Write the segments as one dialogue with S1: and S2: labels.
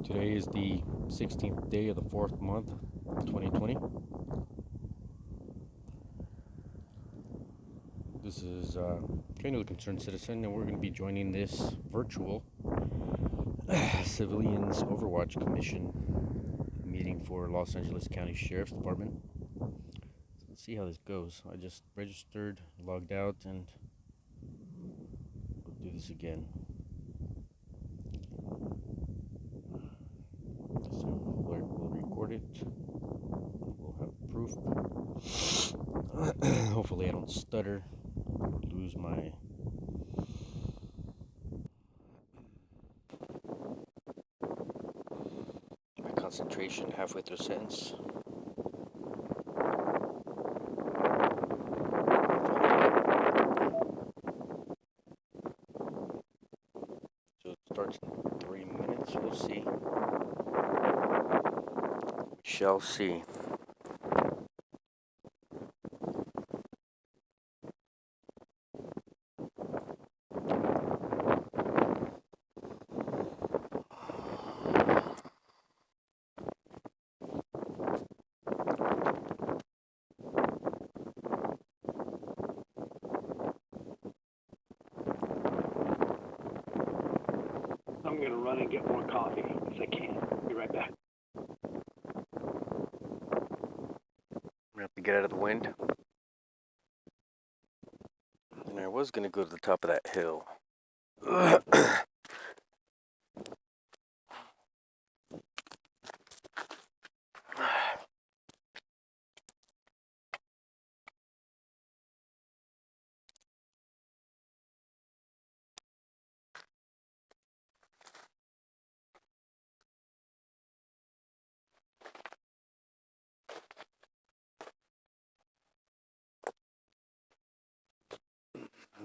S1: Today is the 16th day of the 4th month, 2020. This is kind of a concerned citizen, and we're going to be joining this virtual Civilians Overwatch Commission meeting for Los Angeles County Sheriff's Department. So let's see how this goes. I just registered, logged out, and we'll do this again. So we'll record it. We'll have proof. Hopefully I don't stutter or lose my concentration halfway through a sentence. So it starts in 3 minutes. We'll see. We shall see.
S2: I'm going to run and get more coffee if I can. Be right back.
S1: I have to get out of the wind. And I was going to go to the top of that hill.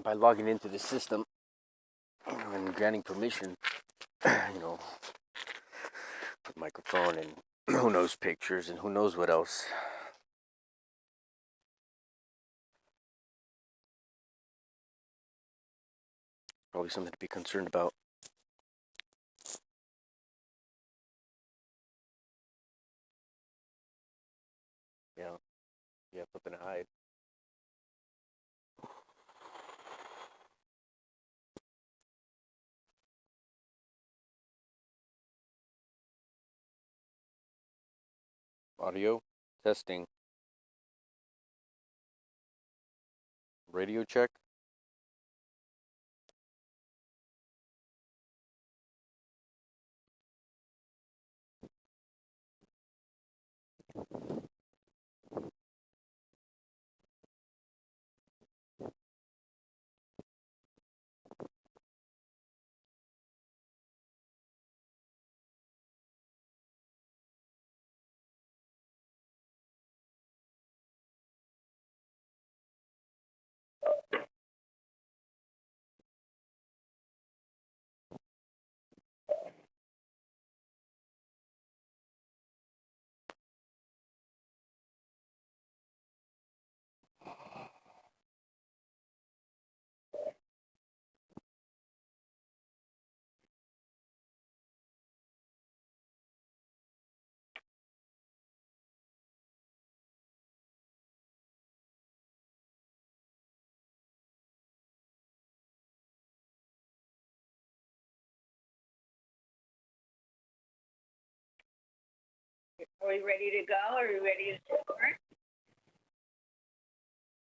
S1: By logging into the system and granting permission, for microphone and who knows pictures and who knows what else. Probably something to be concerned about. Yeah, flipping a hide. Audio testing. Radio check.
S3: Are we ready to go? Are we ready to start?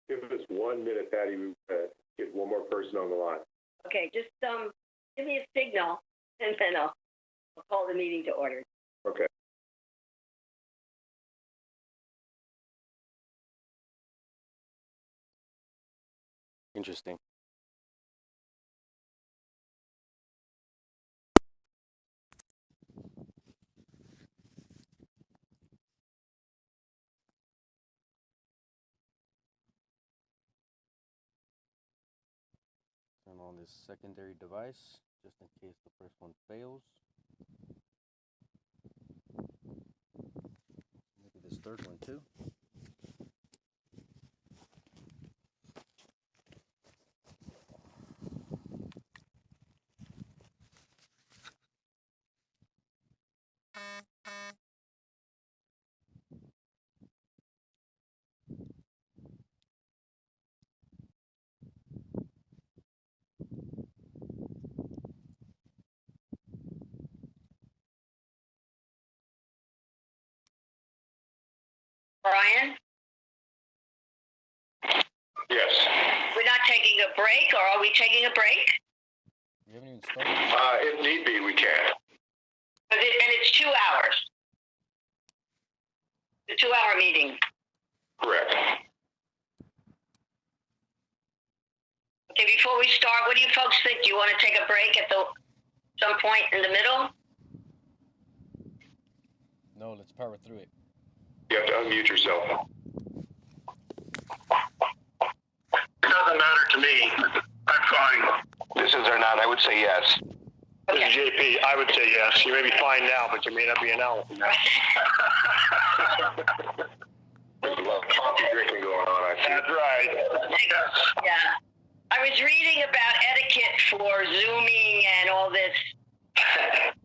S4: Give us 1 minute, Patty. We get one more person on the line.
S3: Okay, just give me a signal, and then I'll call the meeting to order.
S4: Okay.
S1: Interesting. Turn on this secondary device just in case the first one fails. Maybe this third one too.
S3: Brian?
S4: Yes.
S3: We're not taking a break, or are we taking a break?
S1: We haven't even started.
S4: If need be, we can.
S3: And it's 2 hours. The 2-hour meeting.
S4: Correct.
S3: Okay, before we start, what do you folks think? Do you want to take a break at some point in the middle?
S1: No, let's power through it.
S4: You have to unmute yourself.
S5: It doesn't matter to me. I'm fine.
S4: This is or not, I would say yes.
S5: This is JP. I would say yes. You may be fine now, but you may not be an elephant now.
S4: There's a lot of coffee drinking going on, I see.
S5: That's right. Yes.
S3: Yeah. I was reading about etiquette for Zooming and all this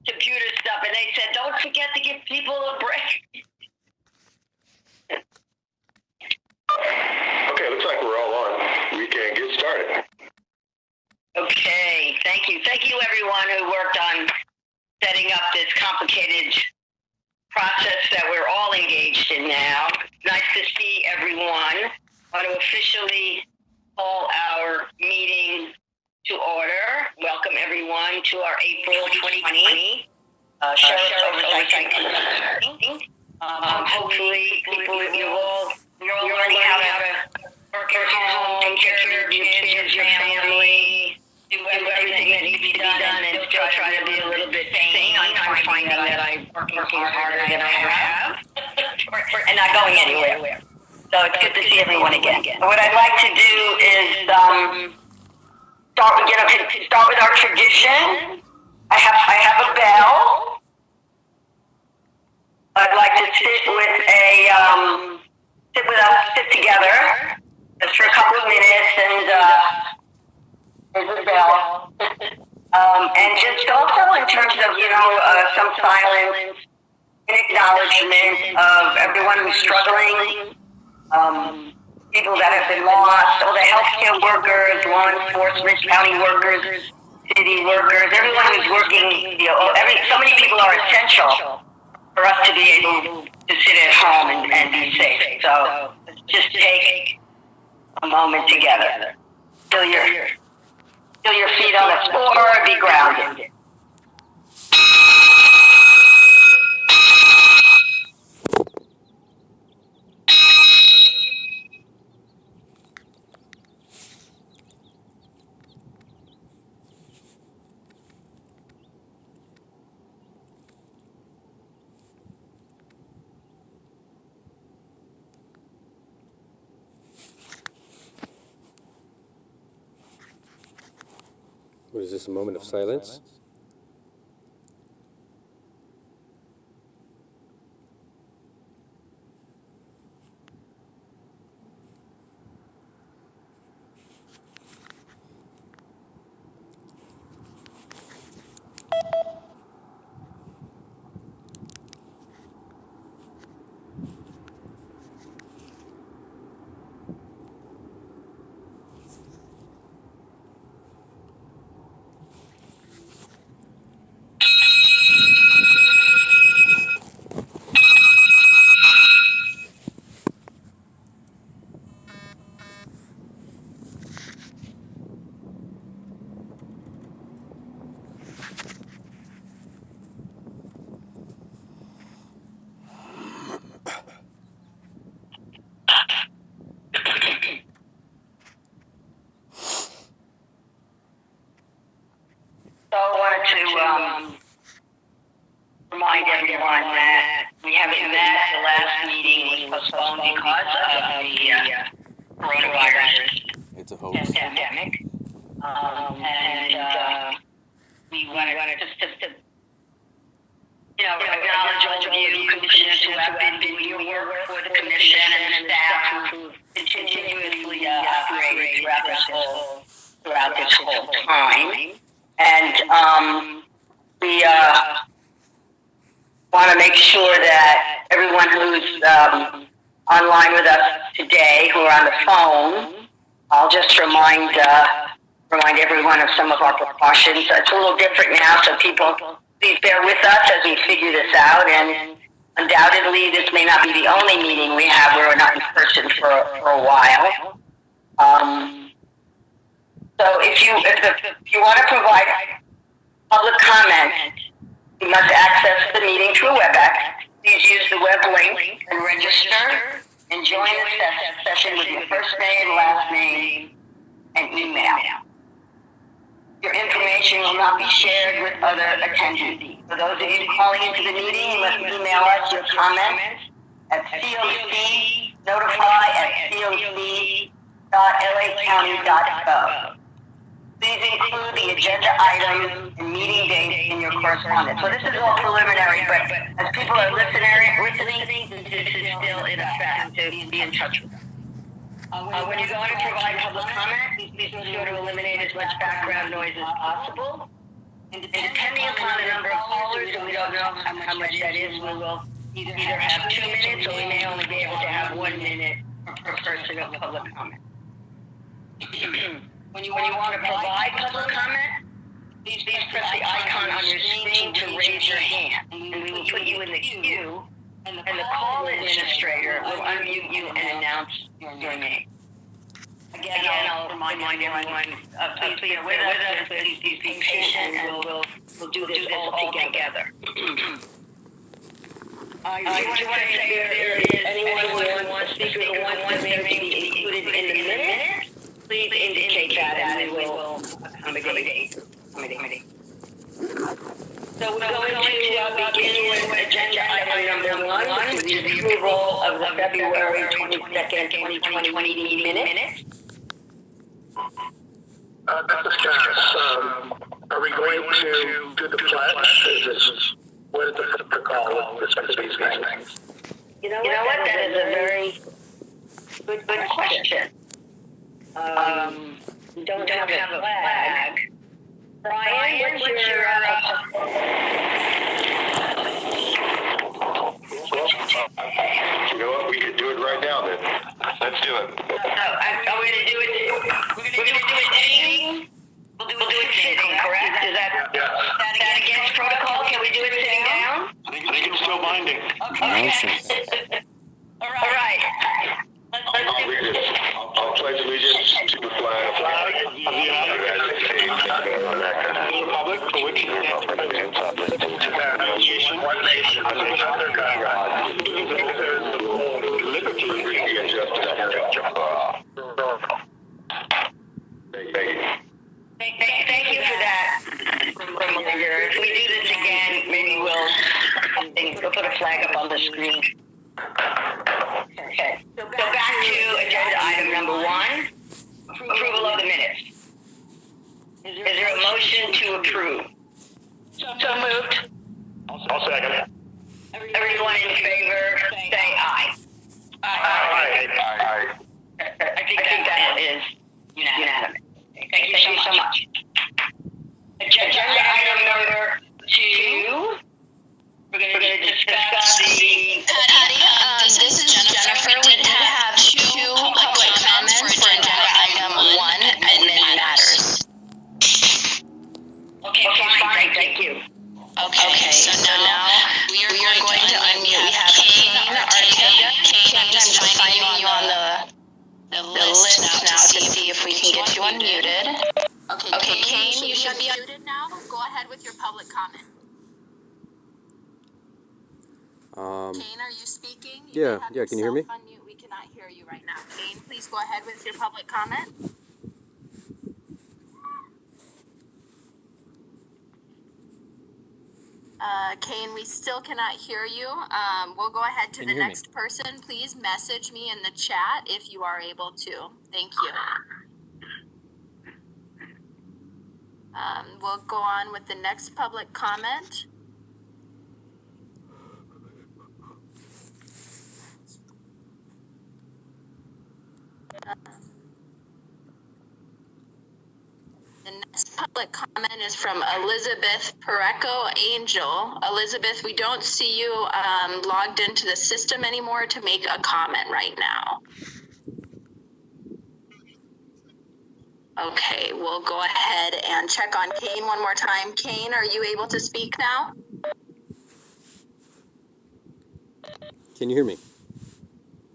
S3: computer stuff, and they said, don't forget to give people a break.
S4: Okay, looks like we're all on. We can get started.
S3: Okay, thank you. Thank you, everyone who worked on setting up this complicated process that we're all engaged in now. Nice to see everyone. I want to officially call our meeting to order. Welcome, everyone, to our April 2020 Sheriff's Oversight Commission. Hopefully, you're all learning how to work at home, take care of your kids, your family, do everything that needs to be done, and still try to be a little bit sane. I'm finding that I'm working harder than I ever have, and not going anywhere. So it's good to see everyone again. What I'd like to do is start with our tradition. I have a bell. I'd like to sit together just for a couple of minutes, and there's a bell. And just also in terms of, some silence and acknowledgement of everyone who's struggling, people that have been lost, all the healthcare workers, law enforcement, county workers, city workers, everyone who's working, so many people are essential for us to be able to sit at home and be safe. So let's just take a moment together. Feel your feet on the floor, be grounded.
S1: What is this, a moment of silence?
S3: So I wanted to remind everyone that we haven't met. The last meeting was postponed because of the coronavirus
S1: It's a hoax.
S3: pandemic. And we wanted just to acknowledge all of you commissioners who have been doing your work for the commission and the staff who continuously operated throughout this whole time. And we want to make sure that everyone who's online with us today, who are on the phone, I'll just remind everyone of some of our precautions. It's a little different now, so people, please bear with us as we figure this out. And Undoubtedly, this may not be the only meeting we have where we're not in person for a while. So if you want to provide public comment, you must access the meeting through WebEx. Please use the web link and register and join the session with your first name, last name, and email. Your information will not be shared with other attendees. For those of you calling into the meeting, you must email us your comments at coc.notify@coc.lacounty.gov. Please include the agenda items and meeting dates in your correspondence. So this is all preliminary, but as people are listening, this is still in effect to be in touch with us. When you're going to provide public comment, please be sure to eliminate as much background noise as possible. And depending upon the number of callers, and we don't know how much that is, we will either have 2 minutes or we may only be able to have 1 minute per person of public comment. When you want to provide public comment, please press the icon on your screen to raise your hand, and we will put you in the queue, and the call administrator will unmute you and announce your name. Again, I'll remind everyone, please be with us, please be patient, and we'll do this all together. Do you want to say there is anyone who wants to speak or wants their name to be included in the minutes? Please indicate that, and we will accommodate. So we're going to begin with agenda item number 1, which is the approval of the February 22nd, 2020 meeting minutes.
S5: Dr. Scott, are we going to do the pledge? What is the protocol with respect to these things?
S3: You know what? That is a very good question. Don't have a flag. Brian, what's your
S4: You know what? We could do it right now then. Let's do it.
S3: are we going to do it? We're going to do it sitting? We'll do it sitting, correct? Is that against protocol? Can we do it sitting down?
S5: I think it's still binding.
S1: Nonsense.
S3: All right.
S4: I'll pledge allegiance to the flag of the United States of America,
S5: The republic for which it stands, one nation, under God, liberty,
S4: and justice for all.
S3: Thank you for that reminder. If we do this again, maybe we'll put a flag up on the screen. Okay. So back to agenda item number 1, approval of the minutes. Is there a motion to approve? So moved.
S5: I'll second it.
S3: Everyone in favor, say aye.
S5: Aye.
S3: I think that is unanimous. Thank you so much. Agenda item number 2. We're going to discuss the...
S6: Patty, this is Jennifer. We did have 2 public comments for agenda item 1, admin matters.
S3: Okay, fine, thank you.
S6: Okay, so now we are going to unmute. We have Kane Ortega. Kane, I'm just finding you on the list now to see if we can get you unmuted. Okay, Kane, you should be unmuted now. Go ahead with your public comment. Kane, are you speaking?
S1: Yeah, can you hear me?
S6: Unmute. We cannot hear you right now. Kane, please go ahead with your public comment. Kane, we still cannot hear you. We'll go ahead to the next person. Please message me in the chat if you are able to. Thank you. We'll go on with the next public comment. The next public comment is from Elizabeth Pareco Angel. Elizabeth, we don't see you logged into the system anymore to make a comment right now. Okay, we'll go ahead and check on Kane one more time. Kane, are you able to speak now?
S1: Can you hear me?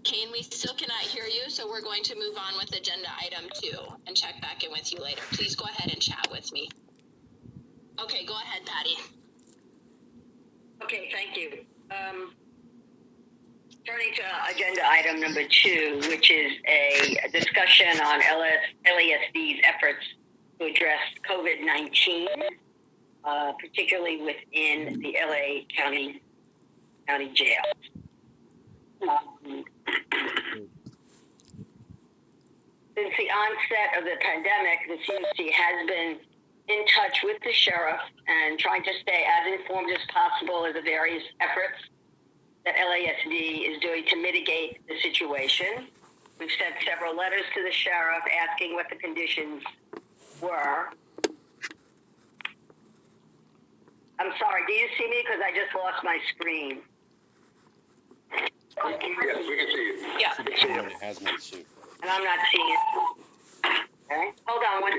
S6: Kane, we still cannot hear you, so we're going to move on with agenda item 2 and check back in with you later. Please go ahead and chat with me. Okay, go ahead, Patty.
S3: Okay, thank you. Turning to agenda item number 2, which is a discussion on LASD's efforts to address COVID-19, particularly within the LA County jail. Since the onset of the pandemic, the COC has been in touch with the sheriff and trying to stay as informed as possible of the various efforts that LASD is doing to mitigate the situation. We've sent several letters to the sheriff asking what the conditions were. I'm sorry, do you see me? Because I just lost my screen.
S4: Yes, we can see you.
S6: Yeah.
S1: Someone in a hazmat suit.
S3: And I'm not seeing it. Okay, hold on one.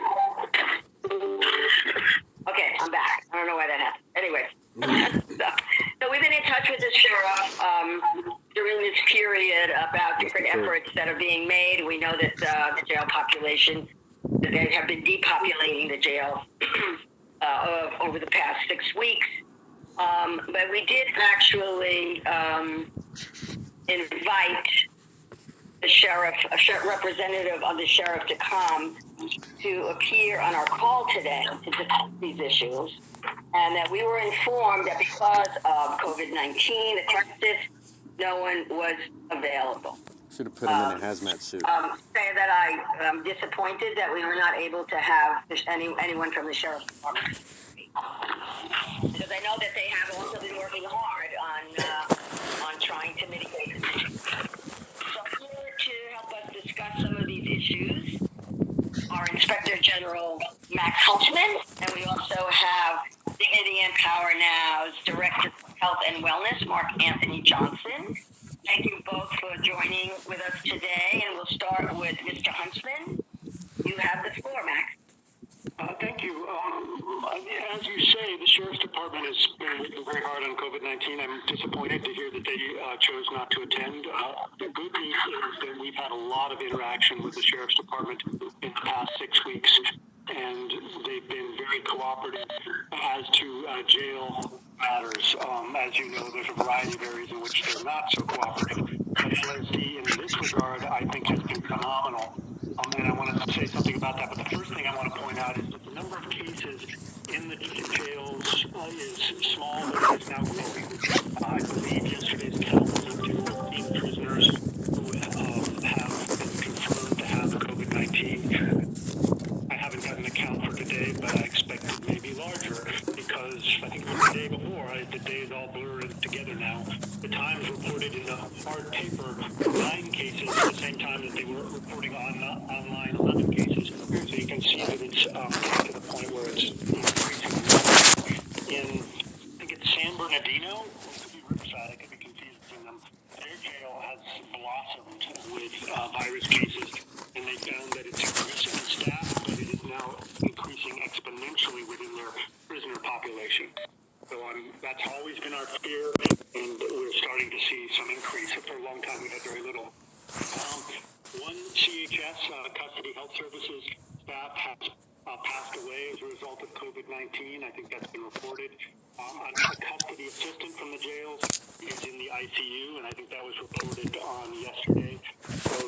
S3: Okay, I'm back. I don't know why that happened. Anyway, so we've been in touch with the sheriff during this period about different efforts that are being made. We know that the jail population, that they have been depopulating the jail over the past 6 weeks. But we did actually invite the sheriff, a representative of the sheriff, to come to appear on our call today to discuss these issues, and that we were informed that because of COVID-19, the crisis, no one was available.
S1: Should have put him in a hazmat suit.
S3: Say that I am disappointed that we were not able to have anyone from the sheriff's department, because I know that they have also been working hard on trying to mitigate the situation. So here to help us discuss some of these issues, our Inspector General Max Hultman, and we also have Dignity and Power Now's Director of Health and Wellness, Mark Anthony Johnson. Thank you both for joining with us today, and we'll start with Mr. Huntsman. You have the floor, Max.
S5: Thank you. As you say, the Sheriff's Department has been working very hard on COVID-19. I'm disappointed to hear that they chose not to attend. The good news is that we've had a lot of interaction with the Sheriff's Department in the past 6 weeks, and they've been very cooperative as to jail matters. As you know, there's a variety of areas in which they're not so cooperative. But LSD, in this regard, I think has been phenomenal. And I want to say something about that. But the first thing I want to point out is that the number of cases in the jails is small, but it is now growing. I believe yesterday's count was up to 14 prisoners who have been confirmed to have COVID-19. I haven't gotten a count for today, but I expect it may be larger because I think it was the day before. The days all blurred together now. The Times reported in the hard paper 9 cases at the same time that they were reporting online 11 cases. So you can see that it's getting to the point where it's increasing. In, I think it's San Bernardino, it could be Riverside, I could be confusing them. Their jail has blossomed with virus cases, and they found that it's increasing in staff, but it is now increasing exponentially within their prisoner population. So that's always been our fear, and we're starting to see some increase. For a long time, we had very little. One CHS, Custody Health Services staff, has passed away as a result of COVID-19. I think that's been reported. A custody assistant from the jails is in the ICU, and I think that was reported on yesterday. So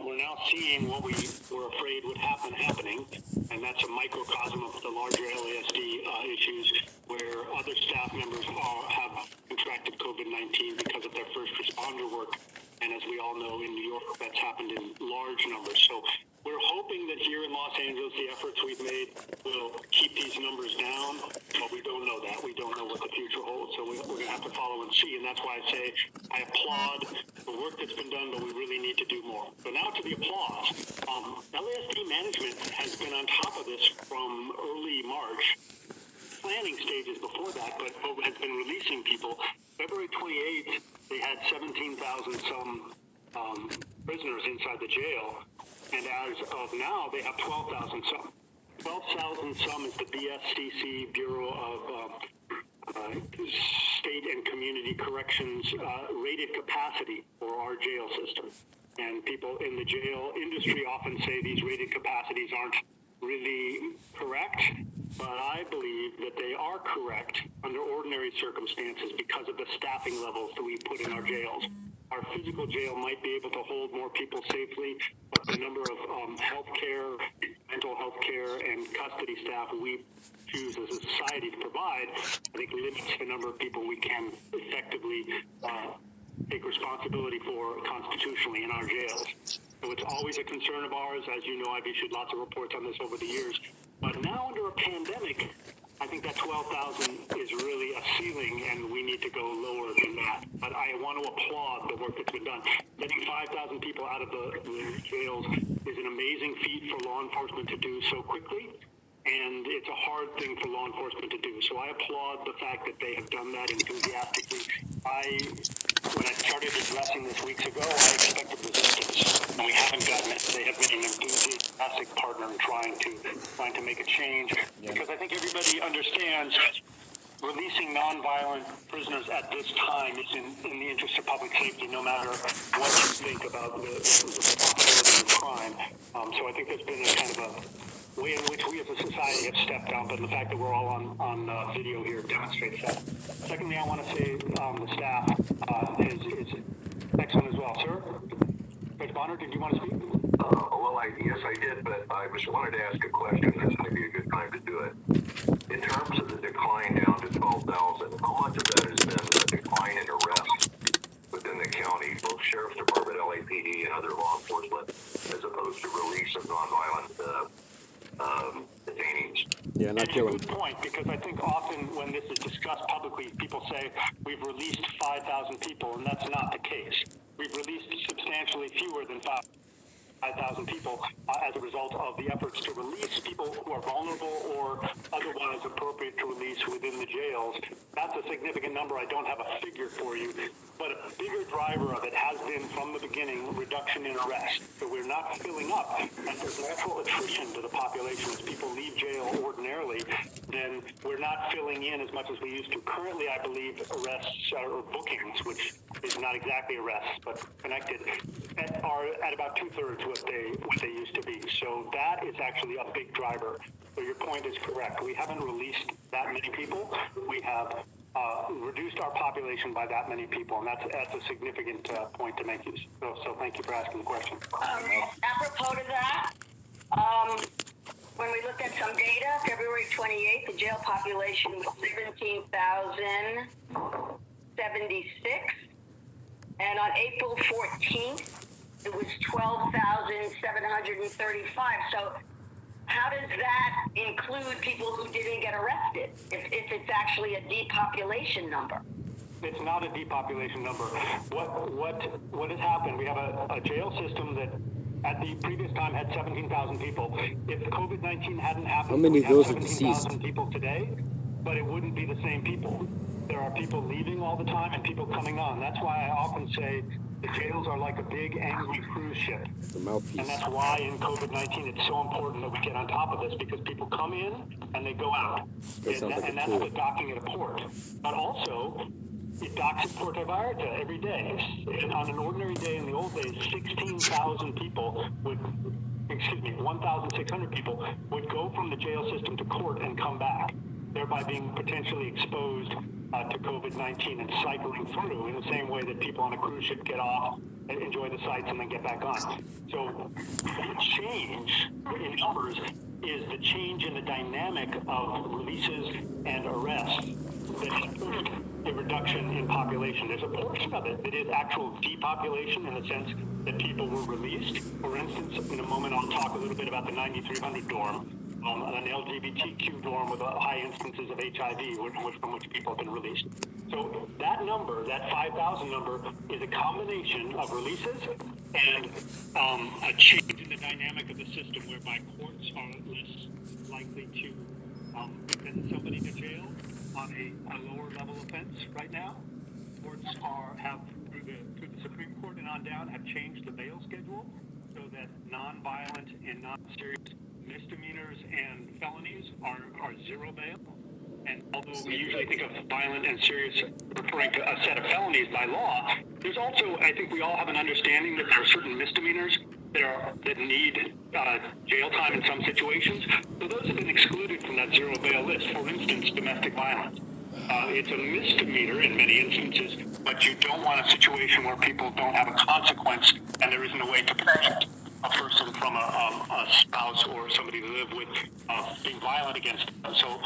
S5: we're now seeing what we were afraid would happening, and that's a microcosm of the larger LASD issues where other staff members have contracted COVID-19 because of their first responder work. And as we all know, in New York, that's happened in large numbers. So we're hoping that here in Los Angeles, the efforts we've made will keep these numbers down, but we don't know that. We don't know what the future holds, so we're going to have to follow and see. And that's why I say I applaud the work that's been done, but we really need to do more. So now to the applause. LASD management has been on top of this from early March. Planning stages before that, but has been releasing people. February 28th, they had 17,000 some prisoners inside the jail, and as of now, they have 12,000 some. 12,000 some is the Bureau of State and Community Corrections capacity for our jail system. And people in the jail industry often say these rated capacities aren't really correct, but I believe that they are correct under ordinary circumstances because of the staffing levels that we put in our jails. Our physical jail might be able to hold more people safely, but the number of healthcare, mental health care, and custody staff we choose as a society to provide, I think limits the number of people we can effectively take responsibility for constitutionally in our jails. So it's always a concern of ours. As you know, I've issued lots of reports on this over the years. But now under a pandemic, I think that 12,000 is really a ceiling, and we need to go lower than that. But I want to applaud the work that's been done. Getting 5,000 people out of the jails is an amazing feat for law enforcement to do so quickly, and it's a hard thing for law enforcement to do. So I applaud the fact that they have done that enthusiastically. When I started addressing this weeks ago, I expected resistance, and we haven't gotten it. They have been an enthusiastic partner in trying to make a change, because I think everybody understands releasing nonviolent prisoners at this time is in the interest of public safety, no matter what you think about the possibility of crime. So I think there's been a kind of a way in which we as a society have stepped up, and the fact that we're all on video here demonstrates that. Secondly, I want to say the staff is excellent as well. Sir? Judge Bonner, did you want to speak?
S4: Yes, I did, but I just wanted to ask a question. This might be a good time to do it. In terms of the decline down to 12,000, how much of that has been a decline in arrests within the county, both Sheriff's Department, LAPD, and other law enforcement, as opposed to release of nonviolent detainees?
S5: Yeah, not killing. That's a good point, because I think often when this is discussed publicly, people say we've released 5,000 people, and that's not the case. We've released substantially fewer than 5,000 people as a result of the efforts to release people who are vulnerable or otherwise appropriate to release within the jails. That's a significant number. I don't have a figure for you, but a bigger driver of it has been from the beginning reduction in arrest. So we're not filling up, and there's natural attrition to the population as people leave jail ordinarily. Then we're not filling in as much as we used to. Currently, I believe arrests or bookings, which is not exactly arrests but connected, are at about 2/3 what they used to be. So that is actually a big driver. So your point is correct. We haven't released that many people. We have reduced our population by that many people, and that's a significant point to make. So thank you for asking the question.
S3: Apropos to that, when we looked at some data, February 28th, the jail population was 17,076, and on April 14th, it was 12,735. So how does that include people who didn't get arrested if it's actually a depopulation number?
S5: It's not a depopulation number. What has happened? We have a jail system that at the previous time had 17,000 people. If COVID-19 hadn't happened,
S1: how many of those are
S5: 17,000 people today, but it wouldn't be the same people. There are people leaving all the time and people coming on. That's why I often say the jails are like a big angry cruise ship.
S1: The mouthpiece.
S5: And that's why in COVID-19 it's so important that we get on top of this, because people come in and they go out. And that's the docking at a port. But also, it docks at Puerto Vallarta every day. And on an ordinary day in the old days, 1,600 people would go from the jail system to court and come back, thereby being potentially exposed to COVID-19 and cycling through in the same way that people on a cruise ship get off and enjoy the sights and then get back on. So the change in numbers is the change in the dynamic of releases and arrests that has pushed a reduction in population. There's a portion of it that is actual depopulation in the sense that people were released. For instance, in a moment I'll talk a little bit about the 9300 dorm, an LGBTQ dorm with high instances of HIV, from which people have been released. So that number, that 5,000 number, is a combination of releases and a change in the dynamic of the system, whereby courts are less likely to send somebody to jail on a lower level offense right now. Courts have, through the Supreme Court and on down, have changed the bail schedule so that non-violent and non-serious misdemeanors and felonies are zero bail. And although we usually think of violent and serious referring to a set of felonies by law, there's also, I think we all have an understanding that there are certain misdemeanors that need jail time in some situations. So those have been excluded from that zero bail list. For instance, domestic violence. It's a misdemeanor in many instances, but you don't want a situation where people don't have a consequence and there isn't a way to protect a person from a spouse or somebody to live with being violent against them. So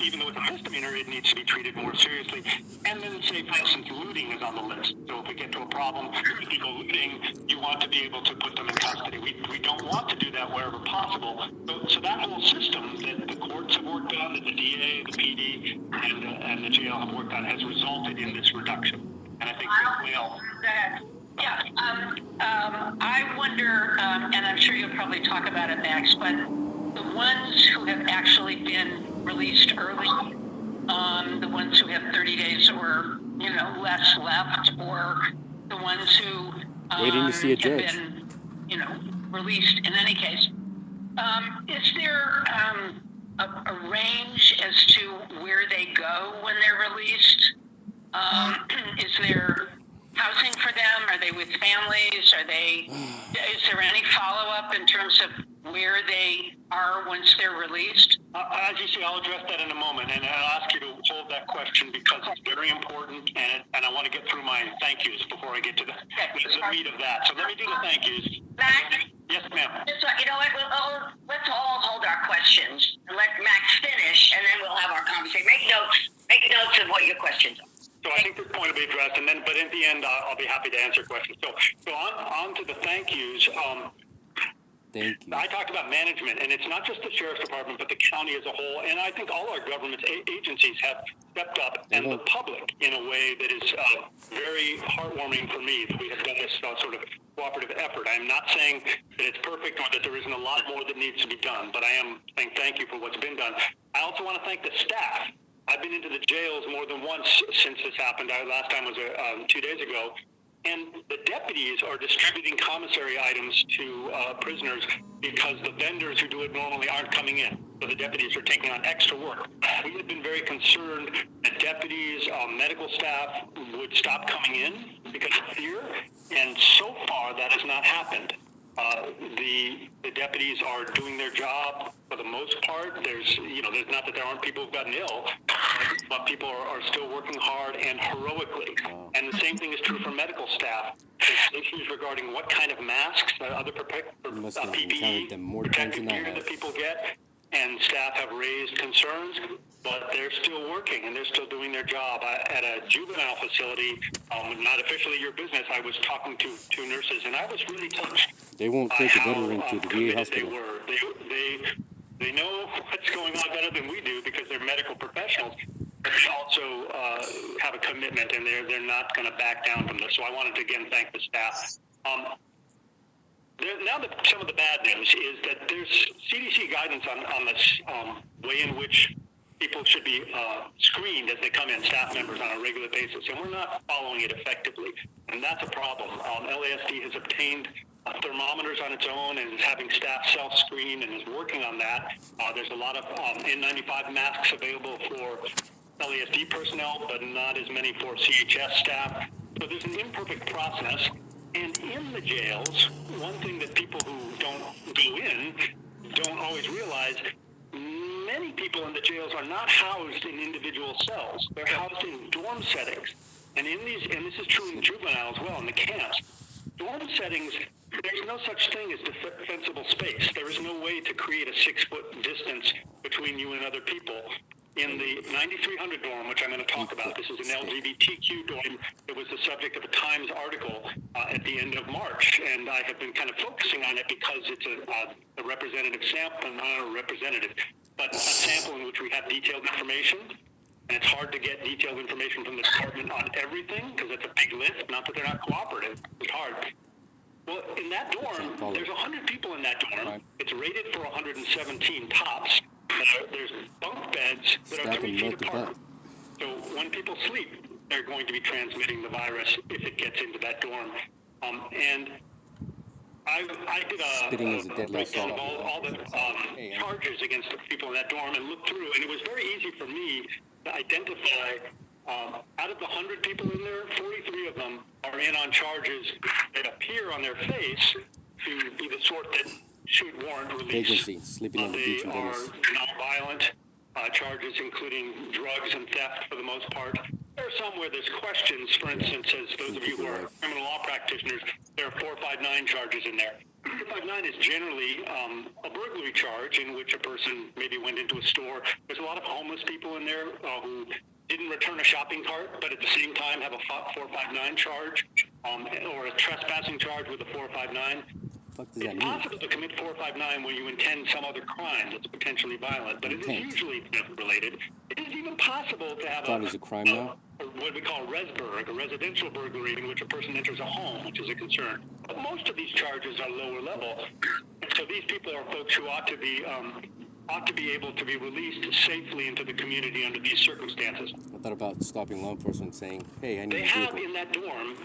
S5: even though it's a misdemeanor, it needs to be treated more seriously. And then, say, for instance, looting is on the list. So if we get to a problem with people looting, you want to be able to put them in custody. We don't want to do that wherever possible. So that whole system that the courts have worked on, that the DA, the PD, and the jail have worked on has resulted in this reduction. And I think
S7: Yeah, I wonder, and I'm sure you'll probably talk about it, Max, but the ones who have actually been released early, the ones who have 30 days or, less left, or the ones who
S1: waiting to see a judge,
S7: have been, released in any case, is there a range as to where they go when they're released? Is there housing for them? Are they with families? Is there any follow-up in terms of where they are once they're released?
S5: As you see, I'll address that in a moment, and I'll ask you to hold that question because it's very important, and I want to get through my thank yous before I get to the meat of that. So let me do the thank yous.
S3: Max?
S5: Yes, ma'am.
S3: You know what? Let's all hold our questions and let Max finish, and then we'll have our conversation. Make notes of what your questions are.
S5: So I think this point will be addressed, but at the end, I'll be happy to answer questions. So on to the thank yous.
S1: Thank you.
S5: I talked about management, and it's not just the sheriff's department, but the county as a whole. And I think all our government agencies have stepped up, and the public in a way that is very heartwarming for me that we have done this sort of cooperative effort. I am not saying that it's perfect or that there isn't a lot more that needs to be done, but I am saying thank you for what's been done. I also want to thank the staff. I've been into the jails more than once since this happened. Last time was 2 days ago. And the deputies are distributing commissary items to prisoners because the vendors who do it normally aren't coming in. So the deputies are taking on extra work. We have been very concerned that deputies, medical staff would stop coming in because of fear. And so far, that has not happened. The deputies are doing their job for the most part. There's not that there aren't people who've gotten ill, but people are still working hard and heroically. And the same thing is true for medical staff. There's issues regarding what kind of masks, other PPE, protective gear that people get, and staff have raised concerns, but they're still working and they're still doing their job. At a juvenile facility, not officially your business, I was talking to two nurses, and I was really touched.
S1: They won't take a veteran to the VA hospital.
S5: They know what's going on better than we do because they're medical professionals. But they also have a commitment, and they're not going to back down from this. So I wanted to again thank the staff. Now that some of the bad news is that there's CDC guidance on this way in which people should be screened as they come in, staff members on a regular basis, and we're not following it effectively, and that's a problem. LASD has obtained thermometers on its own and is having staff self-screen and is working on that. There's a lot of N95 masks available for LASD personnel, but not as many for CHS staff. So there's an imperfect process. And in the jails, one thing that people who don't go in don't always realize, many people in the jails are not housed in individual cells. They're housed in dorm settings. And this is true in juvenile as well, in the camps. Dorm settings, there's no such thing as defensible space. There is no way to create a 6-foot distance between you and other people. In the 9300 dorm, which I'm going to talk about, this is an LGBTQ dorm. It was the subject of a Times article at the end of March, and I have been kind of focusing on it because it's a representative sample, not a representative, but a sample in which we have detailed information. And it's hard to get detailed information from the department on everything because it's a big list. Not that they're not cooperative. It's hard. Well, in that dorm, there's 100 people in that dorm. It's rated for 117 tops. There's bunk beds that are 3 feet apart. So when people sleep, they're going to be transmitting the virus if it gets into that dorm. And I did
S1: Spitting is a deadly
S5: breakdown
S1: assault.
S5: of all the charges against the people in that dorm and looked through, and it was very easy for me to identify out of the 100 people in there, 43 of them are in on charges that appear on their face to be the sort that should warrant release.
S1: Vacancy, sleeping on the beach in
S5: They are
S1: Vegas.
S5: nonviolent charges, including drugs and theft for the most part. There are some where there's questions. For instance, as those of you who are criminal law practitioners, there are 459 charges in there. 459 is generally a burglary charge in which a person maybe went into a store. There's a lot of homeless people in there who didn't return a shopping cart, but at the same time have a 459 charge or a trespassing charge with a 459. It's possible to commit 459 when you intend some other crime that's potentially violent, but it is usually related. It is even possible to have
S1: a crime now?
S5: What we call resburg, a residential burglary in which a person enters a home, which is a concern. But most of these charges are lower level, and so these people are folks who ought to be able to be released safely into the community under these circumstances.
S1: I thought about stopping law enforcement saying, "Hey, I need
S5: They
S1: a
S5: have
S1: vehicle."
S5: in that dorm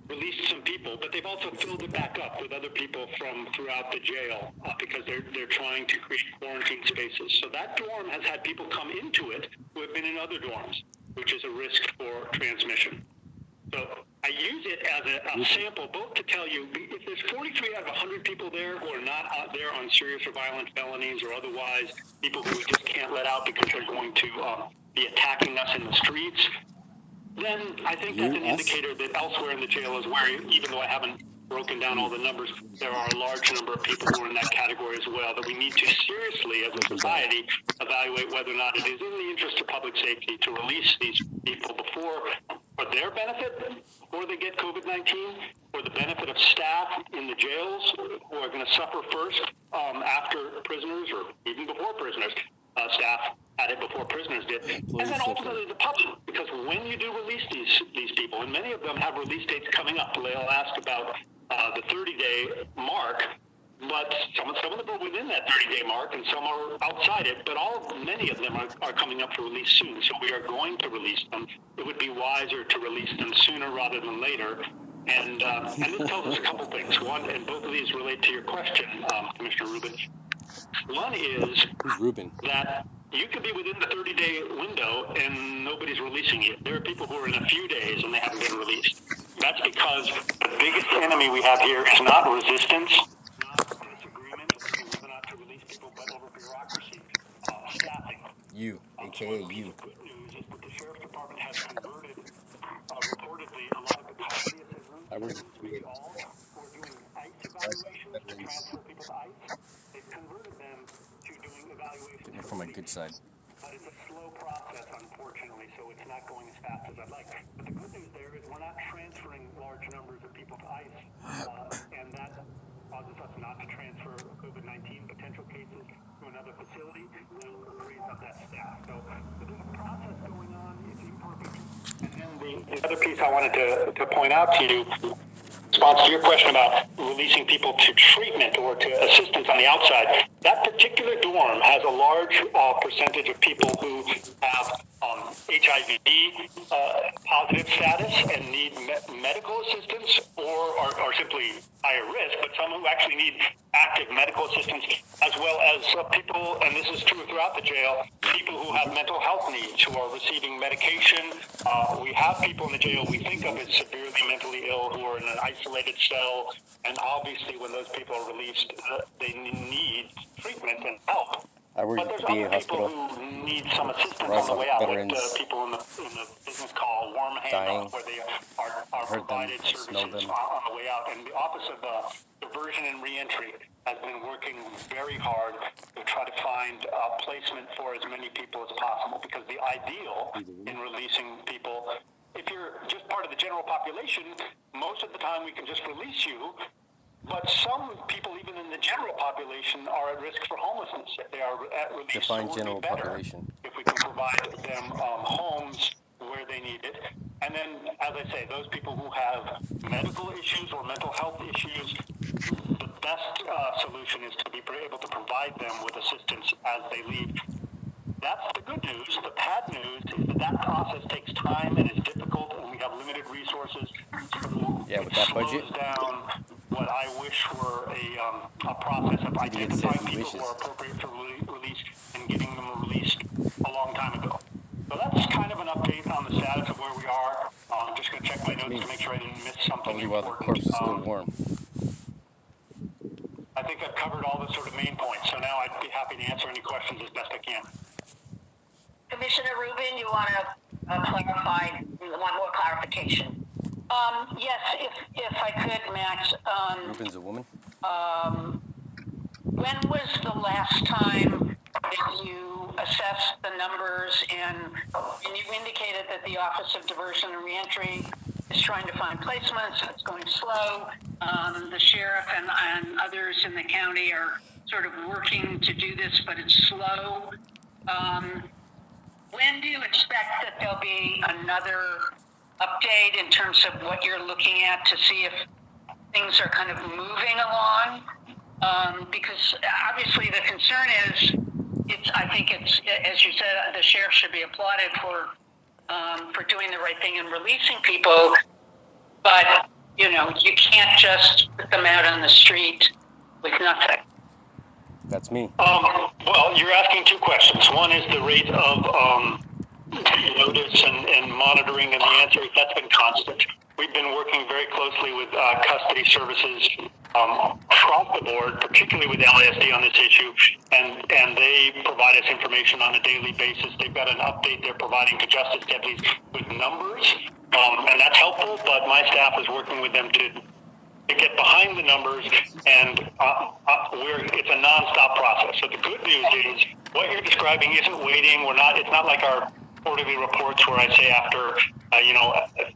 S5: released some people, but they've also filled it back up with other people from throughout the jail because they're trying to create quarantine spaces. So that dorm has had people come into it who have been in other dorms, which is a risk for transmission. So I use it as a sample, both to tell you if there's 43 out of 100 people there who are not out there on serious or violent felonies or otherwise people who we just can't let out because they're going to be attacking us in the streets, then I think that's an indicator that elsewhere in the jail is where, even though I haven't broken down all the numbers, there are a large number of people who are in that category as well, that we need to seriously, as a society, evaluate whether or not it is in the interest of public safety to release these people before, for their benefit, before they get COVID-19, for the benefit of staff in the jails who are going to suffer first after prisoners or even before prisoners. Staff had it before prisoners did. And then ultimately the public, because when you do release these people, and many of them have release dates coming up, they'll ask about the 30-day mark, but some of them are within that 30-day mark and some are outside it, but many of them are coming up for release soon, so we are going to release them. It would be wiser to release them sooner rather than later. And this tells us a couple things. One, and both of these relate to your question, Commissioner Rubin. One is that you could be within the 30-day window and nobody's releasing you. There are people who are in a few days and they haven't been released. That's because the biggest enemy we have here is not resistance, not disagreement, whether or not to release people, but over bureaucracy, staffing.
S1: You, a.k.a. you.
S5: The good news is that the Sheriff's Department has converted, reportedly, a lot of the custody assistants we all who are doing ICE evaluations to transfer people to ICE. They've converted them to doing evaluations.
S1: You're from my good side.
S5: But it's a slow process, unfortunately, so it's not going as fast as I'd like. But the good news there is we're not transferring large numbers of people to ICE, and that causes us not to transfer COVID-19 potential cases to another facility and frees up that staff. So there's a process going on. It's imperfect. And then the other piece I wanted to point out to you, response to your question about releasing people to treatment or to assistance on the outside, that particular dorm has a large percentage of people who have HIV positive status and need medical assistance or are simply higher risk, but some who actually need active medical assistance, as well as people, and this is true throughout the jail, people who have mental health needs, who are receiving medication. We have people in the jail we think of as severely mentally ill who are in an isolated cell, and obviously when those people are released, they need treatment and help.
S1: I work at the VA hospital.
S5: Who need some assistance on the way out, like people in the business call warm handoff, where they are provided services on the way out. And the Office of Diversion and Reentry has been working very hard to try to find placement for as many people as possible, because the ideal in releasing people, if you're just part of the general population, most of the time we can just release you. But some people, even in the general population, are at risk for homelessness if they are at release.
S1: Define general population.
S5: If we can provide them homes where they need it. And then, as I say, those people who have medical issues or mental health issues, the best solution is to be able to provide them with assistance as they leave. That's the good news. The bad news is that process takes time and is difficult, and we have limited resources.
S1: Yeah, with that budget.
S5: Slows down what I wish were identifying people who are appropriate for release and getting them released a long time ago. So that's kind of an update on the status of where we are. I'm just going to check my notes to make sure I didn't miss something
S1: Probably while the
S5: important.
S1: corpse is still warm.
S5: I think I've covered all the sort of main points, so now I'd be happy to answer any questions as best I can.
S3: Commissioner Rubin, you want to clarify? You want more clarification?
S7: Yes, if I could, Max.
S1: Rubin's a woman?
S7: When was the last time that you assessed the numbers and you indicated that the Office of Diversion and Reentry is trying to find placements, it's going slow. The sheriff and others in the county are sort of working to do this, but it's slow. When do you expect that there'll be another update in terms of what you're looking at to see if things are kind of moving along? Because obviously the concern is, I think it's, as you said, the sheriff should be applauded for doing the right thing and releasing people, but you can't just put them out on the street with nothing.
S1: That's me.
S5: Well, you're asking two questions. One is the rate of notice and monitoring, and the answer is that's been constant. We've been working very closely with custody services across the board, particularly with LASD on this issue, and they provide us information on a daily basis. They've got an update they're providing to justice deputies with numbers, and that's helpful, but my staff is working with them to get behind the numbers, and it's a nonstop process. So the good news is what you're describing isn't waiting. It's not like our quarterly reports where I say after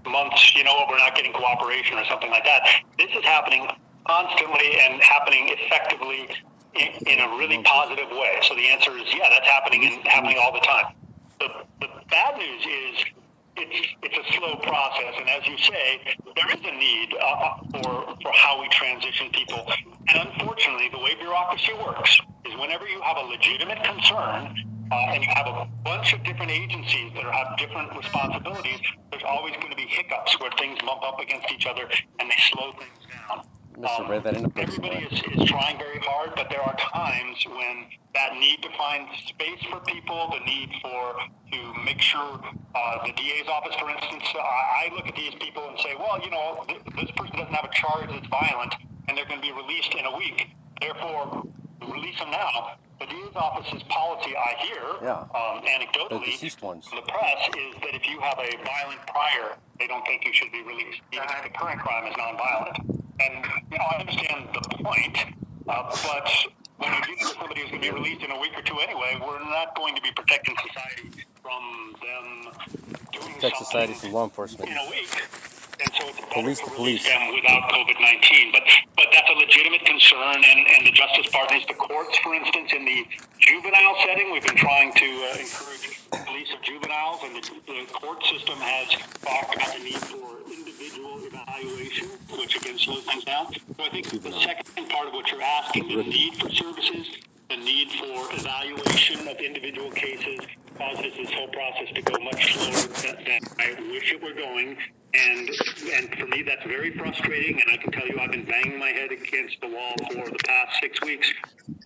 S5: months, we're not getting cooperation or something like that. This is happening constantly and happening effectively in a really positive way. So the answer is, yeah, that's happening and happening all the time. The bad news is it's a slow process, and as you say, there is a need for how we transition people. And unfortunately, the way bureaucracy works is whenever you have a legitimate concern and you have a bunch of different agencies that have different responsibilities, there's always going to be hiccups where things bump up against each other and they slow things down.
S1: Read that in a book
S5: Everybody
S1: somewhere.
S5: is trying very hard, but there are times when that need to find space for people, the need to make sure the DA's office, for instance, I look at these people and say, well, this person doesn't have a charge that's violent, and they're going to be released in a week. Therefore, release them now. The DA's office's policy, I hear, anecdotally, from the press, is that if you have a violent prior, they don't think you should be released, even if the current crime is nonviolent. And, I understand the point, but when you're dealing with somebody who's going to be released in a week or two anyway, we're not going to be protecting society from them doing
S1: Protect
S5: something
S1: society from law enforcement.
S5: in a week. And so it's better
S1: Police
S5: to
S1: to
S5: release
S1: police.
S5: them without COVID-19. But that's a legitimate concern, and the justice partners, the courts, for instance, in the juvenile setting, we've been trying to encourage release of juveniles, and the court system has talked about the need for individual evaluation, which again slows things down. So I think the second part of what you're asking, the need for services, the need for evaluation of individual cases, causes this whole process to go much slower than I wish it were going. And for me, that's very frustrating. And I can tell you, I've been banging my head against the wall for the past 6 weeks,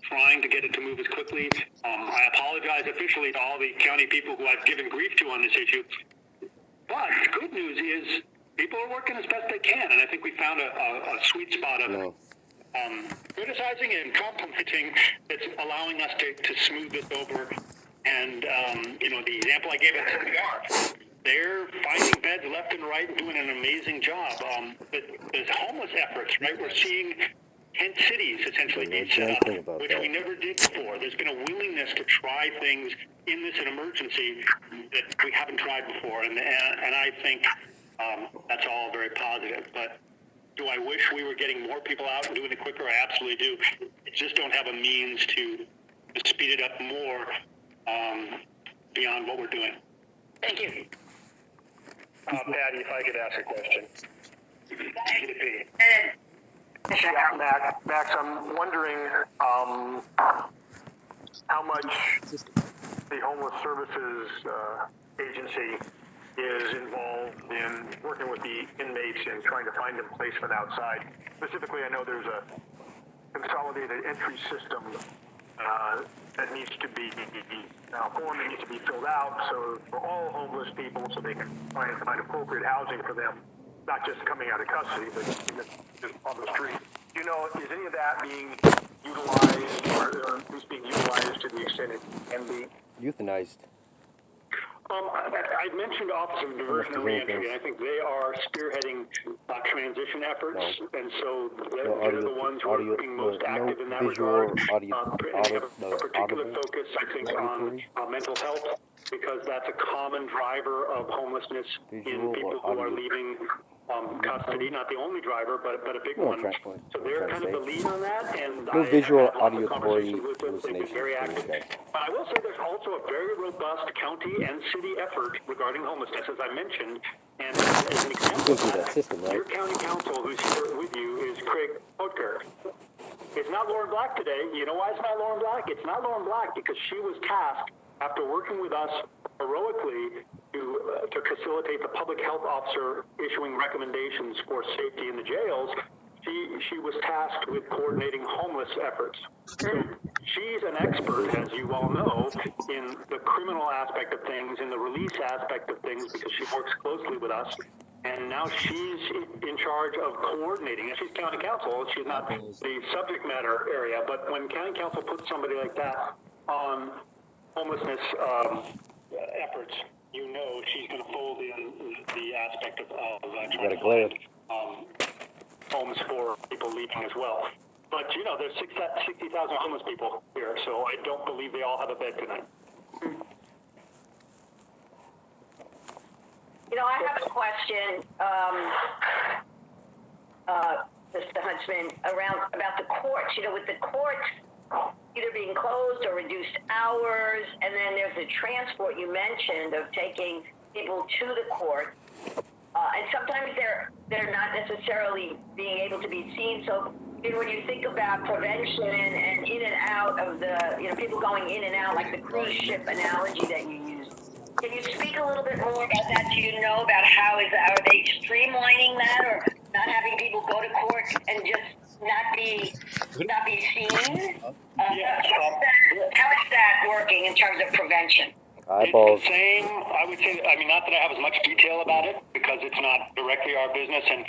S5: trying to get it to move as quickly. I apologize officially to all the county people who I've given grief to on this issue. But the good news is people are working as best they can. And I think we found a sweet spot of criticizing and complimenting that's allowing us to smooth this over. And, the example I gave at CPR, they're finding beds left and right and doing an amazing job. There's homeless efforts, right? We're seeing tent cities essentially being set up, which we never did before. There's been a willingness to try things in this emergency that we haven't tried before. And I think that's all very positive. But do I wish we were getting more people out and doing it quicker? I absolutely do. I just don't have a means to speed it up more beyond what we're doing.
S3: Thank you.
S2: Patty, if I could ask a question.
S3: Yeah,
S2: Max, I'm wondering how much the Homeless Services Agency is involved in working with the inmates and trying to find them placement outside. Specifically, I know there's a
S5: consolidated entry system that needs to be form that needs to be filled out, so for all homeless people, so they can find appropriate housing for them, not just coming out of custody, but just on the street. You know, is any of that being utilized, or at least being utilized to the extent it can be?
S1: Euthanized.
S5: I mentioned Office of Diversion and Reentry, and I think they are spearheading transition efforts, and so they're the ones who are being most active in that regard. They have a particular focus, I think, on mental health, because that's a common driver of homelessness in people who are leaving custody. Not the only driver, but a big one. So they're kind of the lead on that, and
S1: no visual, auditory
S5: hallucinations. Very active. But I will say there's also a very robust county and city effort regarding homelessness, as I mentioned. And as an example, your county council, who's here with you, is Craig Hodker. It's not Lauren Black today. You know why it's not Lauren Black? It's not Lauren Black because she was tasked, after working with us heroically, to facilitate the public health officer issuing recommendations for safety in the jails. She was tasked with coordinating homeless efforts. So she's an expert, as you all know, in the criminal aspect of things, in the release aspect of things, because she works closely with us. And now she's in charge of coordinating. She's county council. She's not the subject matter area. But when county council puts somebody like that on homelessness efforts, you know she's going to fold in the aspect of trying to find homes for people leaving as well. But, you know, there's 60,000 homeless people here, so I don't believe they all have a bed tonight.
S3: You know, I have a question, Mr. Huntsman, about the courts. You know, with the courts either being closed or reduced hours, and then there's the transport you mentioned of taking people to the court. And sometimes they're not necessarily being able to be seen. So when you think about prevention and in and out of the, you know, people going in and out, like the cruise ship analogy that you used, can you speak a little bit more about that? Do you know about are they streamlining that, or not having people go to court and just not be seen? How is that working in terms of prevention?
S5: Eyeballs. It's the same, I would say, I mean, not that I have as much detail about it, because it's not directly our business, and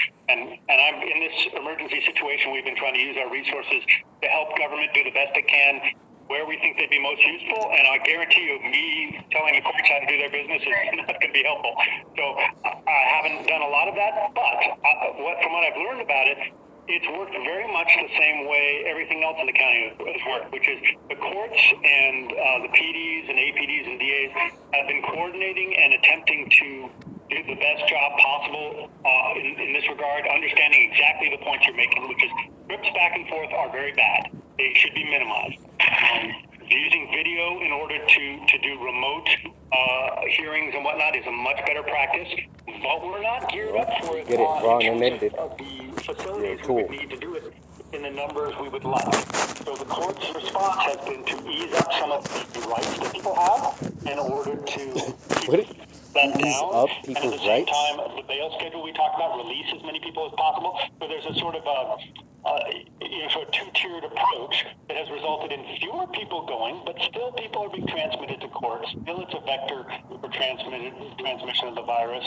S5: I'm in this emergency situation. We've been trying to use our resources to help government do the best it can where we think they'd be most useful, and I guarantee you, me telling the courts how to do their business is not going to be helpful. So I haven't done a lot of that, but from what I've learned about it, it's worked very much the same way everything else in the county has worked, which is the courts and the PDs and APDs and DAs have been coordinating and attempting to do the best job possible in this regard, understanding exactly the points you're making, which is trips back and forth are very bad. They should be minimized. Using video in order to do remote hearings and whatnot is a much better practice, but we're not geared up for it.
S1: Get it wrong and made it.
S5: The facilities we would need to do it in the numbers we would like. So the court's response has been to ease up some of the rights that people have in order to keep that down.
S1: Up
S5: and at the same time, the bail schedule we talked about, release as many people as possible. So there's a sort of sort of two-tiered approach that has resulted in fewer people going, but still people are being transmitted to court. Still, it's a vector for transmission of the virus.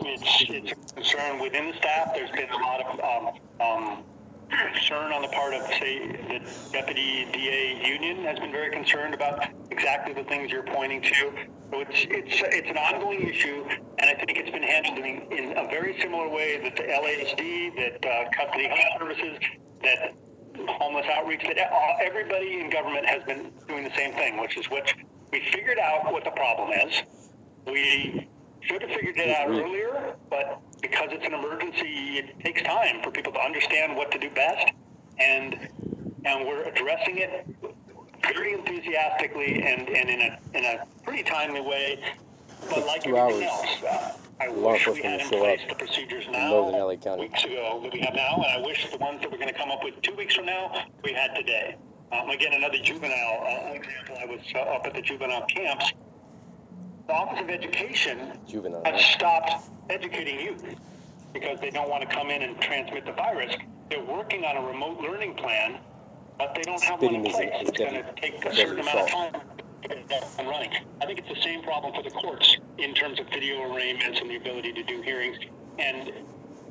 S5: It's a concern within the staff. There's been a lot of concern on the part of, say, the deputy DA union has been very concerned about exactly the things you're pointing to. So it's an ongoing issue, and I think it's been handled in a very similar way that the LASD, that custody health services, that homeless outreach, that everybody in government has been doing the same thing, which is we figured out what the problem is. We should have figured it out earlier, but because it's an emergency, it takes time for people to understand what to do best, and we're addressing it very enthusiastically and in a pretty timely way. But like everything else, I wish we had in place the procedures now, weeks ago, that we have now, and I wish the ones that we're going to come up with 2 weeks from now, we had today. Again, another juvenile example, I was up at the juvenile camps. The Office of Education has stopped educating youth because they don't want to come in and transmit the virus. they're working on a remote learning plan, but they don't have one in
S8: Spitting
S5: place.
S8: is
S5: It's going to take a certain amount of time to get it up and running. I think it's the same problem for the courts in terms of video arraignments and the ability to do hearings, and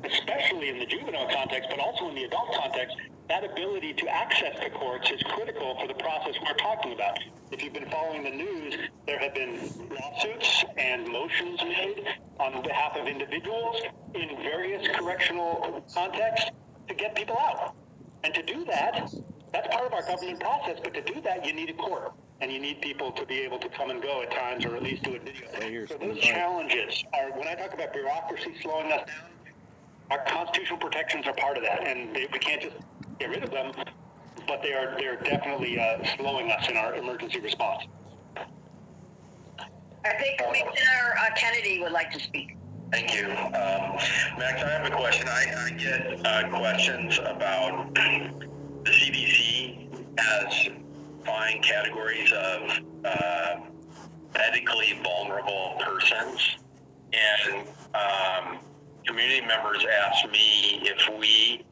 S5: especially in the juvenile context, but also in the adult context, that ability to access the courts is critical for the process we're talking about. If you've been following the news, there have been lawsuits and motions made on behalf of individuals in various correctional contexts to get people out. And to do that, that's part of our government process, but to do that, you need a court. And you need people to be able to come and go at times, or at least do a video. So those challenges are, when I talk about bureaucracy slowing us down, our constitutional protections are part of that, and we can't just get rid of them, but they're definitely slowing us in our emergency response.
S3: I think Commissioner Kennedy would like to speak.
S4: Thank you. Max, I have a question. I get questions about the CDC has defined categories of medically vulnerable persons, and community members ask me if we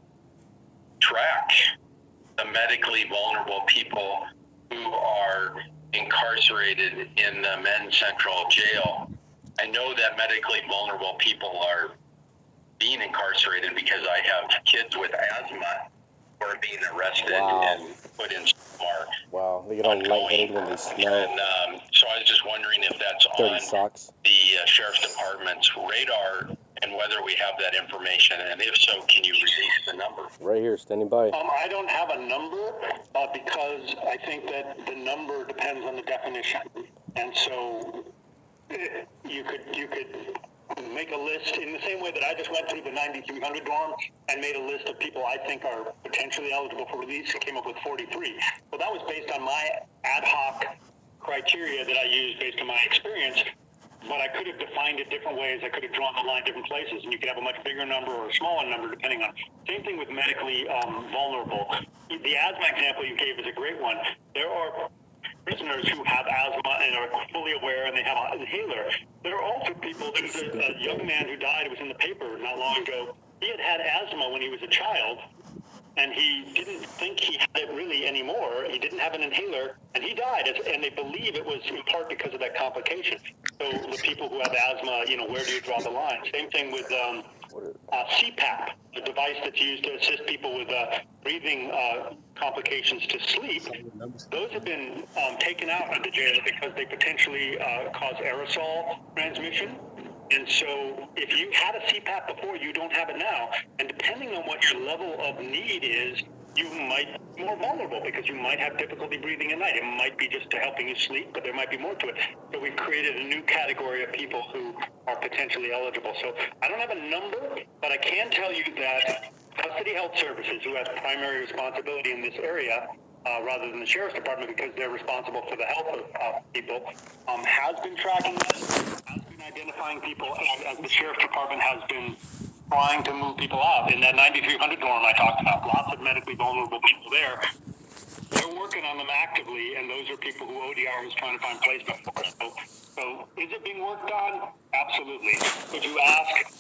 S4: track the medically vulnerable people who are incarcerated in the Men's Central Jail. I know that medically vulnerable people are being incarcerated because I have kids with asthma who are being arrested and put in SMART.
S8: Wow, they get all lightheaded when they smell.
S4: And so I was just wondering if that's
S8: dirty
S4: on
S8: socks.
S4: The Sheriff's Department's radar, and whether we have that information, and if so, can you release the number?
S8: Right here, standing by.
S5: I don't have a number because I think that the number depends on the definition, and so you could make a list in the same way that I just went through the 9,300 dorm and made a list of people I think are potentially eligible for release and came up with 43. Well, that was based on my ad hoc criteria that I used based on my experience, but I could have defined it different ways. I could have drawn the line different places, and you could have a much bigger number or a smaller number depending on. Same thing with medically vulnerable. The asthma example you gave is a great one. There are prisoners who have asthma and are fully aware, and they have an inhaler. There are also people, there was a young man who died, it was in the paper not long ago. He had asthma when he was a child, and he didn't think he had it really anymore. He didn't have an inhaler, and he died, and they believe it was in part because of that complication. So the people who have asthma, where do you draw the line? Same thing with CPAP, the device that's used to assist people with breathing complications to sleep. Those have been taken out of the jail because they potentially cause aerosol transmission. And so if you had a CPAP before, you don't have it now. And depending on what your level of need is, you might be more vulnerable because you might have difficulty breathing at night. It might be just to helping you sleep, but there might be more to it. So we've created a new category of people who are potentially eligible. So I don't have a number, but I can tell you that Custody Health Services, who has primary responsibility in this area, rather than the Sheriff's Department because they're responsible for the health of people, has been tracking this, has been identifying people, and as the Sheriff's Department has been trying to move people out. In that 9,300 dorm I talked about, lots of medically vulnerable people there. They're working on them actively, and those are people who ODR was trying to find placement for. So is it being worked on? Absolutely. Could you ask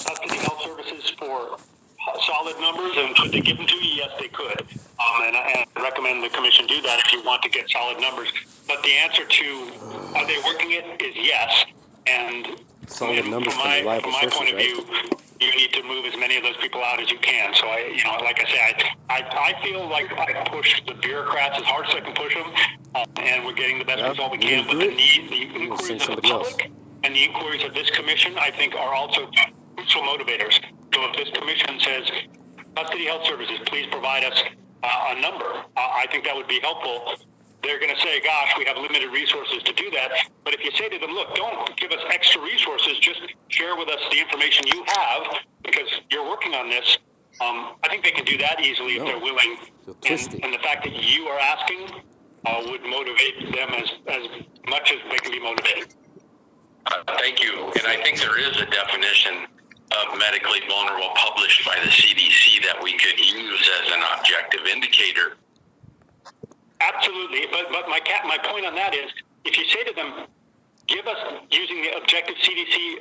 S5: Custody Health Services for solid numbers, and could they give them to you? Yes, they could. And I recommend the commission do that if you want to get solid numbers. But the answer to are they working it is yes. And
S8: solid numbers
S5: from my point of view, you need to move as many of those people out as you can. So like I say, I feel like I push the bureaucrats as hard as I can push them, and we're getting the best result we can. But the inquiries of the public and the inquiries of this commission, I think, are also crucial motivators. So if this commission says, Custody Health Services, please provide us a number, I think that would be helpful. They're going to say, gosh, we have limited resources to do that. But if you say to them, look, don't give us extra resources, just share with us the information you have because you're working on this, I think they can do that easily if they're willing. And the fact that you are asking would motivate them as much as they can be motivated.
S4: Thank you. And I think there is a definition of medically vulnerable published by the CDC that we could use as an objective indicator.
S5: Absolutely, but my point on that is, if you say to them, give us, using the objective CDC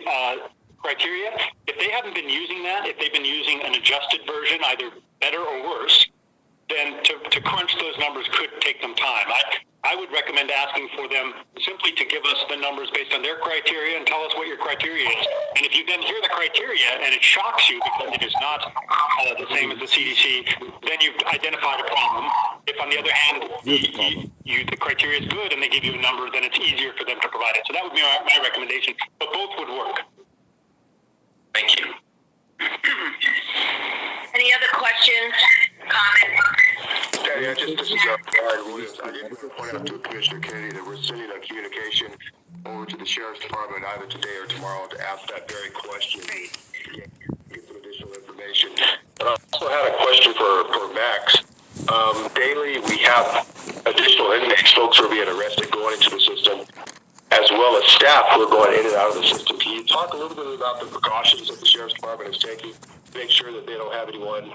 S5: criteria. If they haven't been using that, if they've been using an adjusted version, either better or worse, then to crunch those numbers could take them time. I would recommend asking for them simply to give us the numbers based on their criteria and tell us what your criteria is. And if you then hear the criteria and it shocks you because it is not the same as the CDC, then you've identified a problem. If, on the other hand, the criteria is good and they give you a number, then it's easier for them to provide it. So that would be my recommendation. But both would work.
S4: Thank you.
S3: Any other questions, comments?
S4: Yeah, this is Brian Williams. I just want to point out to Commissioner Kennedy that we're sending a communication over to the Sheriff's Department either today or tomorrow to ask that very question. Get some additional information. But I also had a question for Max. Daily, we have additional inmates, folks who are being arrested going into the system, as well as staff who are going in and out of the system. Can you talk a little bit about the precautions that the Sheriff's Department is taking to make sure that they don't have anyone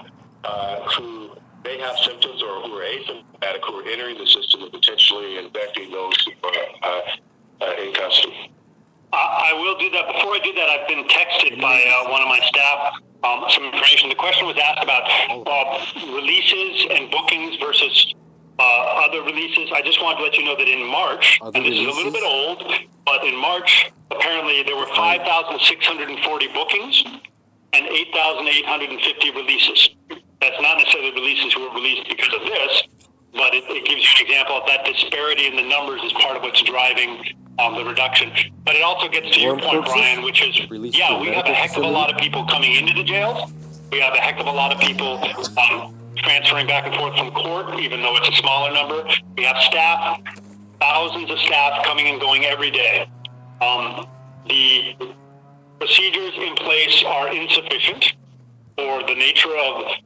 S4: who may have symptoms or who are asymptomatic who are entering the system and potentially infecting those who are in custody?
S5: I will do that. Before I do that, I've been texted by one of my staff some information. The question was asked about releases and bookings versus other releases. I just wanted to let you know that in March, and this is a little bit old, but in March, apparently there were 5,640 bookings and 8,850 releases. That's not necessarily releases who were released because of this, but it gives you an example of that disparity in the numbers is part of what's driving the reduction. But it also gets to your point, Brian, which is, yeah, we have a heck of a lot of people coming into the jails. We have a heck of a lot of people transferring back and forth from court, even though it's a smaller number. We have staff, thousands of staff coming and going every day. The procedures in place are insufficient for the nature of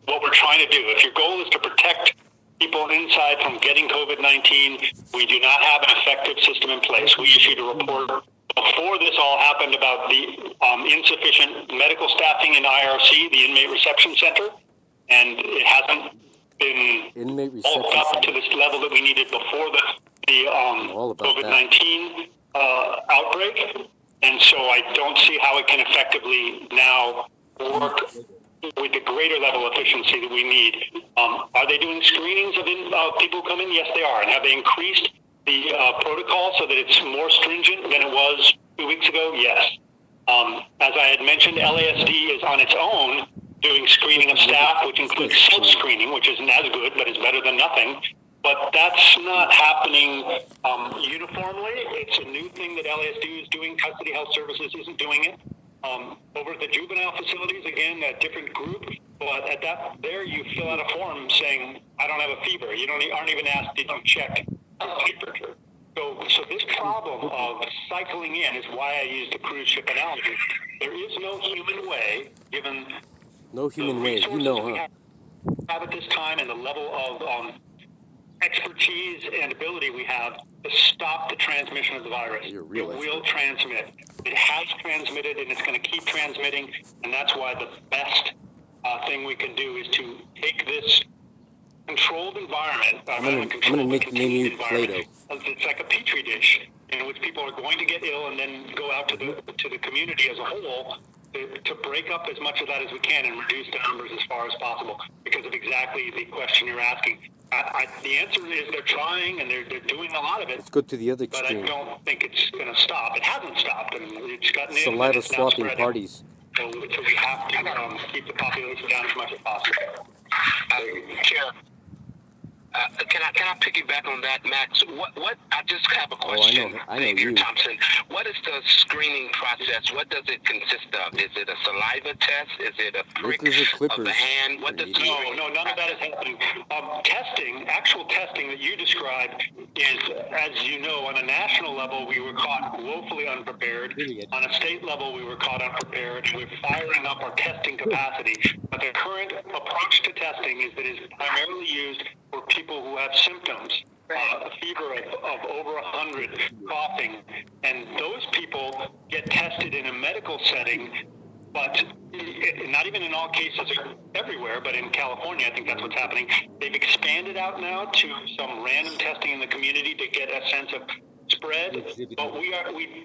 S5: what we're trying to do. If your goal is to protect people inside from getting COVID-19, we do not have an effective system in place. We issued a report before this all happened about the insufficient medical staffing in IRC, the Inmate Reception Center, and it hasn't been bulked up to this level that we needed before the COVID-19 outbreak. And so I don't see how it can effectively now work with the greater level of efficiency that we need. Are they doing screenings of people who come in? Yes, they are. And have they increased the protocol so that it's more stringent than it was 2 weeks ago? Yes. As I had mentioned, LASD is on its own doing screening of staff, which includes self-screening, which isn't as good, but is better than nothing. But that's not happening uniformly. It's a new thing that LASD is doing. Custody Health Services isn't doing it. Over at the juvenile facilities, again, a different group, but at there you fill out a form saying, I don't have a fever. You aren't even asked, did you check temperature? So this problem of cycling in is why I used the cruise ship analogy. There is no human way, given
S8: no human way, you know,
S5: we have at this time and the level of expertise and ability we have to stop the transmission of the virus. It will transmit. It has transmitted and it's going to keep transmitting, and that's why the best thing we can do is to take this controlled environment. I'm going to name you Play-Doh. It's like a petri dish in which people are going to get ill and then go out to the community as a whole to break up as much of that as we can and reduce the numbers as far as possible because of exactly the question you're asking. The answer is they're trying and they're doing a lot of it.
S8: Let's go to the other extreme.
S5: But I don't think it's going to stop. It hasn't stopped. I mean, it's gotten in.
S8: Saliva swapping parties.
S5: So we have to keep the population down as much as possible.
S9: Chair, can I piggyback on that, Max? What? I just have a question.
S8: I know you.
S9: Thompson. What is the screening process? What does it consist of? Is it a saliva test? Is it a prick of the hand? What does
S5: No, none of that is happening. Actual testing that you described is, as you know, on a national level, we were caught woefully unprepared. On a state level, we were caught unprepared. We're firing up our testing capacity. But the current approach to testing is that it is primarily used for people who have symptoms, a fever of over 100, coughing, and those people get tested in a medical setting, but not even in all cases everywhere, but in California, I think that's what's happening. They've expanded out now to some random testing in the community to get a sense of spread, but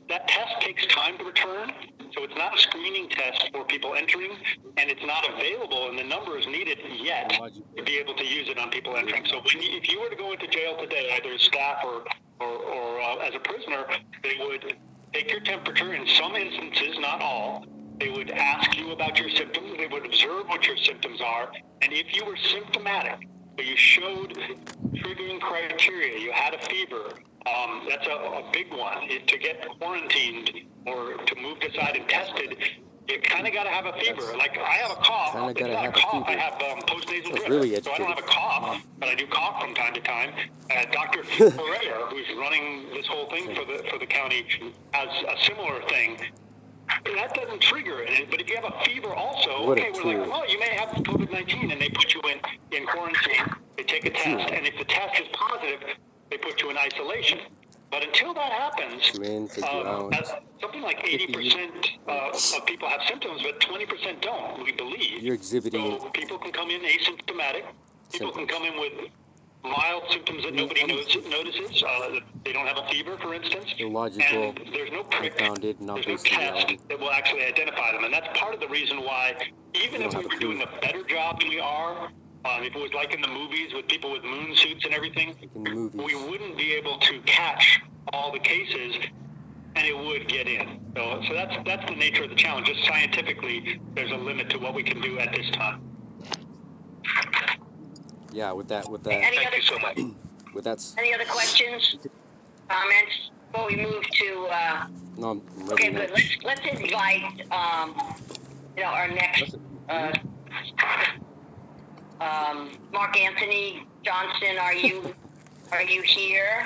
S5: that test takes time to return, so it's not a screening test for people entering, and it's not available in the numbers needed yet to be able to use it on people entering. So if you were to go into jail today, either as staff or as a prisoner, they would take your temperature in some instances, not all. They would ask you about your symptoms. They would observe what your symptoms are. And if you were symptomatic, but you showed triggering criteria, you had a fever, that's a big one. To get quarantined or to move aside and tested, you kind of got to have a fever. Like, I have a cough.
S8: Kinda gotta
S5: It's not
S8: have
S5: a
S8: a
S5: cough. I
S8: fever.
S5: have post-nasal
S8: That's
S5: drip.
S8: really
S5: So I don't have a cough, but I do cough from time to time. Dr. Pereira, who's running this whole thing for the county, has a similar thing. That doesn't trigger it, but if you have a fever also,
S8: What a
S5: okay, we're like,
S8: tool.
S5: oh, you may have COVID-19, and they put you in quarantine. They take a test, and if the test is positive, they put you in isolation. But until that happens, something like 80% of people have symptoms, but 20% don't, we believe.
S8: You're exhibiting
S5: So people can come in asymptomatic. People can come in with mild symptoms that nobody notices. They don't have a fever, for instance.
S8: illogical,
S5: And there's no prick,
S8: unfounded, not
S5: there's no
S8: based in
S5: test
S8: reality.
S5: that will actually identify them. And that's part of the reason why, even if we were doing a better job than we are, if it was like in the movies with people with moon suits and everything,
S8: Like in the movies.
S5: we wouldn't be able to catch all the cases, and it would get in. So that's the nature of the challenge. Just scientifically, there's a limit to what we can do at this time.
S8: Yeah, with that,
S3: Any
S5: so much.
S8: with that.
S3: other questions, comments before we move to?
S8: No, I'm ready
S3: Okay,
S8: now.
S3: good. Let's invite our next Mark Anthony Johnson. Are you here?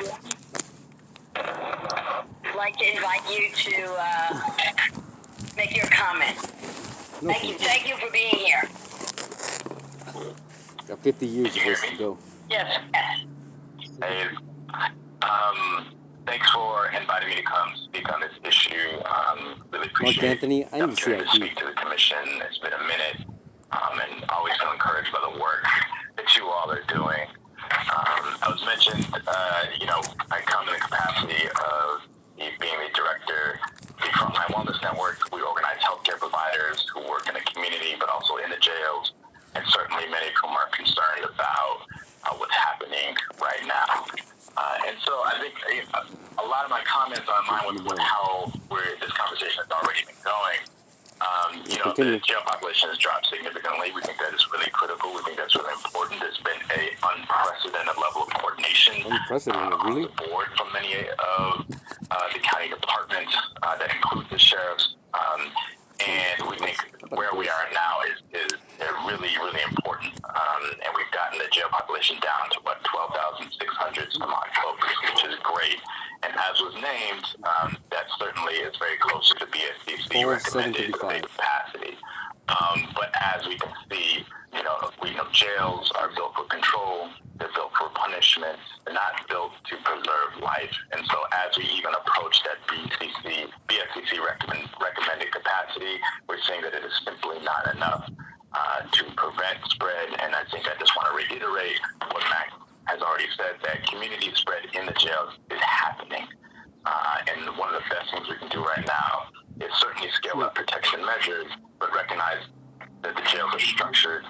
S3: I'd like to invite you to make your comment.
S8: No,
S3: Thank you for being here.
S8: got 50 years of this to go.
S3: Yes.
S10: Hey, thanks for inviting me to come speak on this issue. Really appreciate
S8: Mark Anthony, I need to see
S10: to
S8: ID.
S10: speak to the commission. It's been a minute, and always feel encouraged by the work that you all are doing. I was mentioned, I come in the capacity of being the director of the Frontline Wellness Network. We organize healthcare providers who work in the community, but also in the jails, and certainly many of whom are concerned about what's happening right now. And so I think a lot of my comments are in line with how this conversation has already been going. The jail population has dropped significantly. We think that is really critical. We think that's really important. There's been an unprecedented level of coordination
S8: Really?
S10: across the board from many of the county departments that include the sheriffs. And we think where we are now is really, really important. And we've gotten the jail population down to 12,600 some odd folks, which is great. And as was named, that certainly is very close to BSCC recommended capacity. But as we can see, we know jails are built for control. They're built for punishment. They're not built to preserve life. And so as we even approach that BSCC recommended capacity, we're seeing that it is simply not enough to prevent spread. And I think I just want to reiterate what Mac has already said, that community spread in the jails is happening. And one of the best things we can do right now is certainly scale up protection measures, but recognize that the jails are structured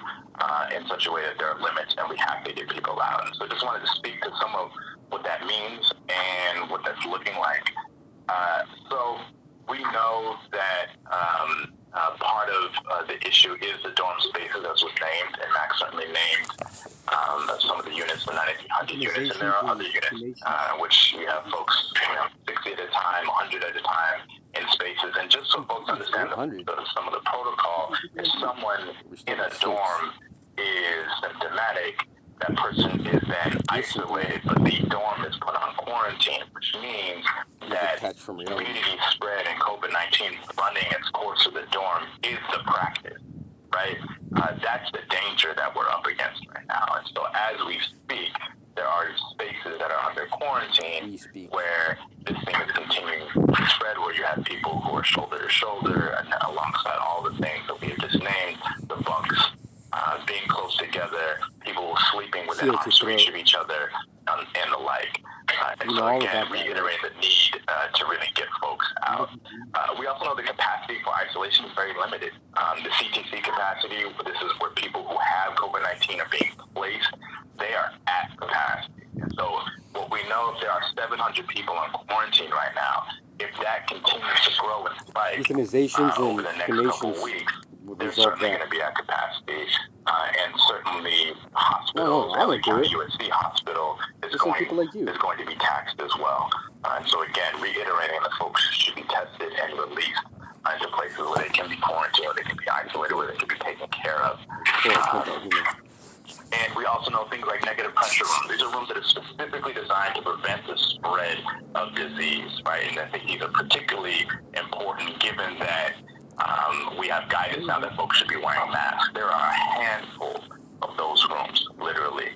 S10: in such a way that there are limits, and we have to get people out. And so I just wanted to speak to some of what that means and what that's looking like. So we know that part of the issue is the dorm spaces, as was named, and Max certainly named some of the units, the 9,800 units, and there are other units, which we have folks, 60 at a time, 100 at a time in spaces. And just so folks understand some of the protocol, if someone in a dorm is symptomatic, that person is then isolated, but the dorm is put on quarantine, which means that community spread and COVID-19 running its course of the dorm is the practice, right? That's the danger that we're up against right now. And so as we speak, there are spaces that are under quarantine where this thing is continuing to spread, where you have people who are shoulder to shoulder, and alongside all the things that we have just named, the bunks being close together, people sleeping within arm's reach of each other, and the like. And so again, reiterate the need We also know the capacity for isolation is very limited. The CTC capacity, this is where people who have COVID-19 are being placed, they are at capacity. And so what we know, if there are 700 people on quarantine right now, if that continues to grow and spike over the next couple of weeks, they're certainly going to be at capacity. And certainly hospitals, LA County USC Hospital is going to be taxed as well. And so again, reiterating that folks should be tested and released into places where they can be quarantined, or they can be isolated, where they can be taken care of. And we also know things like negative pressure rooms. These are rooms that are specifically designed to prevent the spread of disease, right? And I think these are particularly important given that we have guidance now that folks should be wearing masks. There are a handful of those rooms, literally.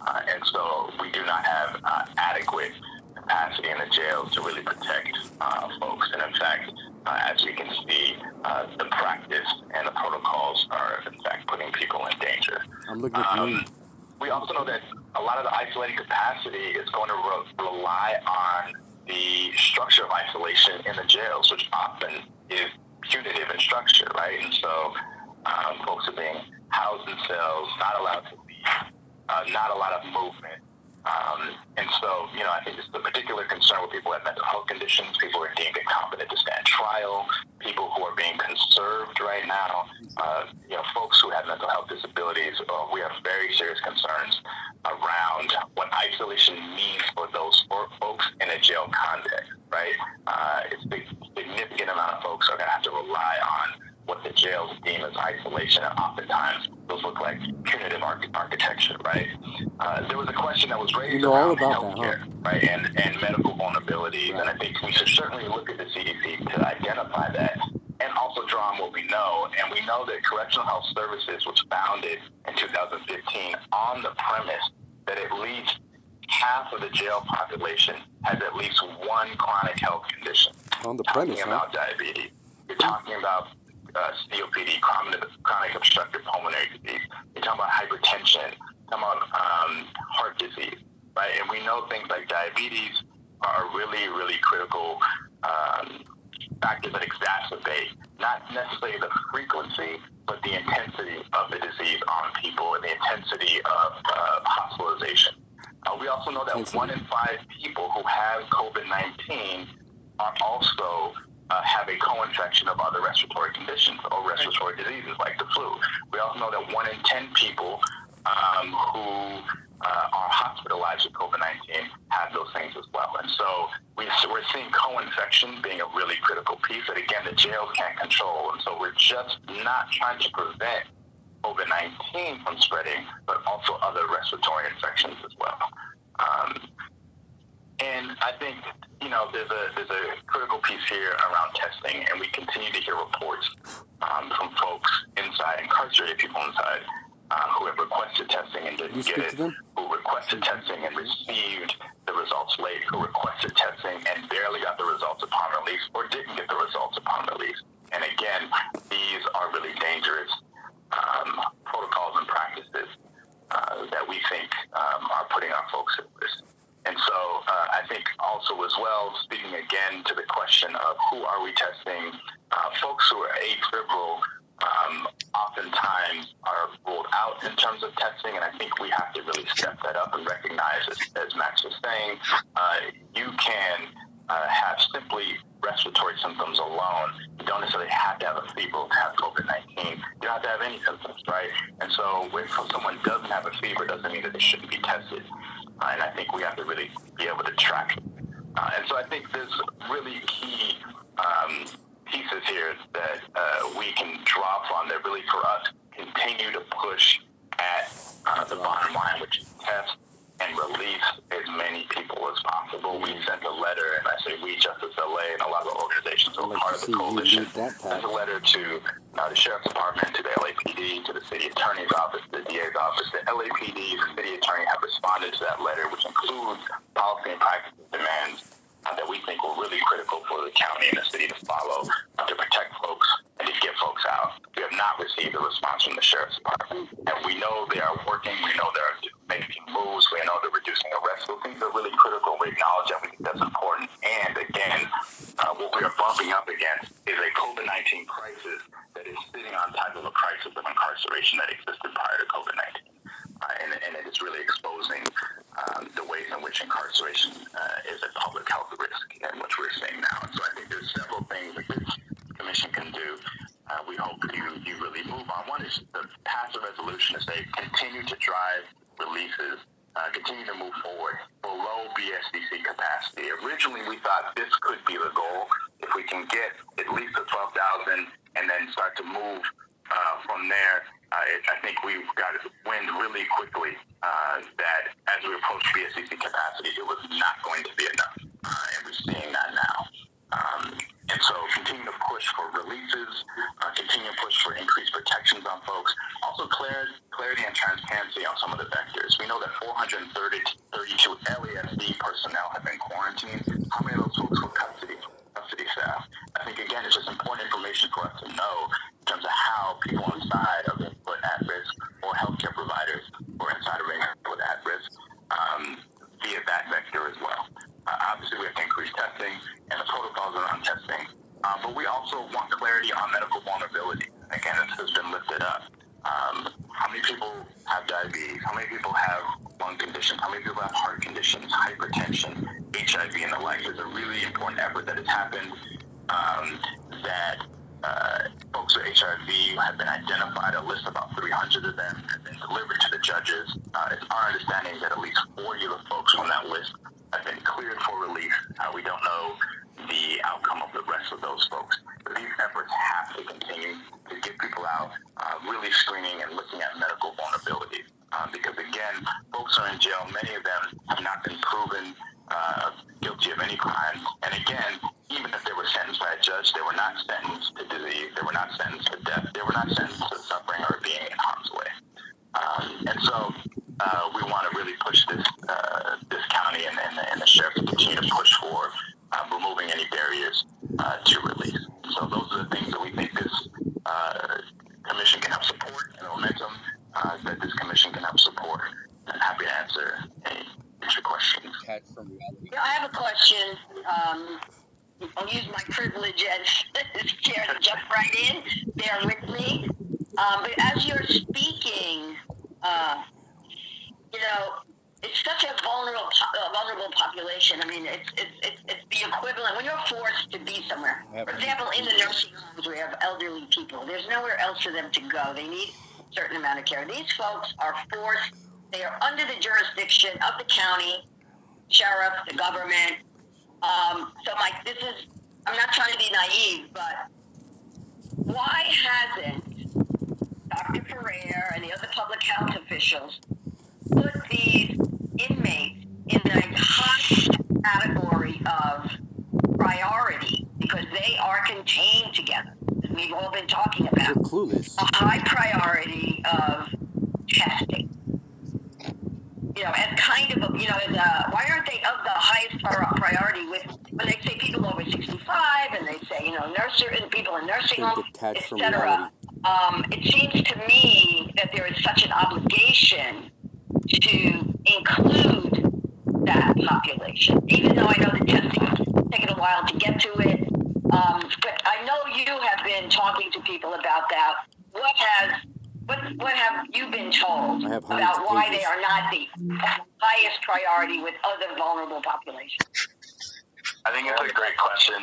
S10: And so we do not have adequate capacity in the jails to really protect folks. And in fact, as we can see, the practice and the protocols are, in fact, putting people in danger.
S8: I'm looking at you.
S10: We also know that a lot of the isolating capacity is going to rely on the structure of isolation in the jails, which often is punitive in structure, right? And so folks are being housed in cells, not allowed to leave, not a lot of movement. And so, I think this is a particular concern with people who have mental health conditions, people who are deemed incompetent to stand trial, people who are being conserved right now, folks who have mental health disabilities. We have very serious concerns around what isolation means for those folks in a jail context, right? It's a significant amount of folks are going to have to rely on what the jails deem as isolation, and oftentimes those look like punitive architecture, right? There was a question that was raised around healthcare, right, and medical vulnerabilities, and I think we should certainly look at the CDC to identify that and also draw on what we know. And we know that Correctional Health Services was founded in 2015 on the premise that at least half of the jail population has at least one chronic health condition.
S8: On the premise,
S10: talking about diabetes, you're talking about COPD, chronic obstructive pulmonary disease. You're talking about hypertension. You're talking about heart disease, right? And we know things like diabetes are really, really critical factors that exacerbate not necessarily the frequency, but the intensity of the disease on people and the intensity of hospitalization. We also know that 1 in 5 people who have COVID-19 are also have a co-infection of other respiratory conditions or respiratory diseases like the flu. We also know that 1 in 10 people who are hospitalized with COVID-19 have those things as well. And so we're seeing co-infection being a really critical piece that, again, the jails can't control. And so we're just not trying to prevent COVID-19 from spreading, but also other respiratory infections as well. And I think, there's a critical piece here around testing, and we continue to hear reports from folks inside, incarcerated people inside, who have requested testing and didn't get it, who requested testing and received the results late, who requested testing and barely got the results upon release, or didn't get the results upon release. And again, these are really dangerous protocols and practices that we think are putting our folks at risk. And so I think also as well, speaking again to the question of who are we testing, folks who are afebrile oftentimes are ruled out in terms of testing, and I think we have to really step that up and recognize, as Max was saying, you can have simply respiratory symptoms alone. You don't necessarily have to have a fever to have COVID-19. You don't have to have any symptoms, right? And so if someone doesn't have a fever, doesn't mean that they shouldn't be tested. And I think we have to really be able to track it. And so I think there's really key pieces here that we can draw from that really, for us, continue to push at the bottom line, which is test and release as many people as possible. We sent a letter, and I say we, Justice LA, and a lot of the organizations who are part of the coalition, sent a letter to the Sheriff's Department, to the LAPD, to the City Attorney's Office, the DA's Office. The LAPD and the City Attorney have responded to that letter, which includes policy and practice demands that we think were really critical for the county and the city to follow to protect folks and to get folks out. We have not received a response from the Sheriff's Department, and we know they are working. We know they're making moves. We know they're reducing arrests. Those things are really critical. We acknowledge that. We think that's important. And again, what we are bumping up against is a COVID-19 crisis that is sitting on top of a crisis of incarceration that existed prior to COVID-19. And it is really exposing the ways in which incarceration is a public health risk, and what we're seeing now. And so I think there's several things that this commission can do. We hope you really move on. One is the passive resolution is they continue to drive releases, continue to move forward below BSDC capacity. Originally, we thought this could be the goal. If we can get at least to 12,000 and then start to move from there, I think we've got to wind really quickly that as we approach BSDC capacity, it was not going to be enough. And we're seeing that now. And so continue to push for releases, continue to push for increased protections on folks. Also clarity and transparency on some of the vectors. We know that 432 LASD personnel have been quarantined. How many of those folks were custody staff? I think, again, it's just important information for us to know in terms of how people inside of it put at risk, or healthcare providers or inside of it put at risk via that vector as well. Obviously, we have to increase testing and the protocols around testing, but we also want clarity on medical vulnerability. Again, this has been lifted up. How many people have diabetes? How many people have lung conditions? How many people have heart conditions, hypertension, HIV, and the like? There's a really important effort that has happened that folks with HIV have been identified. A list of about 300 of them have been delivered to the judges. It's our understanding that at least 40 of the folks on that list have been cleared for release. We don't know the outcome of the rest of those folks. But these efforts have to continue to get people out, really screening and looking at medical vulnerability. Because again, folks are in jail. Many of them have not been proven guilty of any crime. And again, even if they were sentenced by a judge, they were not sentenced to disease. They were not sentenced to death. They were not sentenced to suffering or being in harm's way. And so we want to really push this county and the sheriff to continue to push for removing any barriers to release. So those are the things that we think this commission can help support, and momentum that this commission can help support. I'm happy to answer any future questions.
S3: Yeah, I have a question. I'll use my privilege as chair to jump right in. Bear with me. But as you're speaking, it's such a vulnerable population. I mean, it's the equivalent when you're forced to be somewhere. For example, in the nursing homes, we have elderly people. There's nowhere else for them to go. They need a certain amount of care. These folks are forced. They are under the jurisdiction of the county, sheriff, the government. So, Mike, I'm not trying to be naive, but why hasn't Dr. Ferrer and the other public health officials put these inmates in a high category of priority, because they are contained together, as we've all been talking about?
S8: Clueless.
S3: A high priority of testing. As kind of why aren't they of the highest priority when they say people over 65 and they say, people in nursing homes, etc. It seems to me that there is such an obligation to include that population, even though I know the testing is taking a while to get to it. But I know you have been talking to people about that. What have you been told about why they are not the highest priority with other vulnerable populations?
S10: I think it's a great question,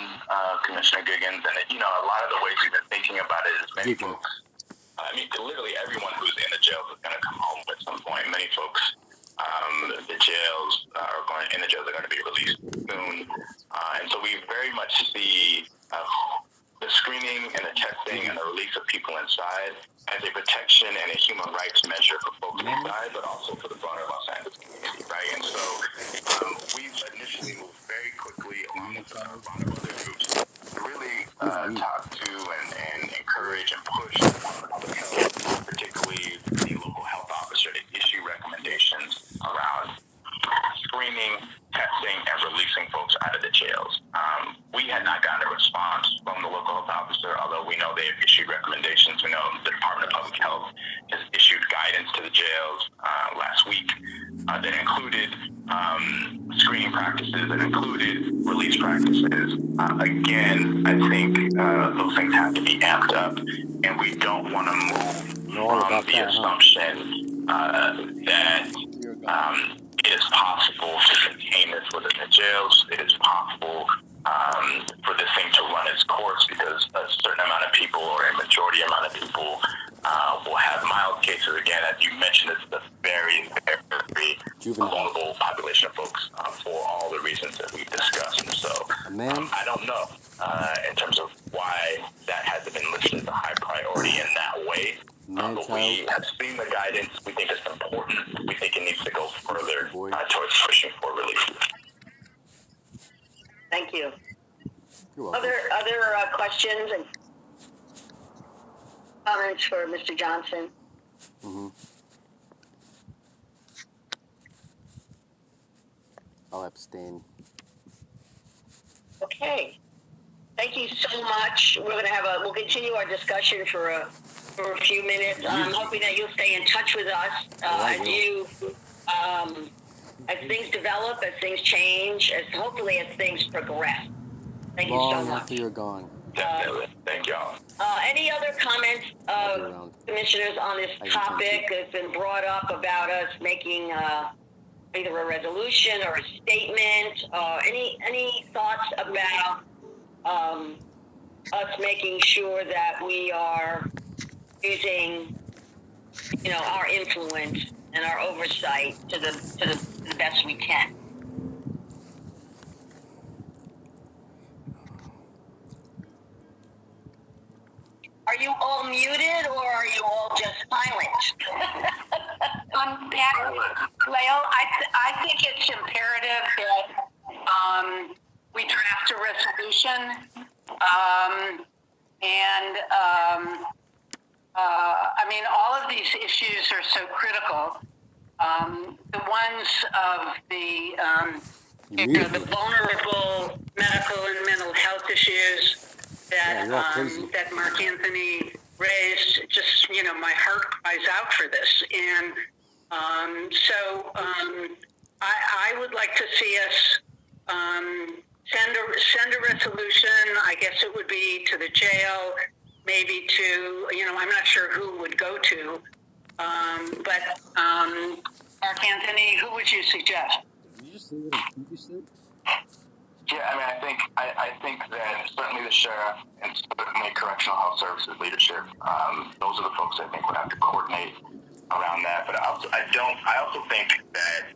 S10: Commissioner Giggins, and a lot of the ways we've been thinking about it is many folks. Literally everyone who's in the jails is going to come home at some point. Many folks, the jails are going to be released soon, and so we very much see the screening and the testing and the release of people inside as a protection and a human rights measure for folks inside, but also for the broader Los Angeles community, right? And so we've initially moved very quickly along with a lot of other groups to really talk to and encourage and push public health, particularly the local health officer, to issue recommendations around screening, testing, and releasing folks out of the jails. We had not gotten a response from the local health officer, although we know they have issued recommendations. We know the Department of Public Health has issued guidance to the jails last week that included screening practices that included release practices. Again, I think those things have to be amped up, and we don't want to move from the assumption that it is possible to contain this within the jails. It is possible for this thing to run its course, because a certain amount of people, or a majority amount of people, will have mild cases. Again, as you mentioned, this is a very, very vulnerable population of folks for all the reasons that we've discussed. And so I don't know in terms of why that hasn't been listed as a high priority in that way. But we have seen the guidance. We think it's important. We think it needs to go further towards pushing for relief.
S3: Thank you.
S8: You're welcome.
S3: Other questions and comments for Mr. Johnson?
S8: Mm-hmm. I'll abstain.
S3: Okay. Thank you so much. We'll continue our discussion for a few minutes. I'm hoping that you'll stay in touch with us as things develop, as things change, hopefully as things progress. Thank you so much.
S8: After you're gone.
S10: Definitely. Thank y'all.
S3: Any other comments, commissioners, on this topic that's been brought up about us making either a resolution or a statement? Any thoughts about us making sure that we are using, our influence and our oversight to the best we can? Are you all muted, or are you all just silent?
S7: Lael, I think it's imperative that we draft a resolution, all of these issues are so critical. The ones of the vulnerable medical and mental health issues that that Mark Anthony raised, just my heart cries out for this, and I would like to see us send a resolution. I guess it would be to the jail, maybe to I'm not sure who it would go to, but Mark Anthony, who would you suggest?
S8: Did you just say what you said?
S10: Yeah, I think that certainly the sheriff and certainly correctional health services leadership, those are the folks I think would have to coordinate around that. But I also think that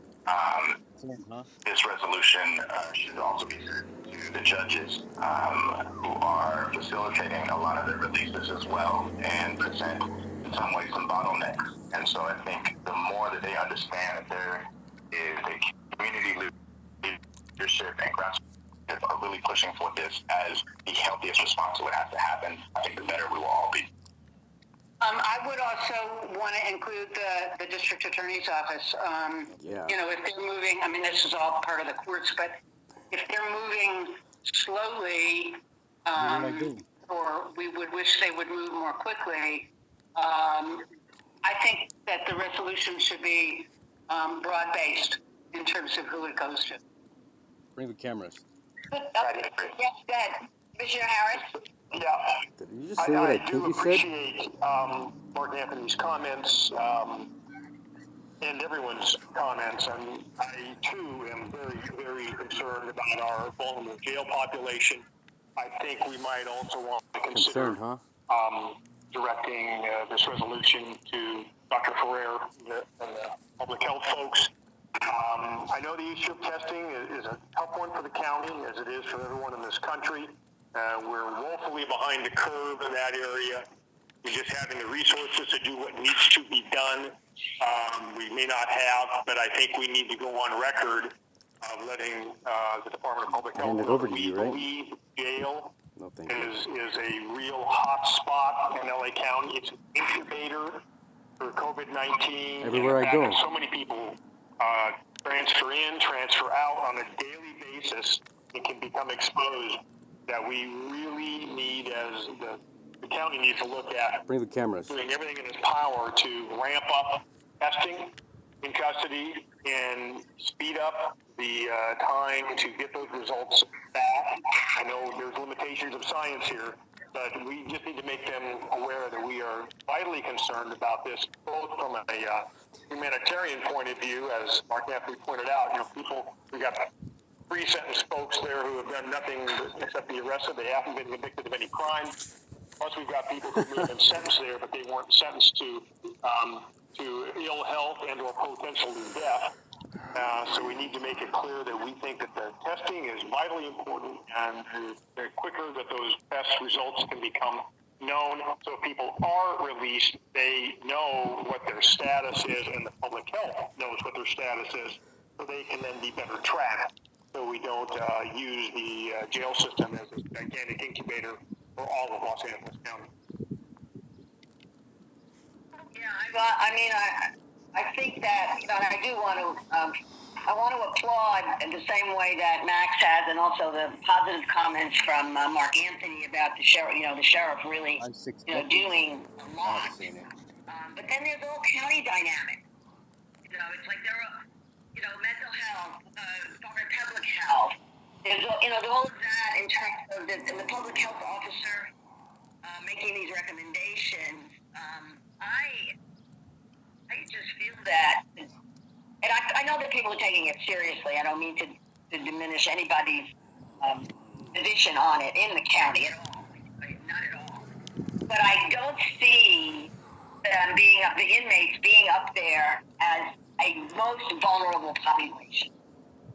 S10: this resolution should also be sent to the judges who are facilitating a lot of their releases as well, and present in some ways some bottlenecks. And so I think the more that they understand that there is a community leadership and grassroots are really pushing for this as the healthiest response that would have to happen, I think the better we will all be.
S7: I would also want to include the district attorney's office. If they're moving, this is all part of the courts, but if they're moving slowly, or we would wish they would move more quickly, I think that the resolution should be broad-based in terms of who it goes to.
S8: Bring the cameras.
S3: Yes, go ahead. Commissioner Harris?
S11: Yeah.
S8: Did you just say what I
S11: do appreciate Mark Anthony's comments and everyone's comments, and I too am very, very concerned about our vulnerable jail population. I think we might also want to consider directing this resolution to Dr. Ferrer and the public health folks. I know the issue of testing is a tough one for the county, as it is for everyone in this country. We're woefully behind the curve in that area. We're just having the resources to do what needs to be done. We may not have, but I think we need to go on record of letting the Department of Public Health know that we believe jail is a real hot spot in LA County. It's an incubator for COVID-19.
S8: Everywhere I go.
S11: So many people transfer in, transfer out on a daily basis. It can become exposed, that we really need, as the county needs to look at.
S8: Bring the cameras.
S11: Doing everything in its power to ramp up testing in custody and speed up the time to get those results back. I know there's limitations of science here, but we just need to make them aware that we are vitally concerned about this, both from a humanitarian point of view, as Mark Anthony pointed out. We got 3 sentenced folks there who have done nothing except be arrested. They haven't been convicted of any crime. Plus, we've got people who may have been sentenced there, but they weren't sentenced to ill health and or potentially death. So we need to make it clear that we think that the testing is vitally important, and the quicker that those test results can become known, so if people are released, they know what their status is, and the public health knows what their status is, so they can then be better tracked, so we don't use the jail system as a gigantic incubator for all of Los Angeles County.
S3: Yeah, I think that, I do want to, I want to applaud in the same way that Max has, and also the positive comments from Mark Anthony about the sheriff, the sheriff really, doing a lot. But then there's the whole county dynamic. It's like there are, mental health, Department of Public Health. There's, all of that in terms of the public health officer making these recommendations. I just feel that, and I know that people are taking it seriously. I don't mean to diminish anybody's position on it in the county at all, not at all. But I don't see them the inmates being up there as a most vulnerable population.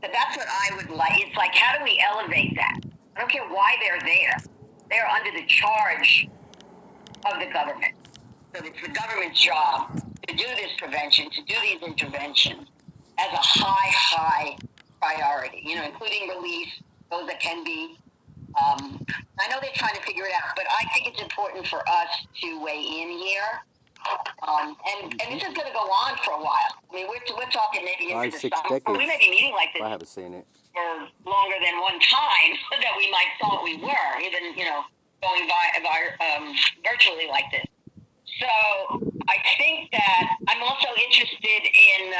S3: So that's what I would like. It's like, how do we elevate that? I don't care why they're there. They're under the charge of the government. So it's the government's job to do this prevention, to do these interventions as a high priority, including release, those that can be. I know they're trying to figure it out, but I think it's important for us to weigh in here. And this is going to go on for a while. I mean, we're talking maybe into the summer. We may be meeting like this for longer than one time that we might thought we were, even, going by virtually like this. So I think that I'm also interested in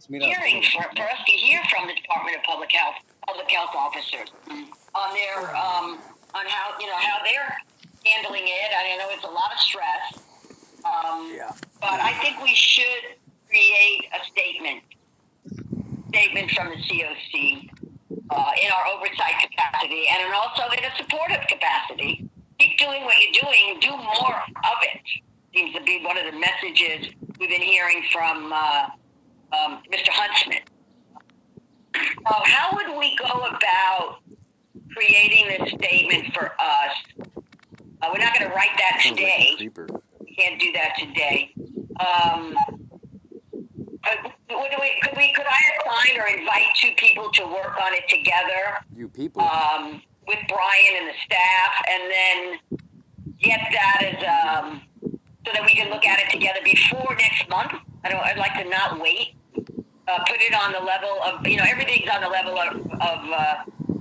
S3: hearing for us to hear from the Department of Public Health officers on their on how they're handling it. I know it's a lot of stress, but I think we should create a statement from the COC in our oversight capacity and also in a supportive capacity. Keep doing what you're doing. Do more of it. Seems to be one of the messages we've been hearing from Mr. Huntsman. How would we go about creating this statement for us? We're not going to write that today. We can't do that today. Could I assign or invite 2 people to work on it together?
S8: You people.
S3: With Brian and the staff, and then get that as so that we can look at it together before next month. I'd like to not wait. Put it on the level of, everything's on the level of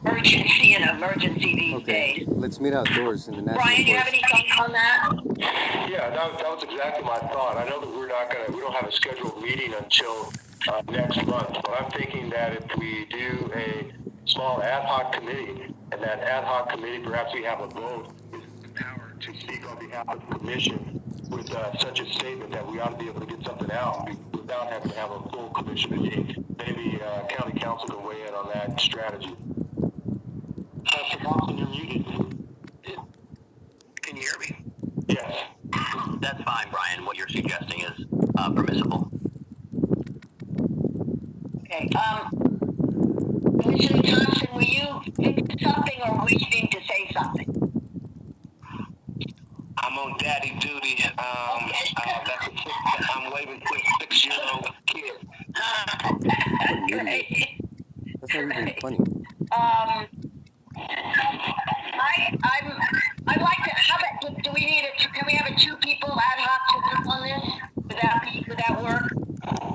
S3: urgency and emergency these days.
S8: Let's meet outdoors in the national
S3: Brian, do you have any thoughts on that?
S4: Yeah, that was exactly my thought. I know that we don't have a scheduled meeting until next month, but I'm thinking that if we do a small ad hoc committee, and that ad hoc committee, perhaps we have a vote with the power to speak on behalf of the commission with such a statement that we ought to be able to get something out without having to have a full commission meeting. Maybe county council can weigh in on that strategy.
S11: Mr. Thompson, you're muted.
S10: Can you hear me?
S4: Yes.
S10: That's fine, Brian. What you're suggesting is permissible.
S3: Okay. Commissioner Thompson, were you thinking something or wishing to say something?
S9: I'm on daddy duty. I'm waving to a 6-year-old kid.
S3: Great.
S8: That's not even funny.
S3: I'd like to. How about? Do we need can we have 2 people ad hoc to work on this? Would that work?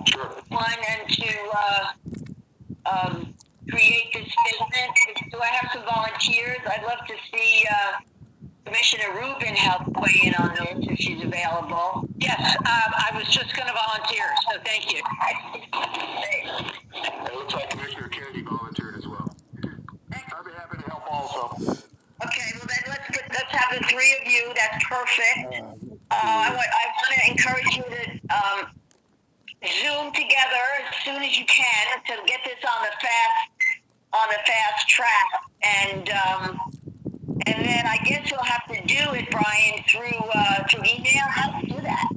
S4: Sure.
S3: One, and to create this statement. Do I have some volunteers? I'd love to see Commissioner Rubin help weigh in on this if she's available.
S7: Yes, I was just going to volunteer, so thank you.
S4: It looks like Commissioner Kennedy volunteered.
S3: you. That's perfect. I want to encourage you to Zoom together as soon as you can to get this on the fast track, and then I guess you'll have to do it, Brian, through email. How do you do that?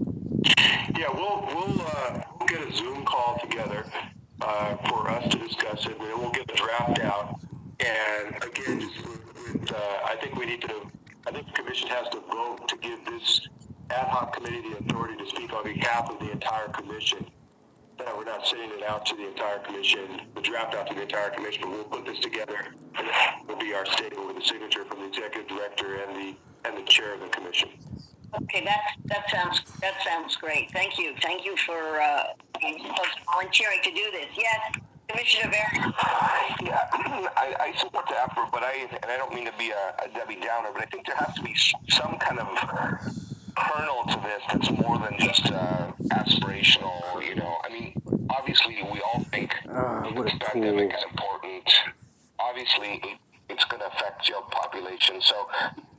S11: Yeah, we'll get a Zoom call together for us to discuss it, and then we'll get the draft out. And again, I think the commission has to vote to give this ad hoc committee the authority to speak on behalf of the entire commission. That we're not sending it out to the entire commission, the draft out to the entire commission, but we'll put this together, and that will be our statement with a signature from the executive director and the chair of the commission.
S3: Okay, that sounds great. Thank you for volunteering to do this. Yes, Commissioner Vera.
S9: Yeah, I support the effort, but I don't mean to be a Debbie Downer, but I think there has to be some kind of kernel to this that's more than just aspirational. You know, I mean, obviously we all think this pandemic is important. Obviously, it's going to affect jail population. So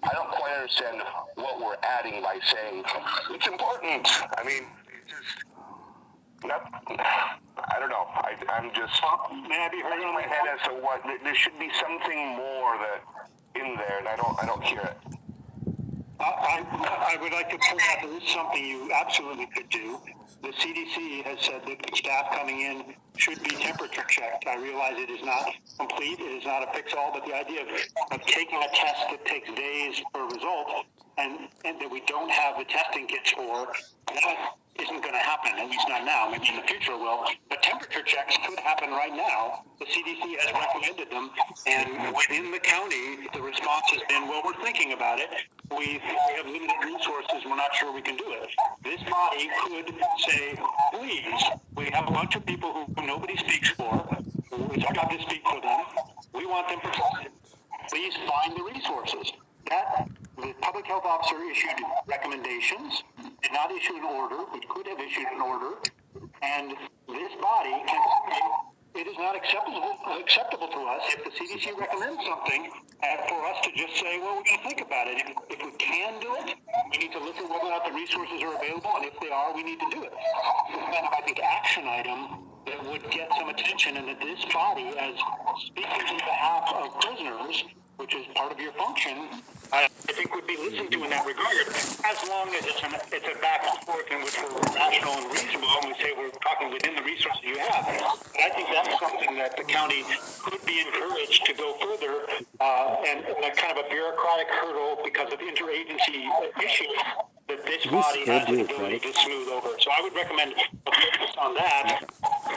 S9: I don't quite understand what we're adding by saying it's important. I mean, it's just I don't know. I'm just
S11: maybe
S9: in my head as to what there should be something more that in there, and I don't hear it.
S11: I would like to point out that this is something you absolutely could do. The CDC has said that staff coming in should be temperature checked. I realize it is not complete, it is not a fix-all, but the idea of taking a test that takes days for a result and that we don't have the testing kits for, that isn't going to happen, at least not now. Maybe in the future it will. But temperature checks could happen right now. The CDC has recommended them, and within the county, the response has been, well, we're thinking about it. We have limited resources. We're not sure we can do it. This body could say, please, we have a bunch of people who nobody speaks for. It's our job to speak for them. We want them protected. Please find the resources. The public health officer issued recommendations, did not issue an order, which could have issued an order, and this body can say it is not acceptable to us if the CDC recommends something for us to just say, well, we're going to think about it. If we can do it, we need to look at whether or not the resources are available, and if they are, we need to do it. It's kind of, I think, action item that would get some attention, and that this body, as speaking on behalf of prisoners, which is part of your function, I think would be listened to in that regard, as long as it's a back and forth in which we're rational and reasonable, and we say we're talking within the resources you have. But I think that's something that the county could be encouraged to go further, and a kind of a bureaucratic hurdle because of interagency issues that this body has the ability to smooth over. So I would recommend a focus on that,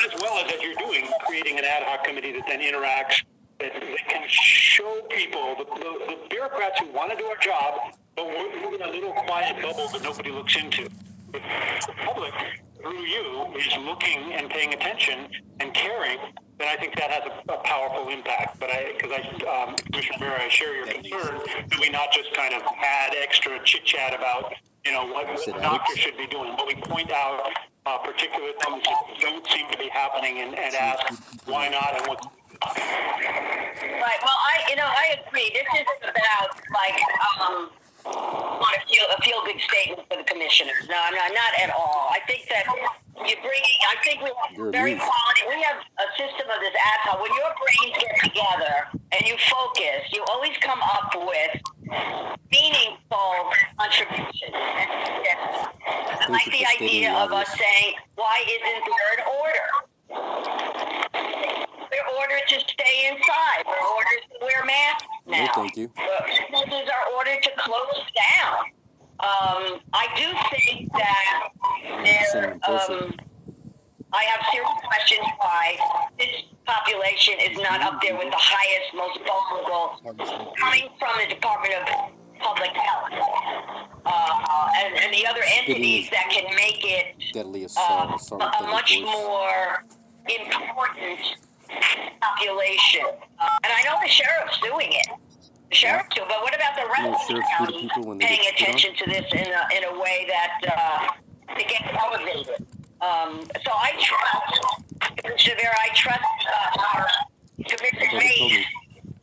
S11: as well as you're doing, creating an ad hoc committee that then interacts, that can show people, the bureaucrats who want to do our job, but we're in a little quiet bubble that nobody looks into. If the public, through you, is looking and paying attention and caring, then I think that has a powerful impact. But Commissioner Vera, I share your concern that we not just kind of add extra chit-chat about, what the doctor should be doing, but we point out particular things that don't seem to be happening and ask why not and what's.
S3: Right. Well, I agree. This is about a feel-good statement for the commissioners. No, not at all. I think that we have very quality. We have a system of this ad hoc. When your brains get together and you focus, you always come up with meaningful contributions. I like the idea of us saying, why isn't there an order? We're ordered to stay inside. We're ordered to wear masks now.
S8: No, thank you.
S3: Businesses are ordered to close down. I do think that I have serious questions why this population is not up there with the highest, most vulnerable, coming from the Department of Public Health and the other entities that can make it a much more important population. And I know the sheriff's doing it. The sheriff's doing it, but what about the rest of the county paying attention to this in a way that to get elevated? So I trust, Commissioner Vera, our commissioner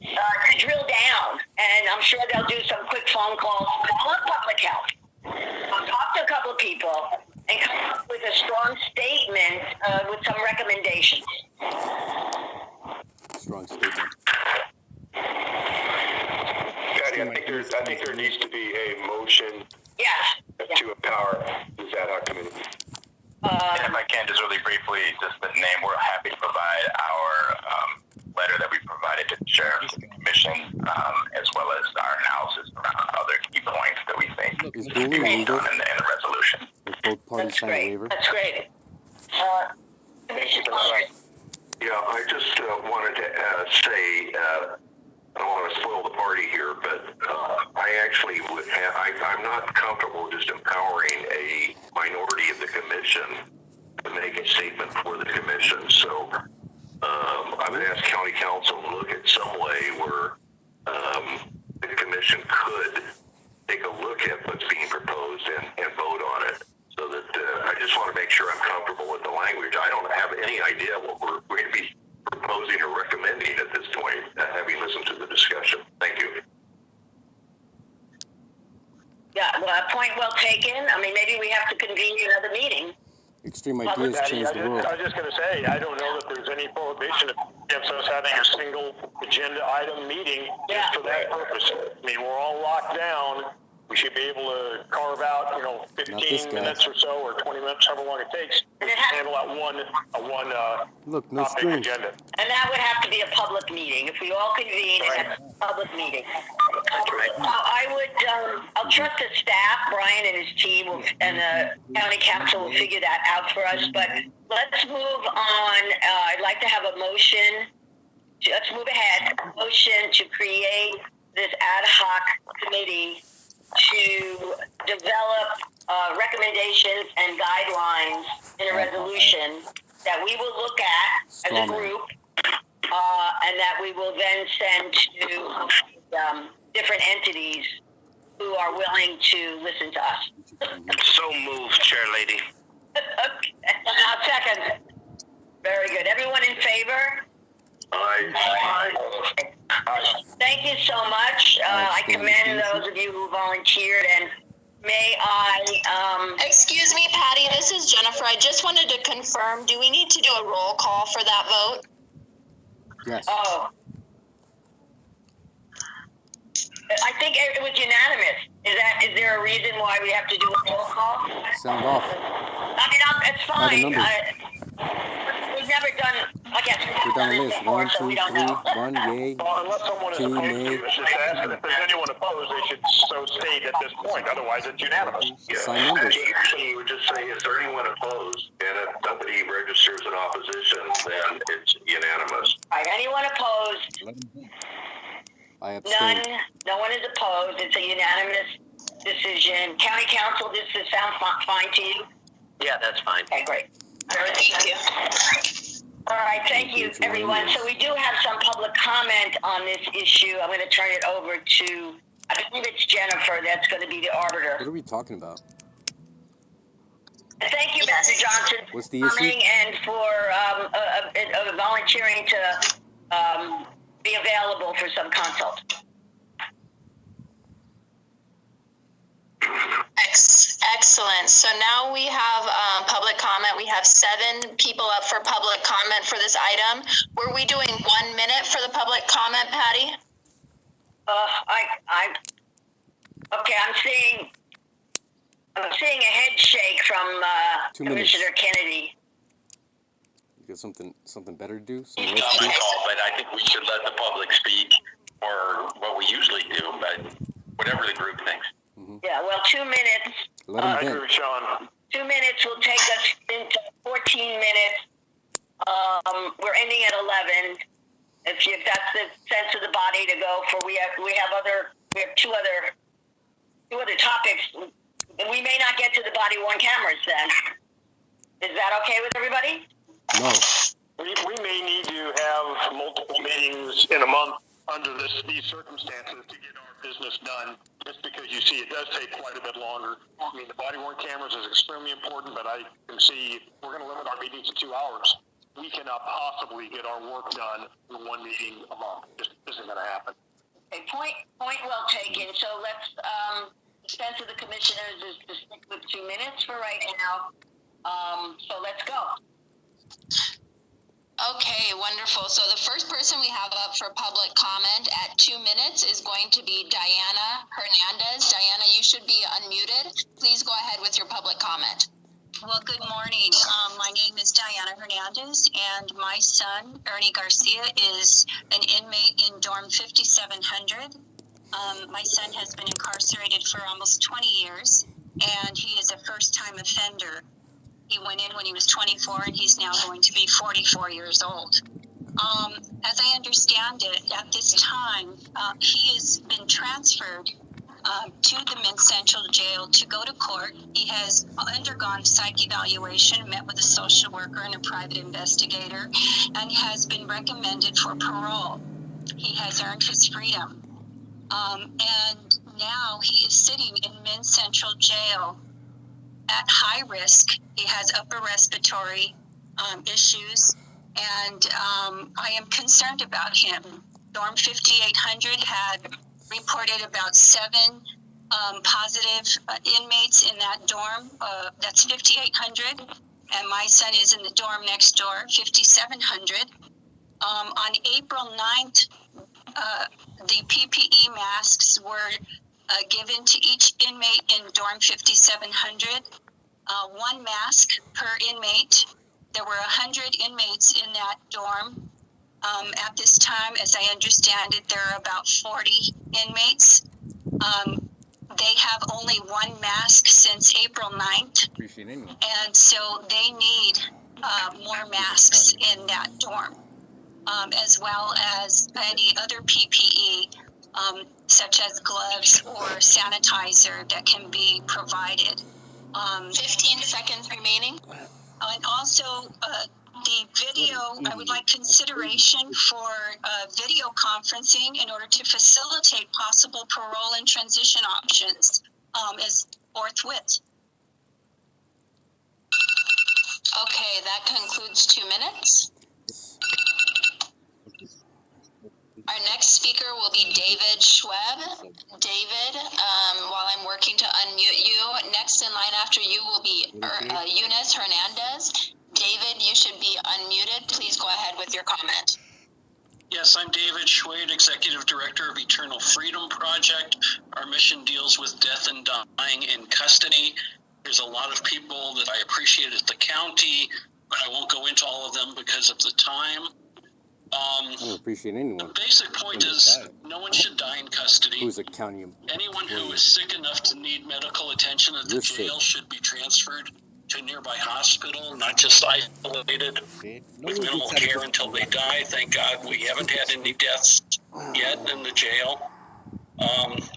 S3: to drill down, and I'm sure they'll do some quick phone calls. All
S8: doing
S10: be
S8: illegal?
S10: done in the resolution.
S8: If both parties
S3: That's
S8: sign a
S3: great.
S8: waiver?
S3: That's great. Commissioner Myers.
S4: Yeah, I just wanted to say, I don't want to spoil the party here, but I actually would have, I'm not comfortable just empowering a minority of the commission to make a statement for the commission. So I would ask county council to look at some way where the commission could take a look at what's being proposed and vote on it. So that I just want to make sure I'm comfortable with the language. I don't have any idea what we're going to be proposing or recommending at this point, having listened to the discussion. Thank you.
S3: Yeah, well, point well taken. I mean, maybe we have to convene another meeting.
S8: Extreme ideas change the world.
S11: I was just going to say, I don't know that there's any prohibition against us having a single agenda item meeting just for that purpose. I mean, we're all locked down. We should be able to carve out, 15 minutes or so, or 20 minutes, however long it takes, to handle out one topic agenda.
S3: And that would have to be a public meeting. If we all convene, it's a public meeting. I'll trust the staff, Brian and his team, and the county council will figure that out for us. But let's move on. I'd like to have a motion. Let's move ahead. A motion to create this ad hoc committee to develop recommendations and guidelines in a resolution that we will look at as a group, and that we will then send to different entities who are willing to listen to us.
S9: So moved, Chair Lady.
S3: Okay. Now, second. Very good. Everyone in favor?
S4: Aye.
S3: Thank you so much. I commend those of you who volunteered, and may I...
S6: Excuse me, Patty, this is Jennifer. I just wanted to confirm, do we need to do a roll call for that vote?
S8: Yes.
S3: Oh. I think it was unanimous. Is there a reason why we have to do a roll call?
S8: Sound off.
S3: I mean, it's fine. We've never done, I guess we've done this before, so we don't know.
S8: 1, yay.
S11: Well, unless someone is
S8: 2,
S11: opposed
S8: nay.
S11: to it, just asking if there's anyone opposed, they should so state at this point. Otherwise, it's unanimous.
S4: Yeah.
S8: Sign numbers.
S4: Usually you would just say, is there anyone opposed? And if nobody registers in opposition, then it's unanimous.
S3: All right, anyone opposed?
S8: I abstain.
S3: None. No one is opposed. It's a unanimous decision. County council, does this sound fine to you?
S9: Yeah, that's fine.
S3: Okay, great.
S6: Thank you.
S3: All right, thank you, everyone. So we do have some public comment on this issue. I'm going to turn it over to, I believe it's Jennifer that's going to be the arbiter.
S8: What are we talking about?
S3: Thank you, Mr. Johnson,
S8: What's the
S3: for coming
S8: issue?
S3: and for volunteering to be available for some consult.
S6: Excellent. So now we have public comment. We have 7 people up for public comment for this item. Were we doing 1 minute for the public comment, Patty?
S3: Okay, I'm seeing a head shake from
S8: 2 minutes.
S3: Commissioner Kennedy.
S8: You got something better to do?
S10: It's not my call, but I think we should let the public speak, or what we usually do, but whatever the group thinks.
S3: Yeah, well, 2 minutes.
S11: I agree with Sean.
S3: 2 minutes will take us into 14 minutes. We're ending at 11. If that's the sense of the body to go for, we have two other topics. We may not get to the body worn cameras then. Is that okay with everybody?
S8: No.
S11: We may need to have multiple meetings in a month under these circumstances to get our business done, just because you see it does take quite a bit longer. I mean, the body-worn cameras is extremely important, but I can see we're going to limit our meetings to 2 hours. We cannot possibly get our work done in 1 meeting a month. Just isn't going to happen.
S3: Okay, point well taken. So let's, the sense of the commissioners is to stick with 2 minutes for right now. So let's go.
S6: Okay, wonderful. So the first person we have up for public comment at 2 minutes is going to be Diana Hernandez. Diana, you should be unmuted. Please go ahead with your public comment.
S12: Well, good morning. My name is Diana Hernandez, and my son, Ernie Garcia, is an inmate in dorm 5700. My son has been incarcerated for almost 20 years, and he is a first-time offender. He went in when he was 24, and he's now going to be 44 years old. As I understand it, at this time, he has been transferred to the Mint Central Jail to go to court. He has undergone psych evaluation, met with a social worker and a private investigator, and has been recommended for parole. He has earned his freedom. And now he is sitting in Mint Central Jail at high risk. He has upper respiratory issues, and I am concerned about him. Dorm 5800 had reported about 7 positive inmates in that dorm. That's 5800, and my son is in the dorm next door, 5700. On April 9th, the PPE masks were given to each inmate in dorm 5700. 1 mask per inmate. There were 100 inmates in that dorm. At this time, as I understand it, there are about 40 inmates. They have only 1 mask since April 9th. And so they need more masks in that dorm, as well as any other PPE, such as gloves or sanitizer that can be provided.
S6: 15 seconds remaining.
S12: And also, the video, I would like consideration for video conferencing in order to facilitate possible parole and transition options as forthwith.
S6: Okay, that concludes 2 minutes. Our next speaker will be David Schweb. David, while I'm working to unmute you, next in line after you will be Eunice Hernandez. David, you should be unmuted. Please go ahead with your comment.
S13: Yes, I'm David Schwade, Executive Director of Eternal Freedom Project. Our mission deals with death and dying in custody. There's a lot of people that I appreciate at the county, but I won't go into all of them because of the time.
S8: I don't appreciate anyone.
S13: The basic point is no one should die in custody.
S8: Who's a county employee?
S13: Anyone who is sick enough to need medical attention at the jail should be transferred to a nearby hospital, not just isolated with minimal care until they die. Thank God we haven't had any deaths yet in the jail.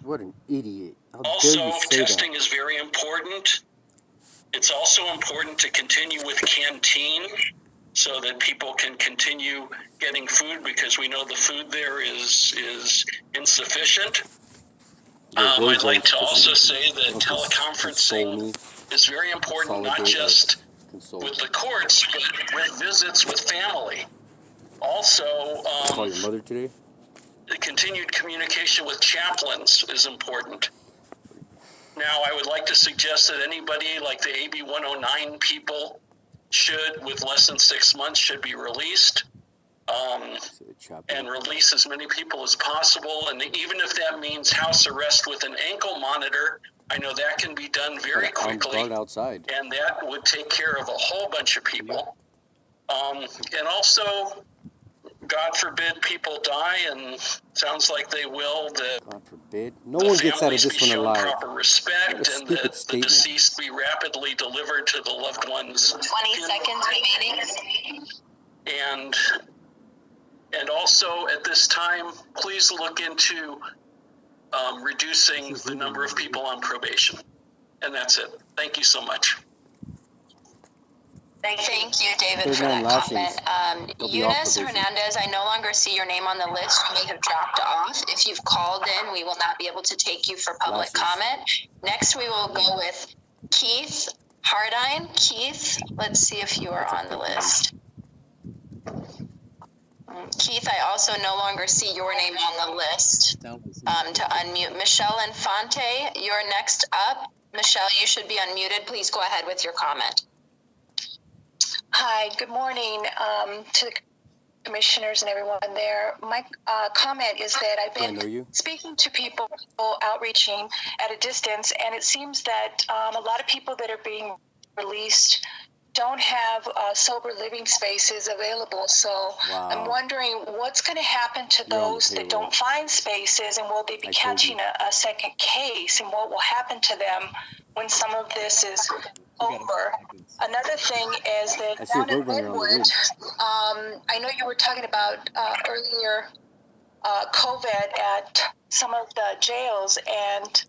S8: What an idiot. How dare
S13: Also,
S8: you say
S13: testing
S8: that?
S13: is very important. It's also important to continue with canteen so that people can continue getting food, because we know the food there is insufficient. I'd like to also say that teleconferencing is very important, not just with the courts, but with visits with family. Also,
S8: Call your mother today?
S13: the continued communication with chaplains is important. Now, I would like to suggest that anybody like the AB 109 people should, with less than 6 months, should be released, and release as many people as possible. And even if that means house arrest with an ankle monitor, I know that can be done very quickly,
S8: outside.
S13: and that would take care of a whole bunch of people. And also, God forbid people die, and sounds like they will, that
S8: God forbid. No one gets out of this one alive.
S13: proper respect, and that the deceased be rapidly delivered to the loved ones.
S6: 20 seconds remaining.
S13: And also at this time, please look into reducing the number of people on probation. And that's it. Thank you so much.
S6: Thank you, David, for that comment. Eunice Hernandez, I no longer see your name on the list. You may have dropped off. If you've called in, we will not be able to take you for public comment. Next, we will go with Keith Hardine. Keith, let's see if you are on the list. Keith, I also no longer see your name on the list to unmute. Michelle Infante, you're next up. Michelle, you should be unmuted. Please go ahead with your comment.
S14: Hi, good morning to the commissioners and everyone there. My comment is that I've been speaking to people, outreaching at a distance, and it seems that a lot of people that are being released don't have sober living spaces available. So I'm wondering what's going to happen to those that don't find spaces, and will they be catching a second case, and what will happen to them when some of this is over? Another thing is that down in Linwood, I know you were talking about earlier COVID at some of the jails, and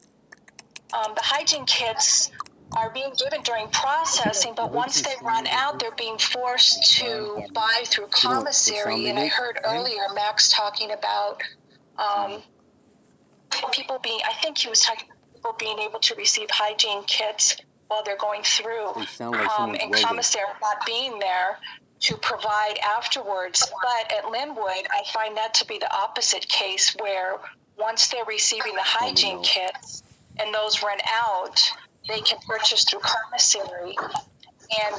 S14: the hygiene kits are being given during processing, but once they run out, they're being forced to buy through commissary. And I heard earlier Max talking about people being, I think he was talking about people being able to receive hygiene kits while they're going through, and commissary not being there to provide afterwards. But at Linwood, I find that to be the opposite case, where once they're receiving the hygiene kits and those run out, they can purchase through commissary. And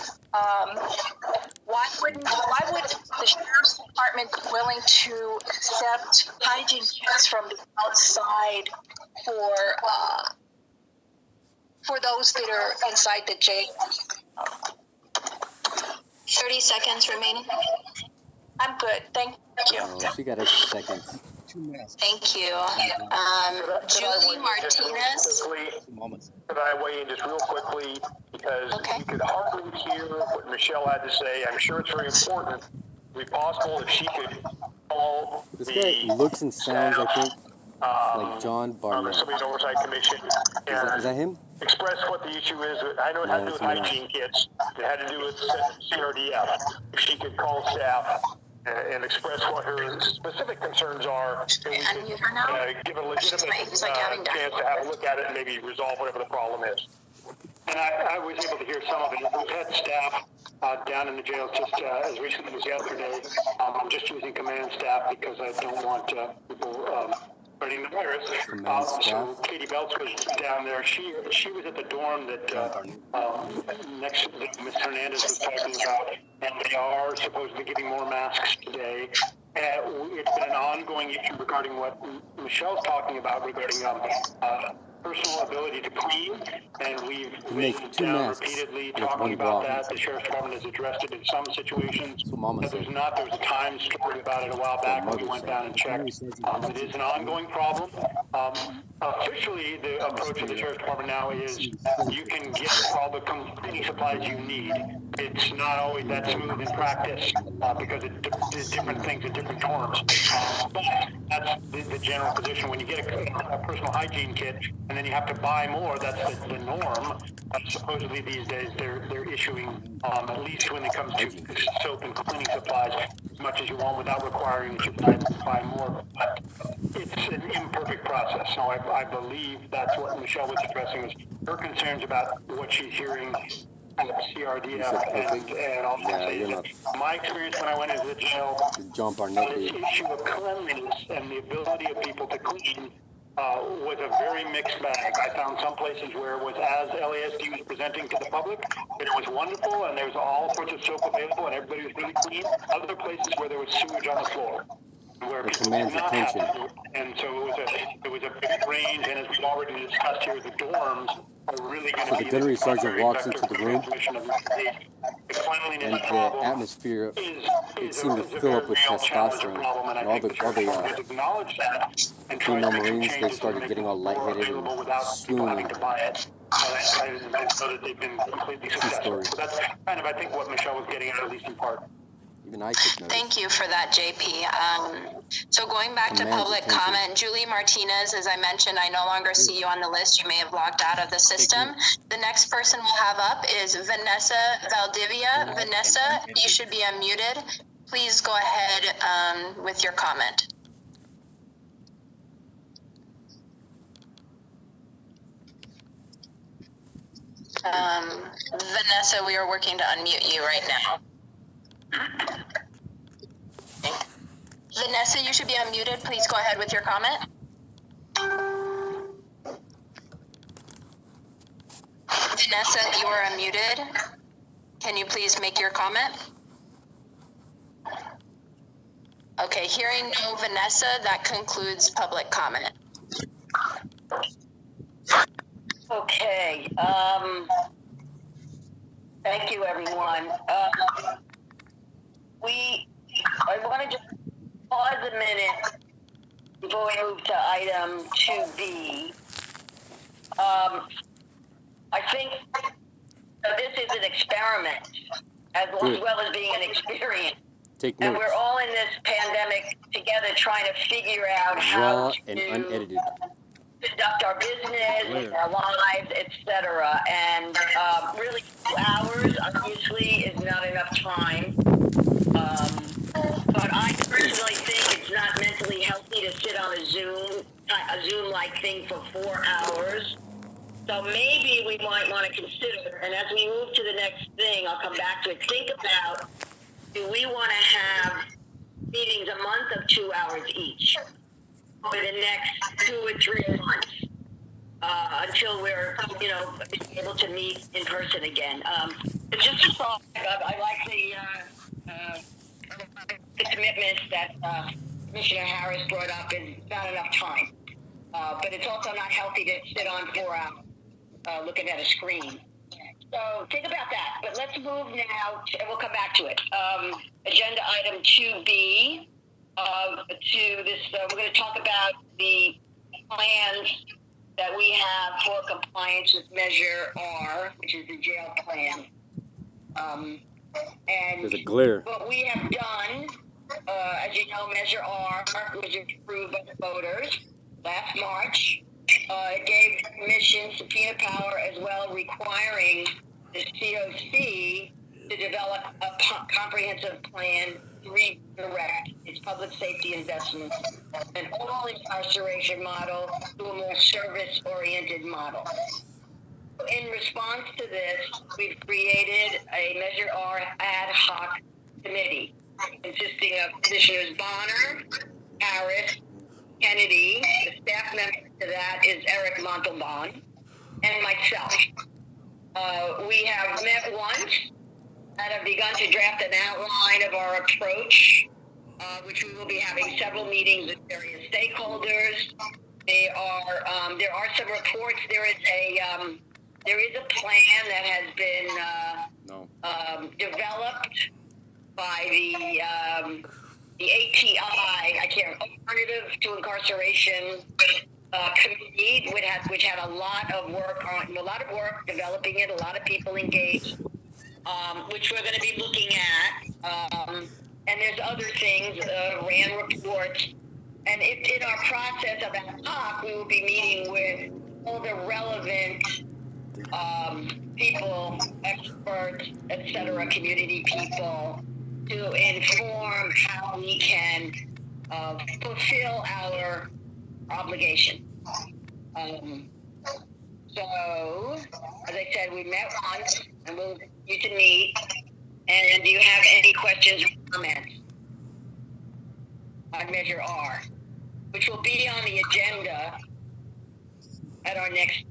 S14: why would the sheriff's department be willing to accept hygiene kits from the outside for those that are inside the jail?
S6: 30 seconds remaining.
S14: I'm good. Thank you.
S8: She got extra seconds.
S6: Thank you. Julie Martinez.
S11: Could I weigh in just real quickly, because you could hardly hear what Michelle had to say. I'm sure it's very important. It would be possible if she could call
S8: this guy looks and sounds, I think, like John Barnett.
S11: The Civilian Oversight Commission.
S8: Is that him?
S11: Express what the issue is. I know it had to do with hygiene kits. It had to do with CRDF. If she could call staff and express what her specific concerns are, and we could give a legitimate chance to have a look at it and maybe resolve whatever the problem is.
S5: And I was able to hear some of it. We've had staff down in the jail just as recently as yesterday. I'm just using command staff because I don't want people spreading the virus. So Katie Belts was down there. She was at the dorm that next to Ms. Hernandez was talking about, and they are supposed to be giving more masks today. It's been an ongoing issue regarding what Michelle's talking about regarding personal ability to clean, and we've been down repeatedly talking about that. The Sheriff's Department has addressed it in some situations. There was a time story about it a while back when we went down and checked. It is an ongoing problem. Officially, the approach of the Sheriff's Department now is you can get all the cleaning supplies you need. It's not always that smooth in practice because it does different things in different dorms. But that's the general position. When you get a personal hygiene kit and then you have to buy more, that's the norm. Supposedly these days they're issuing, at least when it comes to soap and cleaning supplies, as much as you want without requiring that you buy more. But it's an imperfect process. So I believe that's what Michelle was addressing, was her concerns about what she's hearing at CRDF and also saying that my experience when I went into the jail, this issue of cleanliness and the ability of people to clean was a very mixed bag. I found some places where it was as LASD was presenting to the public, and it was wonderful, and there was all sorts of soap available, and everybody was really clean. Other places where there was sewage on the floor, where people did not have to. And so it was a big range, and as we've already discussed here, the dorms are really going to be
S8: the gunnery sergeant walks into the room, and the atmosphere, it seemed to fill up with testosterone, and all the female Marines, they started getting all lightheaded and swooning.
S5: So they've been completely successful. So that's kind of, I think, what Michelle was getting at least in part.
S8: Even I took notice.
S6: Thank you for that, JP. So going back to public comment, Julie Martinez, as I mentioned, I no longer see you on the list. You may have logged out of the system. The next person we'll have up is Vanessa Valdivia. Vanessa, you should be unmuted. Please go ahead with your comment. Vanessa, we are working to unmute you right now. Vanessa, you should be unmuted. Please go ahead with your comment. Vanessa, you are unmuted. Can you please make your comment? Okay, hearing no Vanessa, that concludes public comment.
S3: Okay. Thank you, everyone. I want to just pause a minute before we move to item 2B. I think that this is an experiment as well as being an experience.
S8: Take
S3: and
S8: notes.
S3: we're all in this pandemic together trying to figure out
S8: Raw
S3: how
S8: and
S3: to
S8: unedited.
S3: conduct our business, our lives, etc. And really 2 hours, obviously, is not enough time. But I personally think it's not mentally healthy to sit on a Zoom-like thing for 4 hours. So maybe we might want to consider, and as we move to the next thing, I'll come back to it, think about, do we want to have meetings a month of 2 hours each for the next 2 or 3 months until we're, able to meet in person again? It's just a thought. I like the commitments that Commissioner Harris brought up. Is not enough time, but it's also not healthy to sit on 4 hours looking at a screen. So think about that. But let's move now, and we'll come back to it. Agenda item 2B. To this, we're going to talk about the plans that we have for compliance with Measure R, which is the jail plan. And
S8: there's a glare.
S3: What we have done, as you know, Measure R was approved by the voters last March. It gave the commission subpoena power as well, requiring the COC to develop a comprehensive plan to redirect its public safety investments and all incarceration model to a more service-oriented model. In response to this, we've created a Measure R ad hoc committee consisting of Commissioners Bonner, Harris, Kennedy. The staff member to that is Eric Montalban, and myself. We have met once and have begun to draft an outline of our approach, which we will be having several meetings with various stakeholders. There are some reports. There is a plan that has been developed by the ATI, Alternative to Incarceration Committee, which had a lot of work developing it, a lot of people engaged, which we're going to be looking at. And there's other things, RAND reports. And in our process of ad hoc, we will be meeting with all the relevant people, experts, etc., community people, to inform how we can fulfill our obligation. So, as I said, we met once, and we'll continue to meet. And do you have any questions or comments on Measure R, which will be on the agenda at our next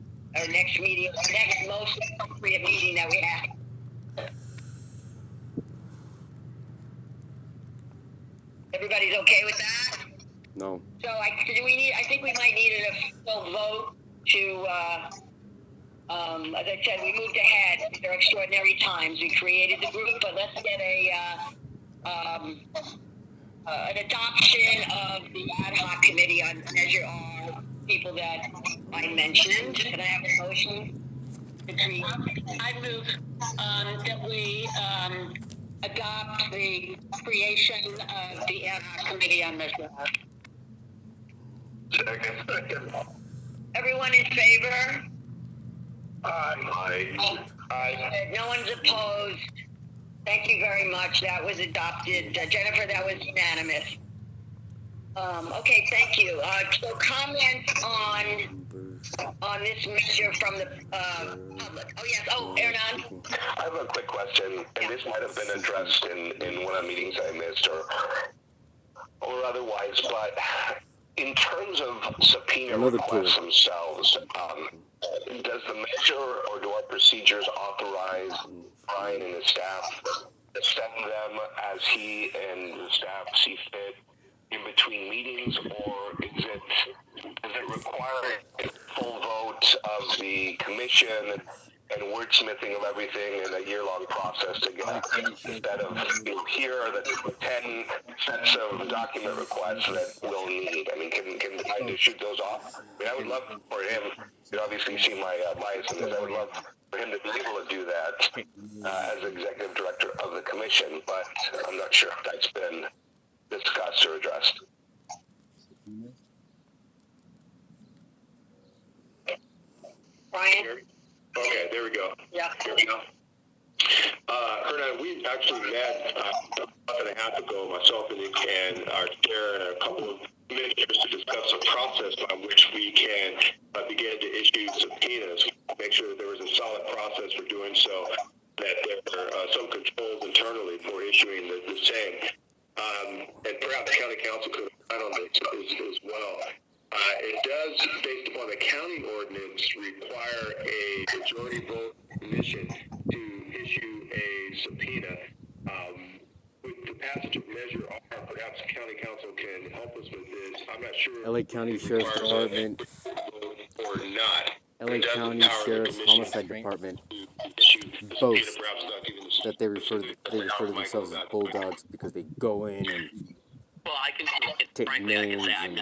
S3: meeting, our next most appropriate meeting that we have? Everybody's okay with that?
S8: No.
S3: So I think we might need an official vote to, as I said, we moved ahead. These are extraordinary times. We created the group, but let's get an adoption of the ad hoc committee on Measure R, people that I mentioned. Can I have a motion?
S7: I move that we adopt the creation of the ad hoc committee on Measure R.
S4: Second.
S3: Everyone in favor?
S4: Aye.
S3: Aye. No one's opposed. Thank you very much. That was adopted. Jennifer, that was unanimous. Okay, thank you. So comments on this measure from the public. Oh, yes. Oh, Ernan?
S9: I have a quick question, and this might have been addressed in one of the meetings I missed or otherwise, but in terms of subpoena requests themselves, does the measure or do our procedures authorize Brian and his staff to send them as he and the staff see fit in between meetings, or does it require a full vote of the commission and wordsmithing of everything and a year-long process to get it. Instead of, here are the 10 sets of document requests that we'll need. I mean, can I just shoot those off? I mean, I would love for him, you obviously see my bias in this, I would love for him to be able to do that as executive director of the commission, but I'm not sure if that's been discussed or addressed.
S3: Brian?
S15: Okay, there we go.
S3: Yeah.
S15: Here we go. Hernan, we actually met a month and a half ago, myself and our chair and a couple of ministers to discuss a process by which we can begin to issue subpoenas, make sure that there was a solid process for doing so, that there are some controls internally for issuing the same. And perhaps the county council could have on this as well. It does, based upon the county ordinance, require a majority vote commission to issue a subpoena. With the passage of Measure R, perhaps county council can help us with this. I'm not sure.
S8: LA County Sheriff's Department.
S15: Or not.
S8: LA County Sheriff's Homicide Department boast that they refer to themselves as bulldogs because they go in and take names and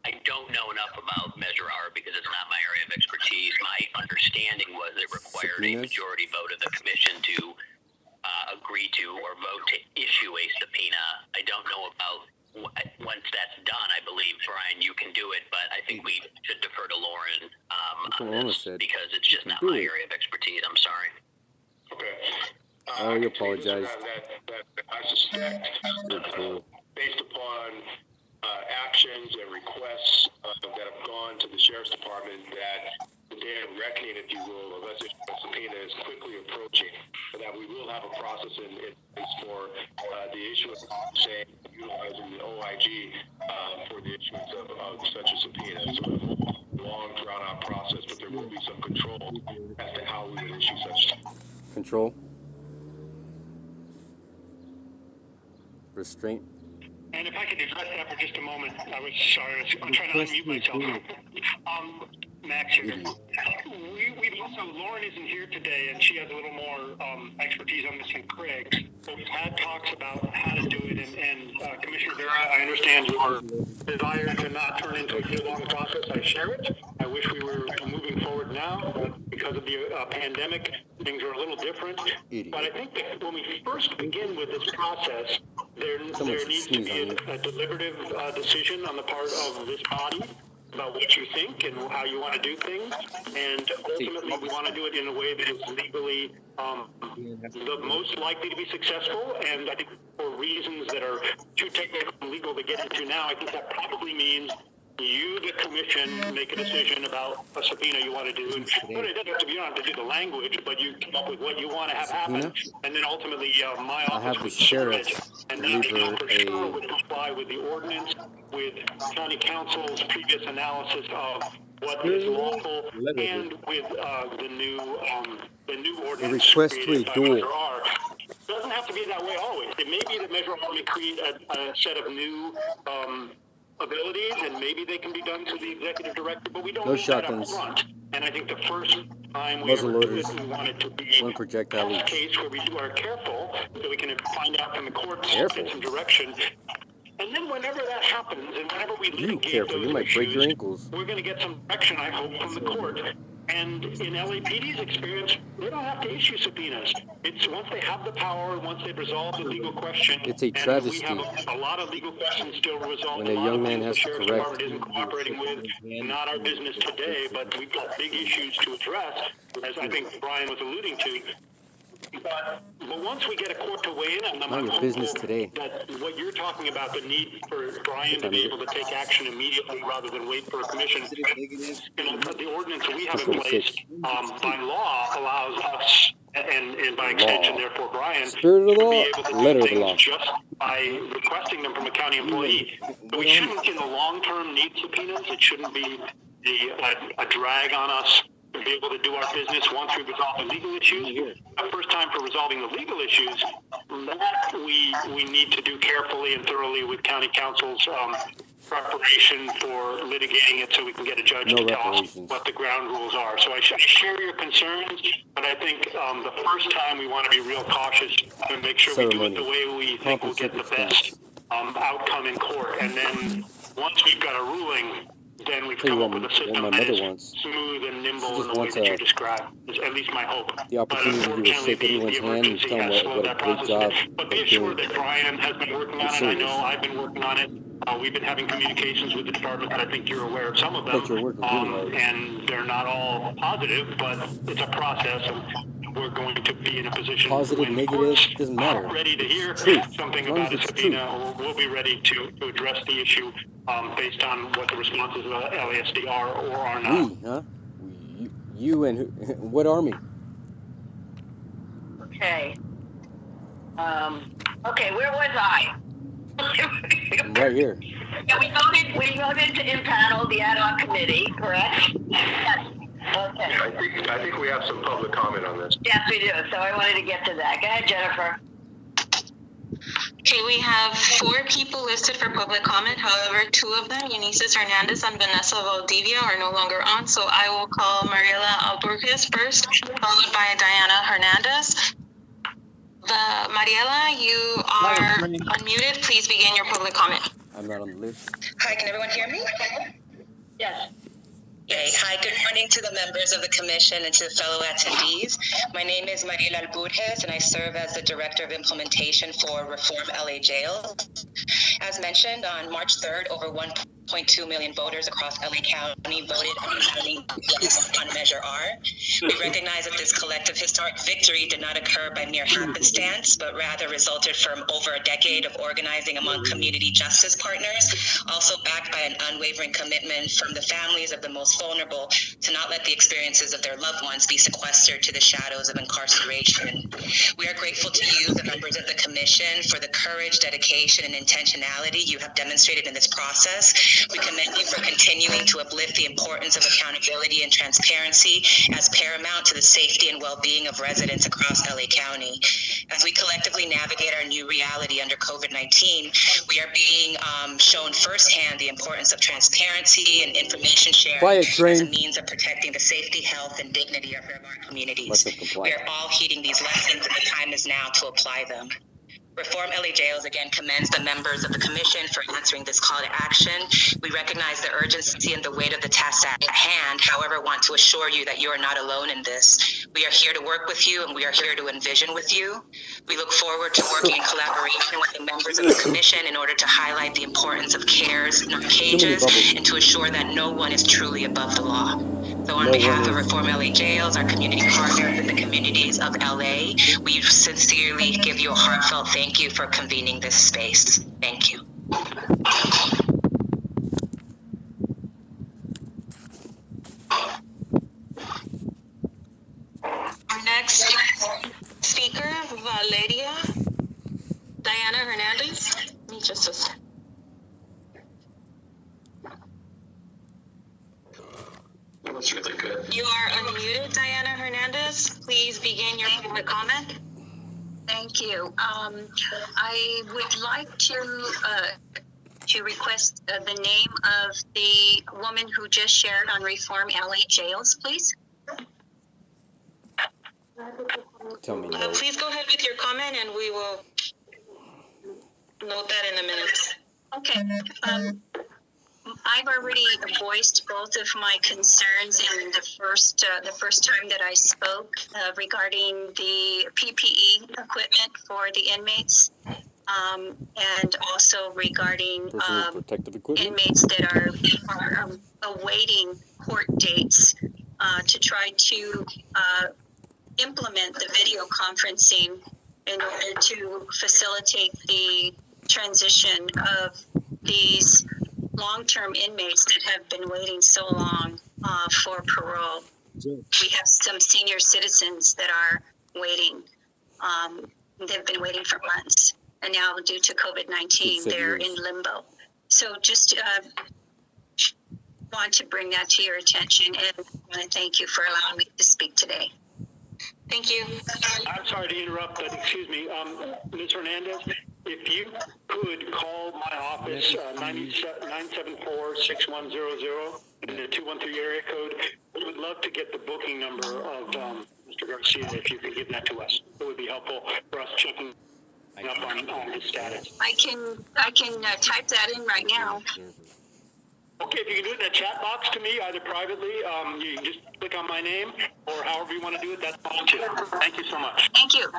S16: I don't know enough about Measure R because it's not my area of expertise. My understanding was it required a majority vote of the commission to agree to or vote to issue a subpoena. I don't know about once that's done. I believe, Brian, you can do it, but I think we should defer to Lauren on this because it's just not my area of expertise. I'm sorry.
S15: Okay.
S8: Oh, you apologize.
S15: I suspect, based upon actions and requests that have gone to the sheriff's department, that the day of reckoning, if you will, of us issuing a subpoena is quickly approaching, and that we will have a process in place for the issuance, say, utilizing the OIG for the issuance of such a subpoena. So it's a long, drawn-out process, but there will be some control as to how we would issue such.
S8: Control? Restraint?
S5: And if I could address that for just a moment, I'm trying to unmute myself. Max here. We've also, Lauren isn't here today, and she has a little more expertise on this than Craig. But we've had talks about how to do it, and Commissioner Vera, I understand your desire to not turn into a year-long process. I share it. I wish we were moving forward now, but because of the pandemic, things are a little different. But I think that when we first begin with this process, there needs to be a deliberative decision on the part of this body about what you think and how you want to do things, and ultimately we want to do it in a way that is legally the most likely to be successful. And I think for reasons that are too technical and legal to get into now, I think that probably means you, the commission, make a decision about a subpoena you want to do. And it doesn't have to be, you don't have to do the language, but you come up with what you want to have happen. And then ultimately my office would serve it. And then for sure would comply with the ordinance, with county council's previous analysis of what is lawful, and with the new ordinance.
S8: Request to a duel.
S5: It doesn't have to be that way always. It may be that Measure R may create a set of new abilities, and maybe they can be done to the executive director, but we don't need that up front. And I think the first time we ever do it, we want it to be a case where we are careful, so we can find out from the courts, get some direction. And then whenever that happens, and whenever we litigate those issues, we're going to get some direction, I hope, from the court. And in LAPD's experience, they don't have to issue subpoenas. It's once they have the power, once they've resolved the legal question.
S8: It's a travesty.
S5: And we have a lot of legal questions still resolved.
S8: When a young man has to correct.
S5: Department isn't cooperating with. Not our business today, but we've got big issues to address, as I think Brian was alluding to. But once we get a court to weigh in on them, I'm hopeful that what you're talking about, the need for Brian to be able to take action immediately rather than wait for a commission, the ordinance we have in place by law allows us, and by extension, therefore, Brian, to be able to do things just by requesting them from a county employee. But we shouldn't, in the long term, need subpoenas. It shouldn't be a drag on us to be able to do our business once we resolve the legal issues. The first time for resolving the legal issues, that we need to do carefully and thoroughly with county council's preparation for litigating it so we can get a judge to tell us what the ground rules are. So I share your concerns, but I think the first time we want to be real cautious and make sure we do it the way we think will get the best outcome in court. And then once we've got a ruling, then we come up with a system that is smooth and nimble in the way that you described. Is at least my hope.
S8: The opportunity to shake everyone's hand and tell them what a great job
S5: but be assured that Brian has been working on it. I know I've been working on it. We've been having communications with the department, and I think you're aware of some of them. And they're not all positive, but it's a process, and we're going to be in a position
S8: positive, negative, doesn't matter.
S5: Ready to hear something about a subpoena. We'll be ready to address the issue based on what the responses of LASD are or are not.
S8: We, huh? You and who, what army?
S3: Okay. Okay, where was I?
S8: I'm right here.
S3: Yeah, we voted to impanel the ad hoc committee, correct? Yes. Okay.
S15: I think we have some public comment on this.
S3: Yes, we do. So I wanted to get to that. Go ahead, Jennifer.
S6: Okay, we have 4 people listed for public comment. However, 2 of them, Eunices Hernandez and Vanessa Valdivia, are no longer on. So I will call Mariela Alburquez first, followed by Diana Hernandez. Mariela, you are unmuted. Please begin your public comment.
S8: I'm not on the list.
S17: Hi, can everyone hear me?
S3: Yes.
S17: Okay. Hi, good morning to the members of the commission and to the fellow attendees. My name is Mariela Alburquez, and I serve as the Director of Implementation for Reform LA Jails. As mentioned, on March 3rd, over 1.2 million voters across LA County voted on Measure R. We recognize that this collective historic victory did not occur by mere happenstance, but rather resulted from over a decade of organizing among community justice partners, also backed by an unwavering commitment from the families of the most vulnerable to not let the experiences of their loved ones be sequestered to the shadows of incarceration. We are grateful to you, the members of the commission, for the courage, dedication, and intentionality you have demonstrated in this process. We commend you for continuing to uplift the importance of accountability and transparency as paramount to the safety and well-being of residents across LA County. As we collectively navigate our new reality under COVID-19, we are being shown firsthand the importance of transparency and information sharing as a means of protecting the safety, health, and dignity of our communities. We are all heeding these lessons, and the time is now to apply them. Reform LA Jails again commends the members of the commission for answering this call to action. We recognize the urgency and the weight of the task at hand. However, want to assure you that you are not alone in this. We are here to work with you, and we are here to envision with you. We look forward to working in collaboration with the members of the commission in order to highlight the importance of cares, not cages, and to assure that no one is truly above the law. So on behalf of Reform LA Jails, our community partners in the communities of LA, we sincerely give you a heartfelt thank you for convening this space. Thank you.
S6: Our next speaker, Valeria Diana Hernandez. Let me just a second.
S10: That's really good.
S6: You are unmuted, Diana Hernandez. Please begin your public comment.
S12: Thank you. I would like to request the name of the woman who just shared on Reform LA Jails, please.
S8: Tell me no.
S6: Please go ahead with your comment, and we will note that in the minutes.
S12: Okay. I've already voiced both of my concerns in the first time that I spoke regarding the PPE equipment for the inmates, and also regarding inmates that are awaiting court dates to try to implement the video conferencing in order to facilitate the transition of these long-term inmates that have been waiting so long for parole. We have some senior citizens that are waiting. They've been waiting for months, and now due to COVID-19, they're in limbo. So just want to bring that to your attention, and I want to thank you for allowing me to speak today.
S6: Thank you.
S5: I'm sorry to interrupt, but excuse me, Ms. Hernandez. if you could call my office, 974-6100 in the 213 area code, we would love to get the booking number of Mr. Garcia. If you could give that to us, it would be helpful for us checking up on his status.
S12: I can type that in right now.
S5: Okay, if you can do it in the chat box to me, either privately, you can just click on my name, or however you want to do it, that's fine too. Thank you so much.
S12: Thank you.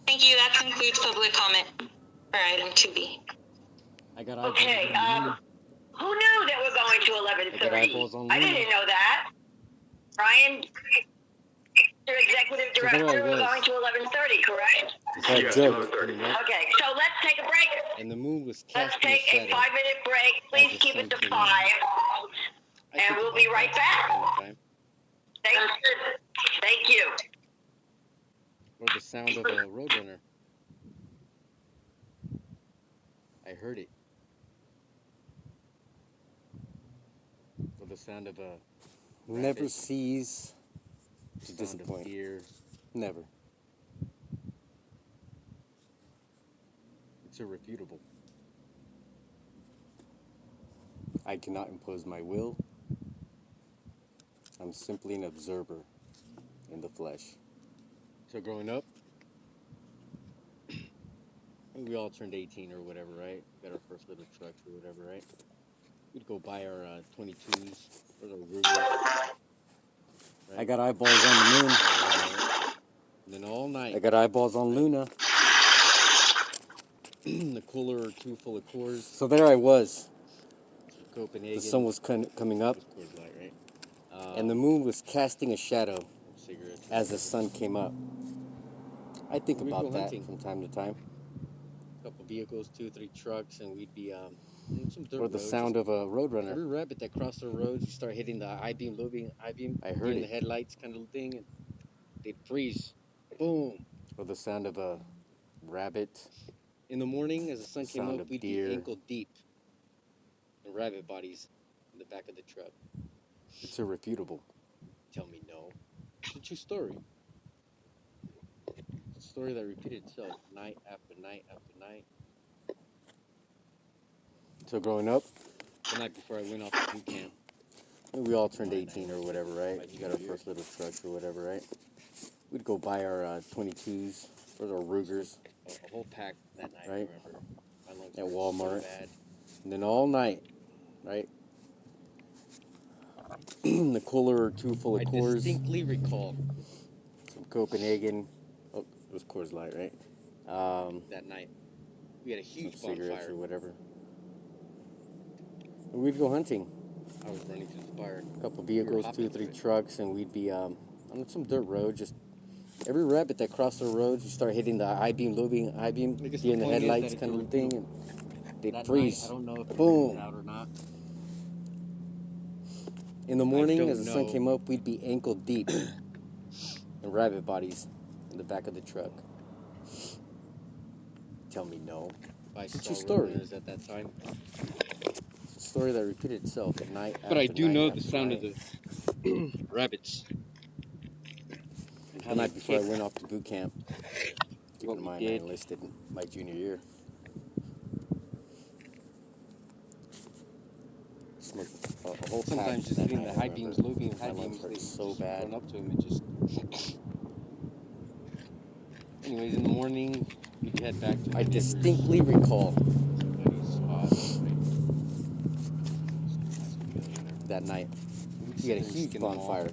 S6: Thank you. That concludes public comment for item 2B.
S1: I got
S3: Okay, who knew that we're going to 11:30? I didn't know that. Brian, your executive director, we're going to 11:30, correct?
S1: Yes, 11:30.
S3: Okay, so let's take a break.
S1: And the moon was
S3: Let's take a 5-minute break. Please keep it to 5. And we'll be right back. Thank you.
S1: Or the sound of a roadrunner. I heard it. Or the sound of a
S8: never cease to disappoint. Never.
S1: It's irrefutable.
S8: I cannot impose my will. I'm simply an observer in the flesh.
S1: So growing up, we all turned 18 or whatever, right? Got our first little trucks or whatever, right? We'd go buy our 22s or the Ruger. Right?
S8: I got eyeballs on the moon.
S1: And then all night.
S8: I got eyeballs on Luna.
S1: The cooler or two full of cores.
S8: So there I was.
S1: Copenhagen.
S8: The sun was coming up.
S1: Light, right?
S8: And the moon was casting a shadow as the sun came up. I think about that from time to time.
S1: A couple vehicles, 2 or 3 trucks, and we'd be some dirt
S8: or the
S1: roads.
S8: sound of a roadrunner.
S1: Every rabbit that crossed the roads, you start hitting the I-beam, looping, I-beam.
S8: I heard it.
S1: The headlights kind of thing, and they'd freeze. Boom.
S8: Or the sound of a rabbit.
S1: In the morning, as the sun came up, we'd be ankle deep in rabbit bodies in the back of the truck.
S8: It's irrefutable.
S1: Tell me no. It's a true story. It's a story that repeated itself night after night after night.
S8: So growing up,
S1: the night before I went off to boot camp,
S8: we all turned 18 or whatever, right? We got our first little trucks or whatever, right? We'd go buy our 22s or our Rugers.
S1: A whole pack that night,
S8: right?
S1: I remember.
S8: At Walmart.
S1: So bad.
S8: And then all night, right? The cooler or two full of cores.
S1: I distinctly recall
S8: some Copenhagen. Oh, it was Coors Light, right?
S1: That night, we had a huge
S8: cigarettes
S1: bonfire
S8: or whatever. And we'd go hunting.
S1: I was running through the fire.
S8: A couple vehicles, 2 or 3 trucks, and we'd be on some dirt road. Just every rabbit that crossed the roads, you start hitting the I-beam, looping, I-beam, in the headlights kind of thing, and they'd freeze.
S1: Night, I don't know if
S8: boom.
S1: Out or not.
S8: In the morning, as the sun came up, we'd be ankle deep in rabbit bodies in the back of the truck. Tell me no. It's a true story.
S1: At that time.
S8: It's a story that repeated itself at night.
S1: But I do know the sound of the rabbits.
S8: The night before I went off to boot camp, keep in mind I enlisted my junior year. Smoked a whole
S1: sometimes just hitting the high beams, low beams, high beams, they
S8: so bad.
S1: Going up to him, it just. Anyways, in the morning, we'd head back to.
S8: I distinctly recall that night. We had a huge bonfire.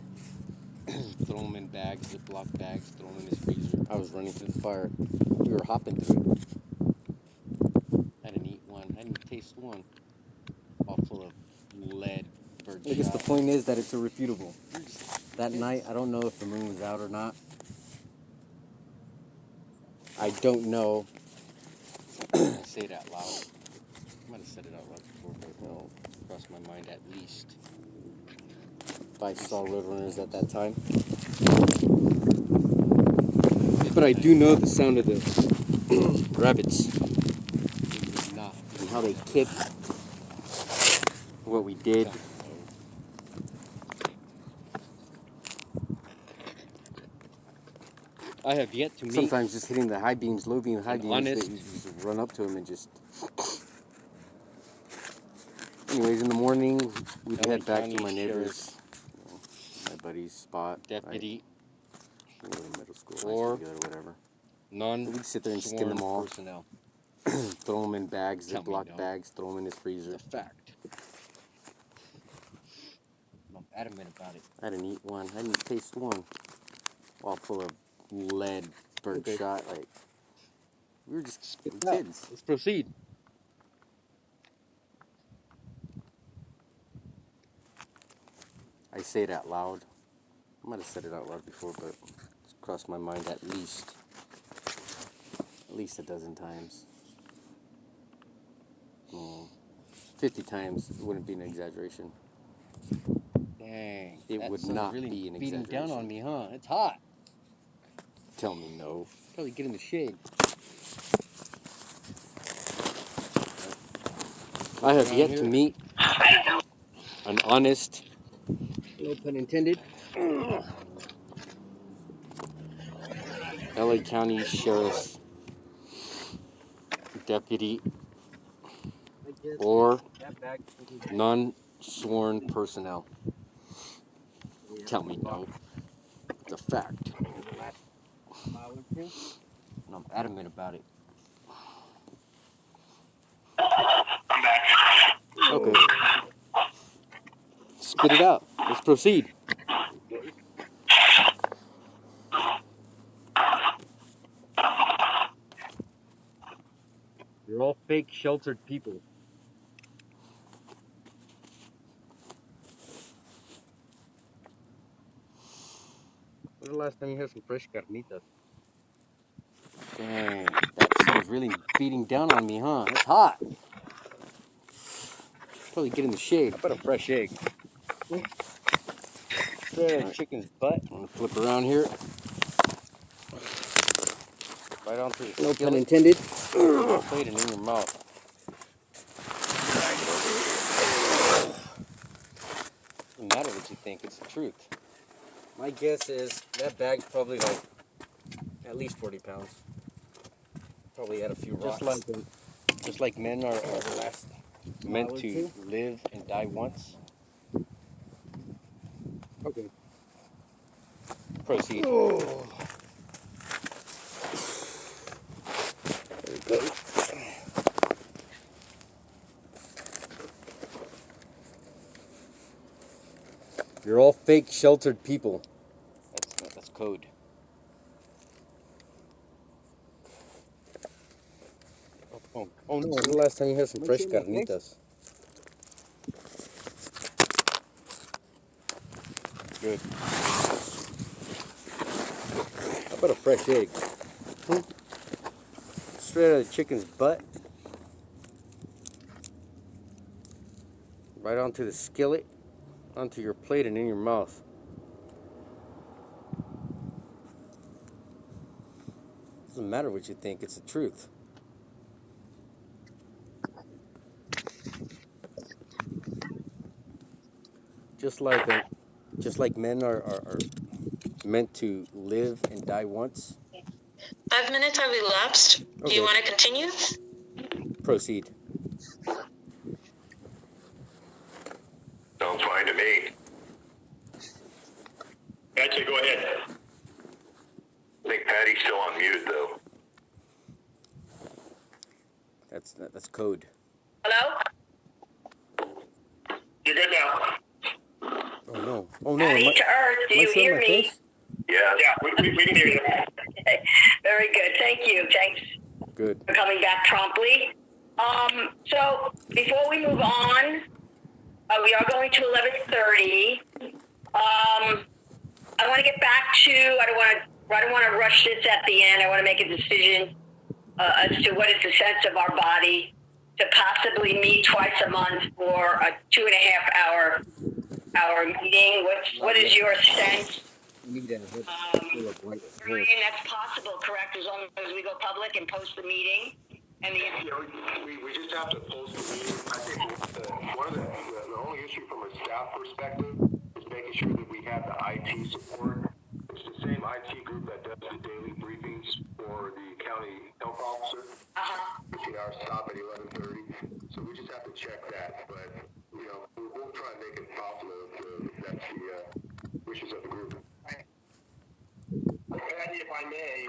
S1: Throw them in bags, Ziploc bags, throw them in his freezer.
S8: I was running through the fire. We were hopping through it.
S1: I didn't eat one. I didn't taste one. All full of lead, bird
S8: I guess the point is that it's irrefutable. That night, I don't know if the moon was out or not. I don't know.
S1: Say it out loud. I might have said it out loud before, but no, crossed my mind at least.
S8: If I saw roadrunners at that time. But I do know the sound of the rabbits and how they kicked, what we did.
S1: I have yet to meet.
S8: Sometimes just hitting the high beams, low beam, high beams,
S1: honest.
S8: you just run up to him and just. Anyways, in the morning, we'd head back to my neighbor's, my buddy's spot.
S1: Deputy.
S8: We go to middle school,
S1: Or
S8: high school together, whatever.
S1: We'd
S8: sit there and skin them all.
S1: Personnel.
S8: Throw them in bags, Ziploc bags, throw them in his freezer.
S1: It's a fact. I'm adamant about it.
S8: I didn't eat one. I didn't taste one. While full of lead, birdshot, like we were just kids.
S1: Let's proceed.
S8: I say it out loud. I might have said it out loud before, but it's crossed my mind at least a dozen times. 50 times wouldn't be an exaggeration.
S1: Dang.
S8: It would not
S1: really
S8: be an
S1: beating
S8: exaggeration.
S1: down on me, huh? It's hot.
S8: Tell me no.
S1: Probably get in the shade.
S8: I have yet to meet an honest,
S1: no pun intended,
S8: LA County Sheriff's deputy or non-sworn personnel. Tell me no. It's a fact. And I'm adamant about it.
S15: I'm back.
S8: Okay. Spit it out. Let's proceed.
S1: You're all fake, sheltered people. When was the last time you had some fresh carnitas?
S8: Dang, that sun's really beating down on me, huh? It's hot. Probably get in the shade.
S1: How about a fresh egg? Straight chicken's butt.
S8: I'm gonna flip around here.
S1: Right onto the
S8: No
S1: skillet.
S8: pun intended.
S1: Plate it in your mouth. Doesn't matter what you think, it's the truth.
S8: My guess is that bag's probably like at least 40 pounds. Probably had a few rocks.
S1: Just like men are meant to live and die once.
S8: Okay.
S1: Proceed.
S8: Oh. There we go. You're all fake, sheltered people.
S1: That's code.
S8: Oh no, when was the last time you had some fresh carnitas?
S1: Good.
S8: How about a fresh egg? Straight out of the chicken's butt. Right onto the skillet, onto your plate and in your mouth. Doesn't matter what you think, it's the truth. Just like men are meant to live and die once.
S6: 5 minutes have elapsed.
S8: Okay.
S6: Do you want to continue?
S8: Proceed.
S4: Sounds fine to me.
S15: Actually, go ahead.
S4: I think Patty's still on mute, though.
S8: That's code.
S3: Hello?
S15: You're good now.
S8: Oh no! Oh no!
S3: Patty to Earth, do you hear me?
S8: Face?
S15: Yeah, we can hear you.
S3: Okay. Very good. Thank you. Thanks
S8: Good.
S3: for coming back promptly. So before we move on, we are going to 11:30. I want to get back to. I don't want to rush this at the end. I want to make a decision as to what is the sense of our body to possibly meet twice a month for a 2.5 hour meeting. What is your sense? Brian, that's possible, correct? As long as we go public and post the meeting. And
S15: we just have to post the meeting. I think one of the only issue from a staff perspective is making sure that we have the IT support. It's the same IT group that does the daily our stop at 11:30. So we just have to check that. But, you know, we'll try and make it possible if that's the wishes of the group. Patty, if I may,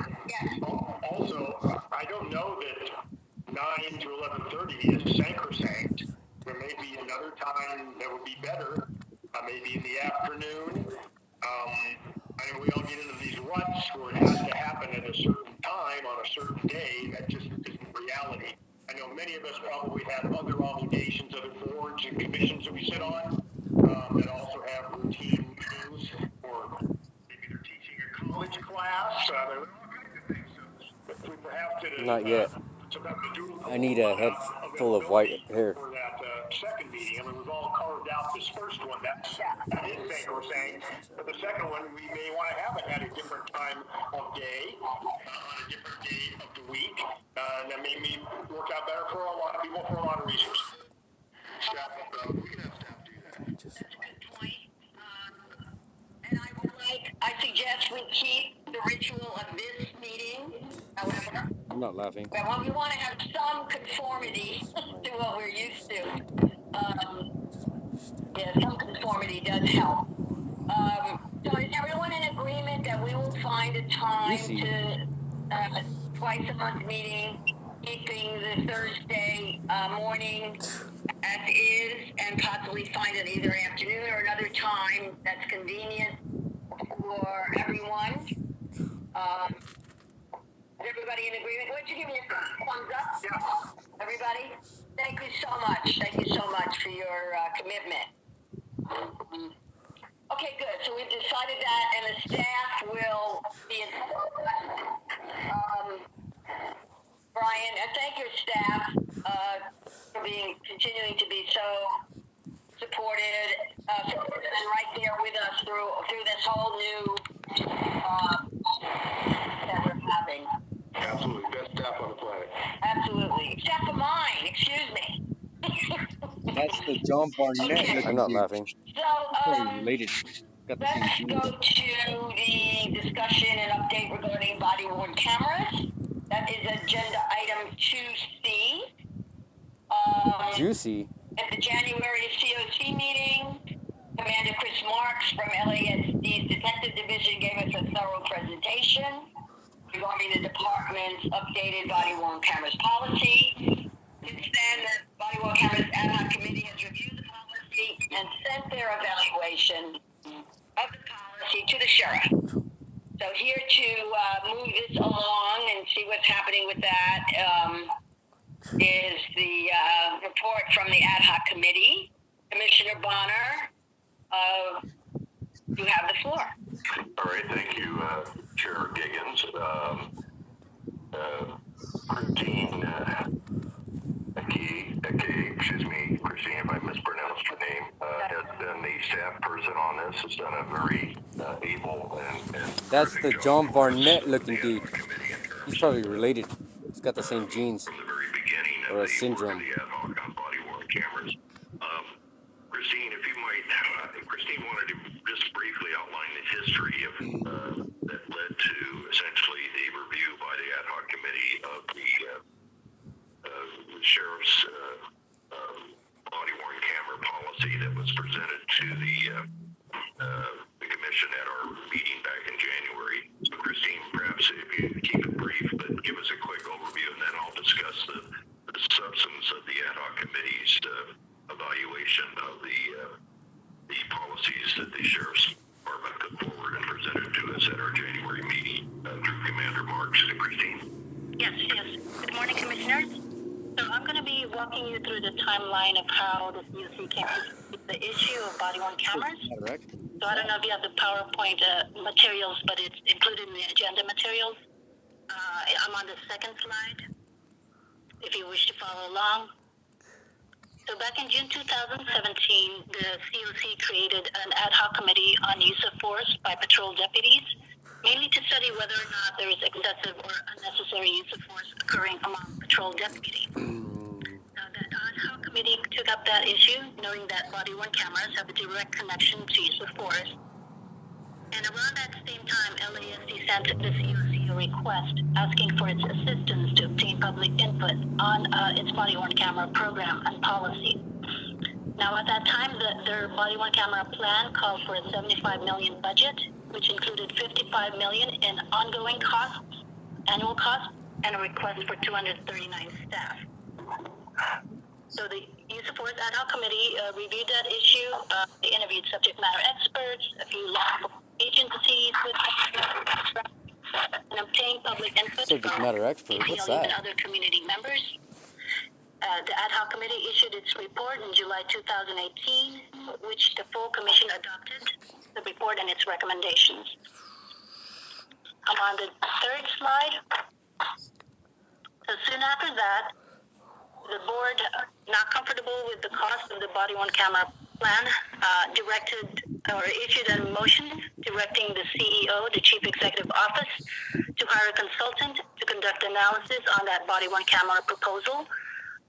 S15: also, I don't know that 9 to 11:30 is sacrosanct. There may be another time that would be better, maybe in the afternoon. I know we all get into these ruts where it has to happen at a certain time on a certain day. That just isn't reality. I know many of us probably have other obligations, other boards and commissions that we sit on that also have routine meetings, or maybe they're teaching a college class. There are all kinds of things. So we perhaps did
S8: Not yet. I need a head full of white hair.
S15: For that second meeting, I mean, we've all carved out this first one. That is sacrosanct. But the second one, we may want to have it at a different time of day, on a different day of the week. And that may work out better for a lot of people for a lot of reasons. We can have staff do that.
S3: That's a good point. And I suggest we keep the ritual of this meeting, however.
S1: I'm not laughing.
S3: Well, we want to have some conformity to what we're used to. Some conformity does help. So is everyone in agreement that we will find a time to twice a month meeting, keeping the Thursday morning as is, and possibly find an either afternoon or another time that's convenient for everyone? Is everybody in agreement? Would you give me a thumbs up? Yeah. Everybody? Thank you so much. Thank you so much for your commitment. Okay, good. So we've decided that, and the staff will be in. Brian, and thank your staff for continuing to be so supported and right there with us through this whole new that we're having.
S15: Absolutely. Best staff on the planet.
S3: Absolutely. Except for mine. Excuse me.
S1: That's the John Barnett.
S3: Okay.
S8: I'm not laughing.
S3: So,
S1: related.
S3: Let's go to the discussion and update regarding body-worn cameras. That is agenda item 2C.
S8: Juicy.
S3: At the January COC meeting, Commander Chris Marks from LASD's Detective Division gave us a thorough presentation regarding the department's updated body-worn cameras policy. Since then, the body-worn cameras ad hoc committee has reviewed the policy and sent their evaluation of the policy to the sheriff. So here to move this along and see what's happening with that is the report from the ad hoc committee. Commissioner Bonner, you have the floor.
S4: All right, thank you, Chair Giggins. Christine, if I mispronounced your name, has been the staff person on this, has done a very able and
S8: that's the John Barnett looking dude. He's probably related. He's got the same genes.
S4: From the very beginning of
S8: or a syndrome.
S4: The ad hoc on body-worn cameras. Christine, if you might, Christine wanted to just briefly outline the history of that led to essentially the review by the ad hoc committee of the sheriff's body-worn camera policy that was presented to the commission at our meeting back in January. So Christine, perhaps if you keep it brief, but give us a quick overview, and then I'll discuss the substance of the ad hoc committee's evaluation of the policies that the sheriff's department put forward and presented to us at our January meeting through Commander Marks and Christine.
S12: Yes. Good morning, Commissioners. So I'm going to be walking you through the timeline of how the COC came to the issue of body-worn cameras. So I don't know if you have the PowerPoint materials, but it's included in the agenda materials. I'm on the second slide, if you wish to follow along. So back in June 2017, the COC created an ad hoc committee on use of force by patrol deputies, mainly to study whether or not there is excessive or unnecessary use of force occurring among patrol deputies. Now, the ad hoc committee took up that issue, knowing that body-worn cameras have a direct connection to use of force. And around that same time, LASD sent the COC a request asking for its assistance to obtain public input on its body-worn camera program and policy. Now, at that time, their body-worn camera plan called for a $75 million budget, which included $55 million in ongoing costs, annual costs, and a request for 239 staff. So the Use of Force Ad Hoc Committee reviewed that issue. They interviewed subject matter experts, a few law enforcement agencies, and obtained public input
S1: Subject matter expert? What's
S12: and
S1: that?
S12: other community members. The Ad Hoc Committee issued its report in July 2018, which the full commission adopted the report and its recommendations. I'm on the third slide. So soon after that, the board, not comfortable with the cost of the body-worn camera plan, directed or issued a motion directing the CEO, the Chief Executive Office, to hire a consultant to conduct analysis on that body-worn camera proposal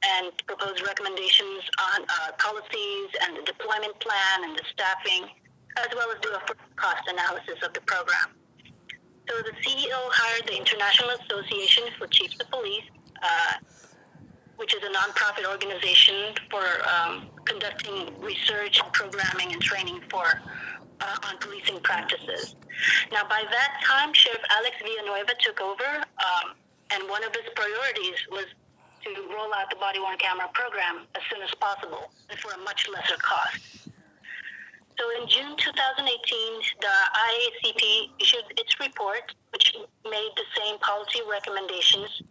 S12: and propose recommendations on policies and the deployment plan and the staffing, as well as do a cost analysis of the program. So the CEO hired the International Association for Chiefs of Police, which is a nonprofit organization for conducting research, programming, and training for on policing practices. Now, by that time, Sheriff Alex Villanueva took over, and one of his priorities was to roll out the body-worn camera program as soon as possible and for a much lesser cost. So in June 2018, the IACP issued its report, which made the same policy recommendations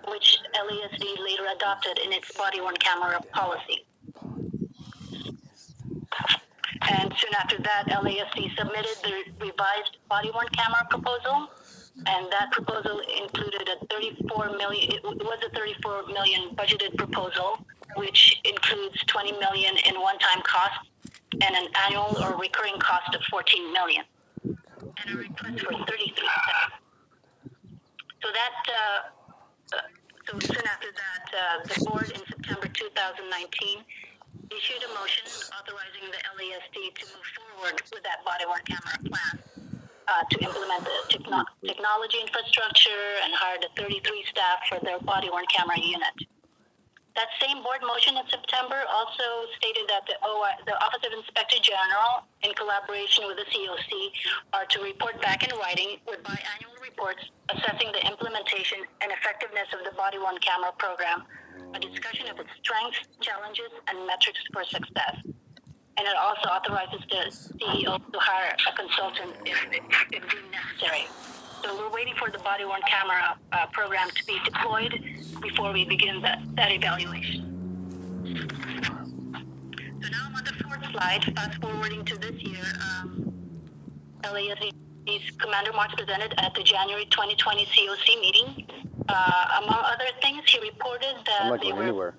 S12: which LASD later adopted in its body-worn camera policy. And soon after that, LASD submitted the revised body-worn camera proposal, and that proposal included a $34 million. It was a $34 million budgeted proposal, which includes $20 million in one-time costs and an annual or recurring cost of $14 million, and a request for 33 staff. So so soon after that, the board in September 2019 issued a motion authorizing the LASD to move forward with that body-worn camera plan to implement the technology infrastructure and hire the 33 staff for their body-worn camera unit. That same board motion in September also stated that the Office of Inspector General, in collaboration with the COC, are to report back in writing with biannual reports assessing the implementation and effectiveness of the body-worn camera program, a discussion of its strengths, challenges, and metrics for success. And it also authorizes the CEO to hire a consultant if deemed necessary. So we're waiting for the body-worn camera program to be deployed before we begin that evaluation. So now I'm on the fourth slide, fast forwarding to this year. LASD's Commander Marks presented at the January 2020 COC meeting. Among other things, he reported that they were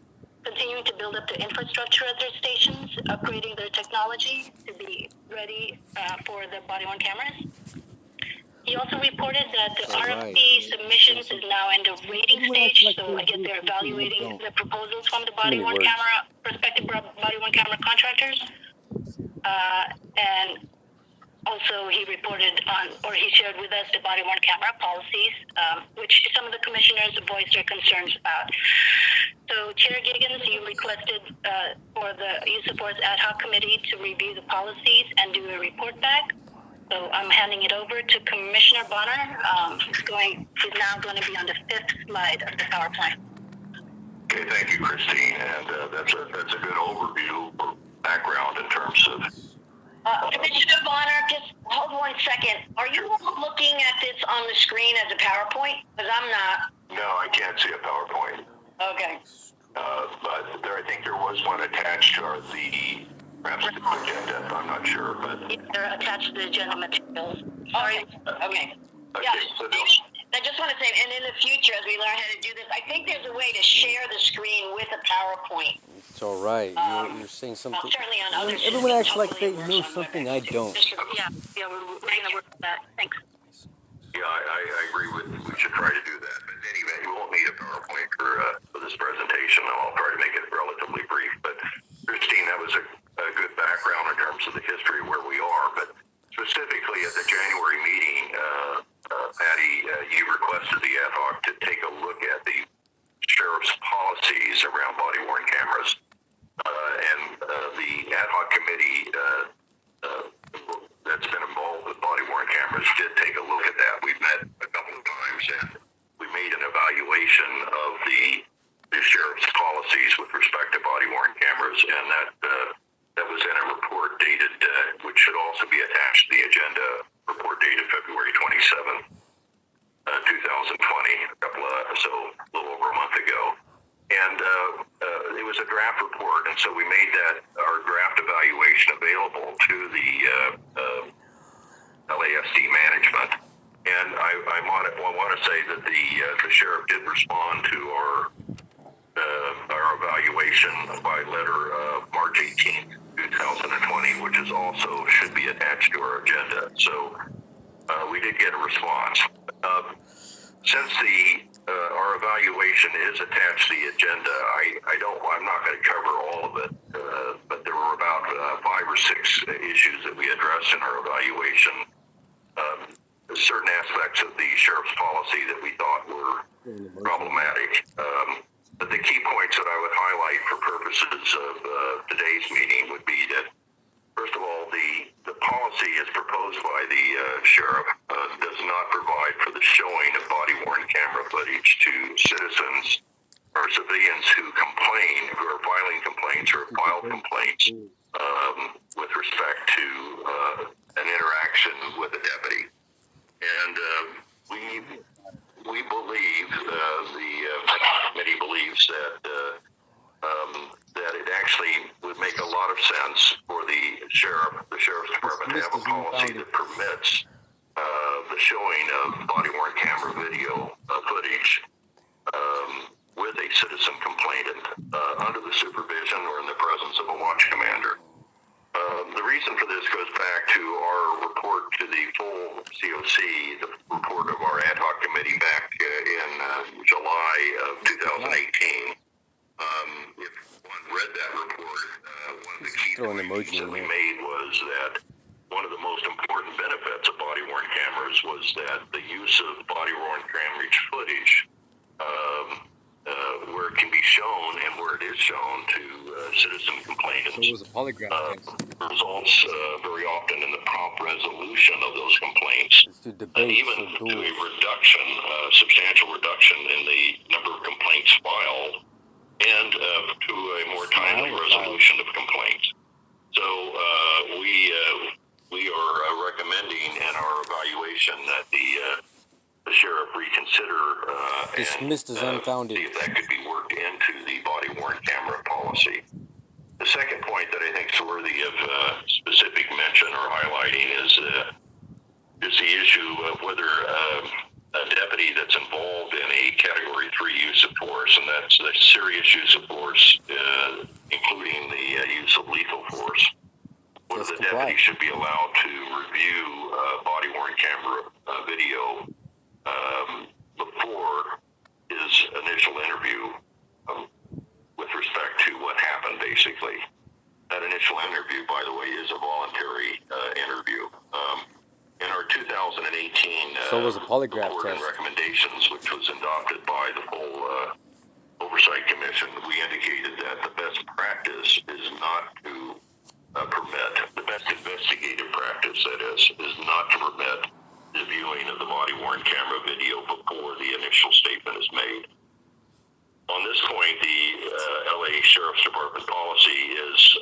S12: continuing to build up the infrastructure at their stations, upgrading their technology to be ready for the body-worn cameras. He also reported that the RFP submissions is now in the rating stage, so I guess they're evaluating the proposals from the body-worn camera, prospective body-worn camera contractors. And also he reported on, or he shared with us the body-worn camera policies, which some of the commissioners voiced their concerns about. So Chair Giggins, you requested for the Use of Force Ad Hoc Committee to review the policies and do a report back. So I'm handing it over to Commissioner Bonner. He's now going to be on the fifth slide of the PowerPoint.
S4: Okay, thank you, Christine, and that's a good overview or background in terms of.
S3: Commissioner Bonner, just hold 1 second. Are you looking at this on the screen as a PowerPoint? Because I'm not.
S4: No, I can't see a PowerPoint.
S3: Okay.
S4: But I think there was one attached to perhaps the agenda, I'm not sure, but.
S12: They're attached to the agenda materials.
S3: Sorry. Okay. Yeah. I just want to say, and in the future, as we learn how to do this, I think there's a way to share the screen with a PowerPoint.
S1: It's all right. You're saying something.
S3: Certainly on other
S1: Everyone acts like they know something I don't.
S12: Yeah, we're going to work with that. Thanks.
S4: Yeah, I agree with. We should try to do that. But in any event, you won't need a PowerPoint for this presentation. I'll try to make it relatively brief. But Christine, that was a good background in terms of the history of where we are. But specifically at the January meeting, Patty, you requested hoc to take a look at the sheriff's policies around body-worn cameras. And the ad hoc committee that's been involved with body-worn cameras did take a look at that. We've met a couple of times, and we made an evaluation of the sheriff's policies with respect to body-worn cameras, and that was in a report dated, which should also be attached to the agenda, report dated February 27th, 2020, a little over a month ago. And it was a draft report, and so we made our draft evaluation available to the LASD management. And I want to say that the sheriff did respond to our evaluation by letter March 18th, 2020, which is also should be attached to our agenda. So we did get a response. Since our evaluation is attached to the agenda, I'm not going to cover all of it, but there were about 5 or 6 issues that we addressed in our evaluation. Certain aspects of the sheriff's policy that we thought were problematic. But the key points that I would highlight for purposes of today's meeting would be that, first of all, the policy as proposed by the sheriff does not provide for the showing of body-worn camera footage to citizens or civilians who are filing complaints or filed complaints with respect to an interaction with a deputy. And we believe, the committee believes that it actually would make a lot of sense for the sheriff's department to have a policy that permits the showing of body-worn camera video footage with a citizen complainant under the supervision or in the presence of a watch commander. The reason for this goes back to our report to the full COC, the report of our ad hoc committee back in July of 2018. If one read that report, one of the key points that we made was that one of the most important benefits of body-worn cameras was that the use of body-worn camera footage where it can be shown and where it is shown to citizen complainants.
S8: So it was a polygraph test.
S4: Results very often in the prompt resolution of those complaints, and even to a reduction, substantial reduction in the number of complaints filed, and to a more timely resolution of complaints. So we are recommending in our evaluation that the sheriff reconsider
S8: dismissed as unfounded.
S4: See if that could be worked into the body-worn camera policy. The second point that I think is worthy of specific mention or highlighting is the issue of whether a deputy that's involved in a Category 3 use of force, and that's the serious use of force, including the use of lethal force, whether the deputy should be allowed to review body-worn camera video before his initial interview with respect to what happened, basically. That initial interview, by the way, is a voluntary interview. In our 2018
S8: so was a polygraph
S4: report
S8: test.
S4: and recommendations, which was adopted by the full Oversight Commission, we indicated that the best practice is not to permit, the best investigative practice, that is not to permit the viewing of the body-worn camera video before the initial statement is made. On this point, the LA Sheriff's Department policy is,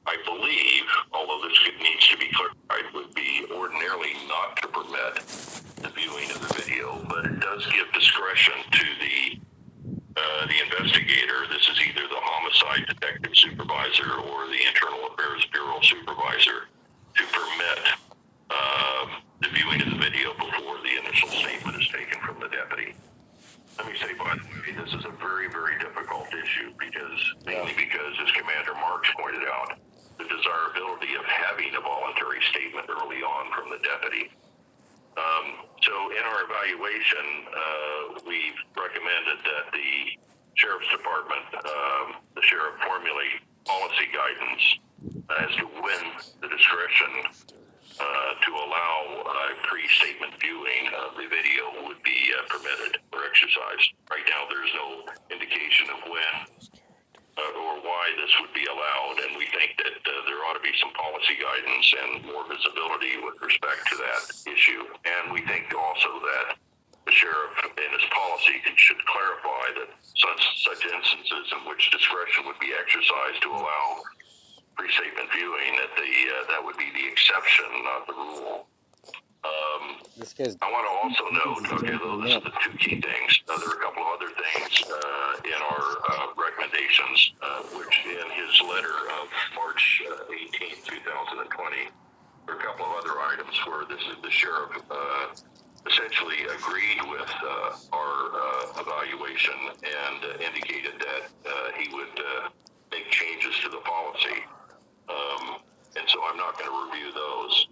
S4: I believe, although this needs to be clarified, would be ordinarily not to permit the viewing of the video, but it does give discretion to the investigator. This is either the homicide detective supervisor or the Internal Affairs Bureau supervisor to permit the viewing of the video before the initial statement is taken from the deputy. Let me say, by the way, this is a very, very difficult issue mainly because, as Commander Marks pointed out, the desirability of having a voluntary statement early on from the deputy. So in our evaluation, we've recommended that the Sheriff's Department, the sheriff formulate policy guidance as to when the discretion to allow pre-statement viewing of the video would be permitted, exercised. Right now, there's no indication of when or why this would be allowed, and we think that there ought to be some policy guidance and more visibility with respect to that issue. And we think also that the sheriff in his policy should clarify that such instances in which discretion would be exercised to allow pre-statement viewing, that would be the exception, not the rule. I want to also note, okay, those are the two key things. There are a couple of other things in our recommendations, which in his letter of March 18, 2020, there are a couple of other items where the sheriff essentially agreed with our evaluation and indicated that he would make changes to the policy. And so I'm not going to review those.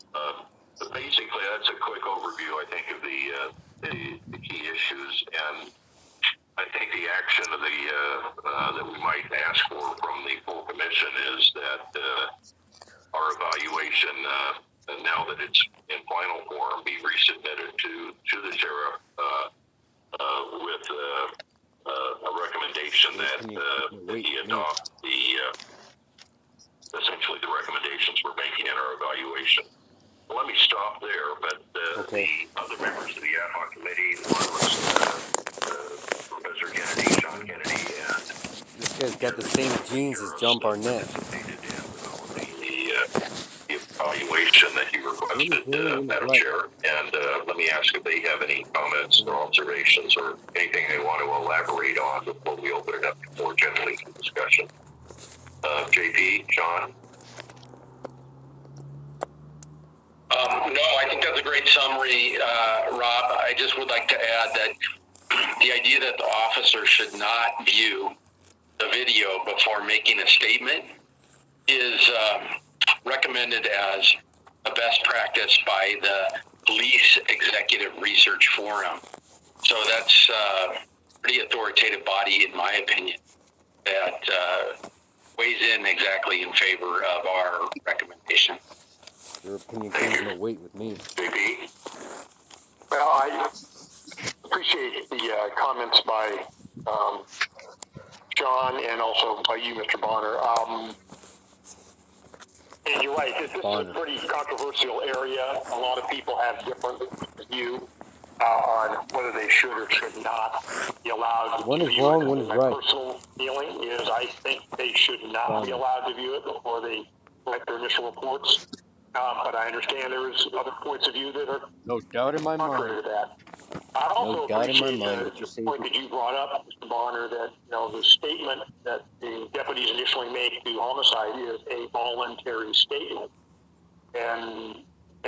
S4: But basically, that's a quick overview, I think, of the key issues, and I think the action of that we might ask for from the full commission is that our evaluation, now that it's in final form, be resubmitted to the sheriff with a recommendation that he adopt essentially the recommendations we're making in our evaluation. Let me stop there, but the other members of the ad hoc committee, one was Professor Kennedy, Sean Kennedy, and
S8: this guy's got the same genes as John Barnett.
S4: The evaluation that you requested, Madam Chair, and let me ask if they have any comments or observations or anything they want to elaborate on before we open it up more generally to discussion. JP, John?
S10: No, I think that's a great summary, Rob. I just would like to add that the idea that the officer should not view the video before making a statement is recommended as a best practice by the Police Executive Research Forum. So that's a pretty authoritative body, in my opinion, that weighs in exactly in favor of our recommendation.
S8: Your opinion carries no weight with me.
S4: JP?
S11: Well, I appreciate the comments by John and also by you, Mr. Bonner. And you're right, this is a pretty controversial area. A lot of people have different view on whether they should or should not be allowed.
S8: One is wrong, one is right.
S11: My personal feeling is I think they should not be allowed to view it before they write their initial reports. But I understand there's other points of view that are
S8: no doubt in my
S11: contrary to that. I also appreciate the point that you brought up, Mr. Bonner, that the statement that the deputies initially make to homicide is a voluntary statement, and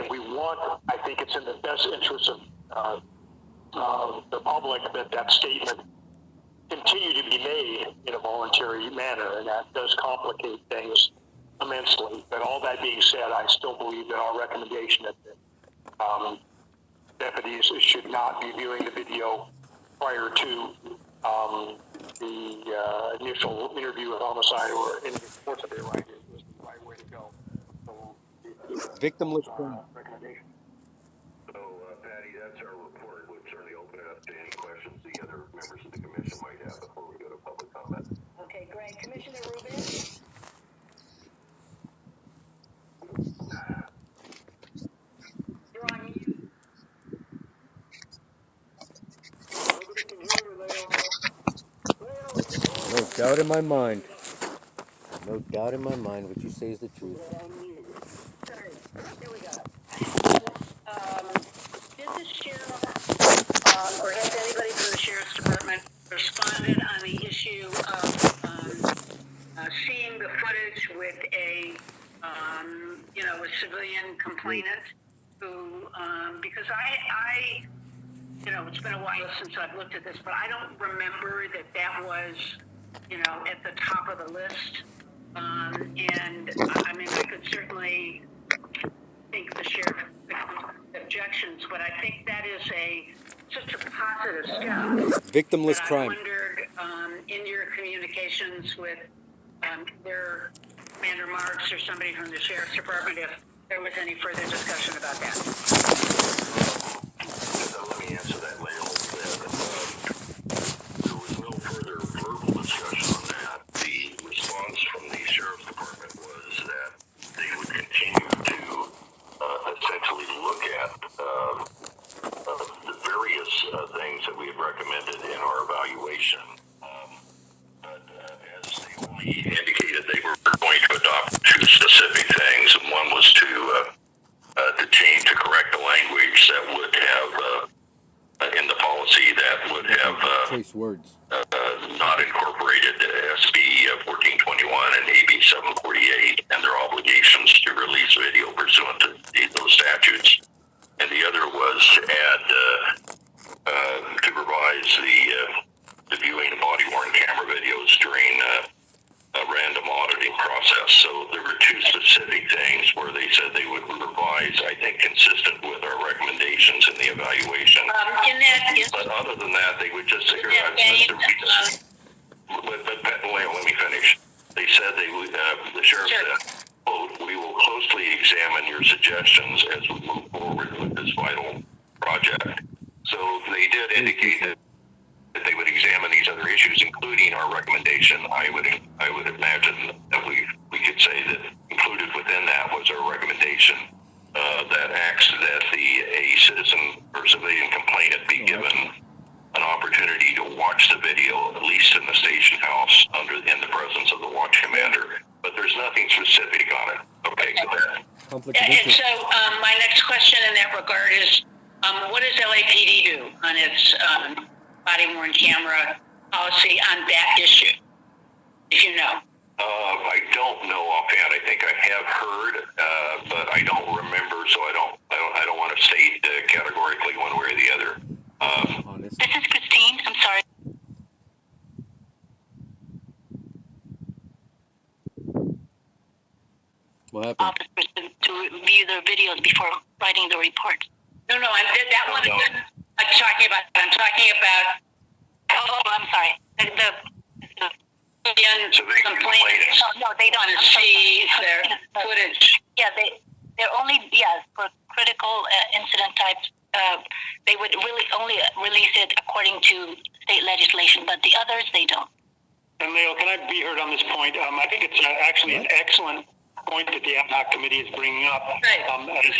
S11: we want. I think it's in the best interest of the public that statement continue to be made in a voluntary manner, and that does complicate things immensely. But all that being said, I still believe that our recommendation that the deputies should not be viewing the video prior to the initial interview with homicide or any reports of it, right, is the right way to go. So,
S8: victimless crime.
S11: Recommendation.
S4: So, Patty, that's our report. We'll certainly open it up to any questions the other members of the commission might have before we go to public comment.
S3: Okay, great. Commissioner Rubin? You're on mute.
S8: No doubt in my mind. No doubt in my mind what you say is the truth.
S3: Sorry. Here we go. Did the sheriff, or has anybody from the sheriff's department responded on the issue of seeing the footage with a civilian complainant who, because I it's been a while since I've looked at this, but I don't remember that was, at the top of the list. And I mean, I could certainly think the sheriff objections, but I think that is such a positive step.
S8: Victimless crime.
S3: I wondered in your communications with their Commander Marks or somebody from the sheriff's department if there was any further discussion about that.
S4: Let me answer that later. that we had recommended in our evaluation. But as they only indicated, they were going to adopt two specific things, and one was to change, to correct the language that would have in the policy that would have
S8: choice words.
S4: not incorporated SB 1421 and AB 748 and their obligations to release video pursuant to those statutes. And the other was to add, to revise the viewing of body-worn camera videos during a random auditing process. So there were two specific things where they said they would revise, I think, consistent with our recommendations in the evaluation. But other than that, they would just say, let me finish. They said they would, the sheriff said, quote, "We will closely examine your suggestions as we move forward with this vital project." So they did indicate that they would examine these other issues, including our recommendation. I would imagine that we could say that included within that was our recommendation that a citizen or civilian complainant be given an opportunity to watch the video, at least in the station house, in the presence of the watch commander. But there's nothing specific on it. Okay, go ahead.
S7: And so my next question in that regard is, what does LAPD do on its body-worn camera policy on that issue, if you know?
S4: I don't know offhand. I think I have heard, but I don't remember, so I don't want to state categorically one way or the other.
S12: This is Christine. I'm sorry.
S8: What happened?
S12: Officers to review their videos before writing the report.
S7: No, that one. No. I'm talking about.
S12: Oh, I'm sorry. The
S7: complainants.
S12: No, they don't
S7: see their footage.
S12: Yeah, they're only for critical incident types. They would really only release it according to state legislation, but the others they don't.
S11: And Leo, can I be heard on this point? I think it's actually an excellent point that the ad hoc committee is bringing up.
S7: Right.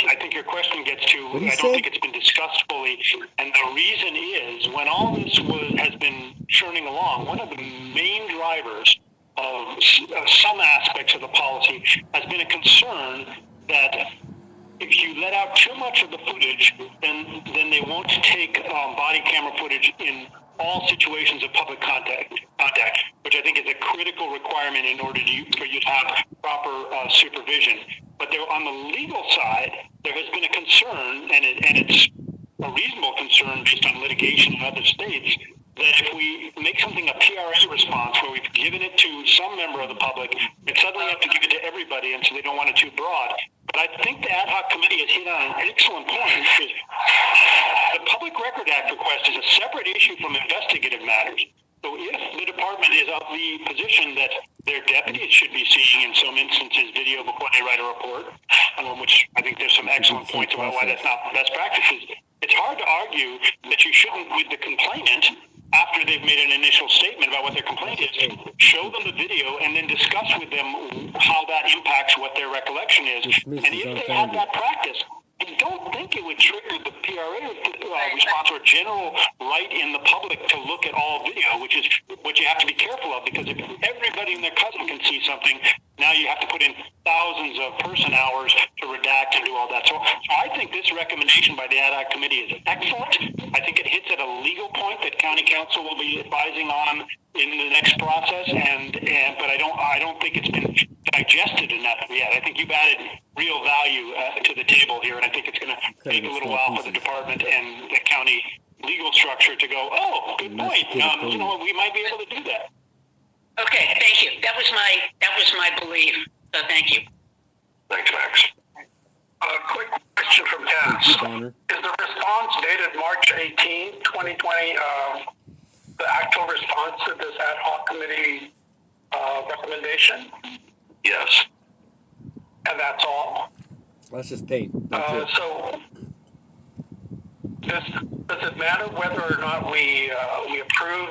S11: I think your question gets to, I don't think it's been discussed fully, and the reason is, when all this has been churning along, one of the main drivers of some aspects of the policy has been a concern that if you let out too much of the footage, then they won't take body camera footage in all situations of public contact, which I think is a critical requirement in order for you to have proper supervision. But on the legal side, there has been a concern, and it's a reasonable concern based on litigation in other states, that if we make something a PRA response where we've given it to some member of the public, and suddenly have to give it to everybody, and so they don't want it too broad. But I think the ad hoc committee has hit on an excellent point, because the Public Record Act request is a separate issue from investigative matters. So if the department is of the position that their deputies should be seeing in some instances video before they write a report, which I think there's some excellent points about why that's not best practices, it's hard to argue that you shouldn't, with the complainant, after they've made an initial statement about what their complaint is, show them the video and then discuss with them how that impacts what their recollection is. And if they have that practice, I don't think it would trigger the PRA response or general right in the public to look at all video, which is what you have to be careful of, because if everybody and their cousin can see something, now you have to put in thousands of person hours to redact and do all that. So I think this recommendation by the ad hoc committee is excellent. I think it hits at a legal point that county council will be advising on in the next process, but I don't think it's been digested enough yet. I think you've added real value to the table here, and I think it's going to take a little while for the department and the county legal structure to go, oh, good point. You know what, we might be able to do that.
S7: Okay, thank you. That was my belief. So thank you.
S4: Thanks, Max.
S11: Quick question from Cass. Is the response dated March 18, 2020, the actual response to this ad hoc committee recommendation?
S4: Yes.
S11: And that's all?
S8: Let's just paint.
S11: So, does it matter whether or not we approve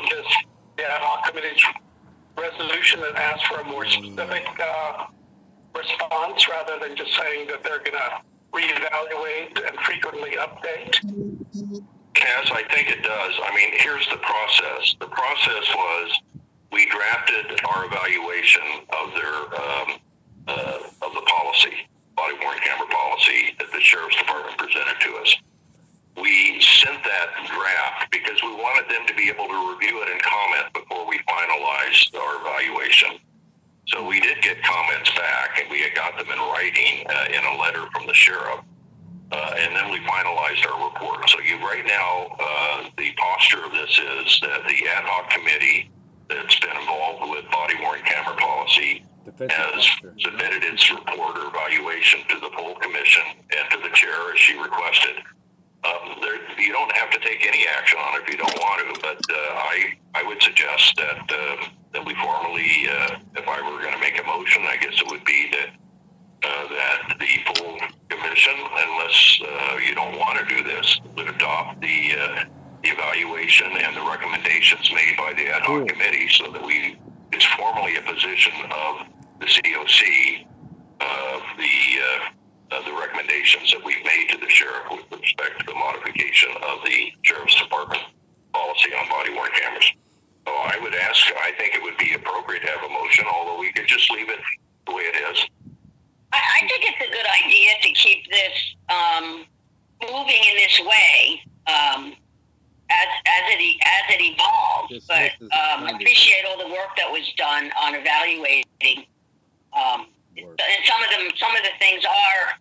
S11: the ad hoc committee's resolution that asks for a more specific response rather than just saying that they're going to reevaluate and frequently update?
S4: Cass, I think it does. I mean, here's the process. The process was we drafted our evaluation of their of the policy, body-worn camera policy that the Sheriff's Department presented to us. We sent that draft because we wanted them to be able to review it and comment before we finalized our evaluation. So we did get comments back, and we had got them in writing in a letter from the sheriff. And then we finalized our report. So right now, the posture of this is that the ad hoc committee that's been involved with body-worn camera policy has submitted its report or evaluation to the full commission and to the chair as she requested. You don't have to take any action on it if you don't want to, but I would suggest that we formally, if I were going to make a motion, I guess it would be that the full commission, unless you don't want to do this, would adopt the evaluation and the recommendations made by the ad hoc committee, so that it's formally a position of the COC of the recommendations that we've made to the sheriff with respect to the modification of the Sheriff's Department policy on body-worn cameras. So I would ask, I think it would be appropriate to have a motion, although we could just leave it the way it is.
S3: I think it's a good idea to keep this moving in this way as it evolves. But I appreciate all the work that was done on evaluating. And some of the things are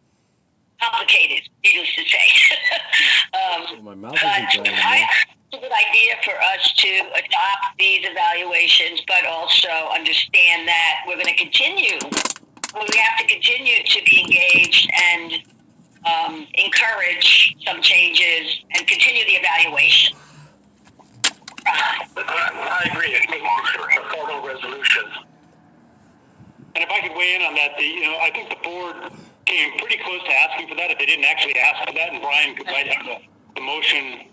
S3: complicated, needless to say.
S8: My mouth isn't dry.
S3: It's a good idea for us to adopt these evaluations, but also understand that we're going to continue. We have to continue to be engaged and encourage some changes and continue the evaluation.
S11: I agree. It's a formal resolution. And if I could weigh in on that, I think the board came pretty close to asking for that. If they didn't actually ask for that, and Brian might have the motion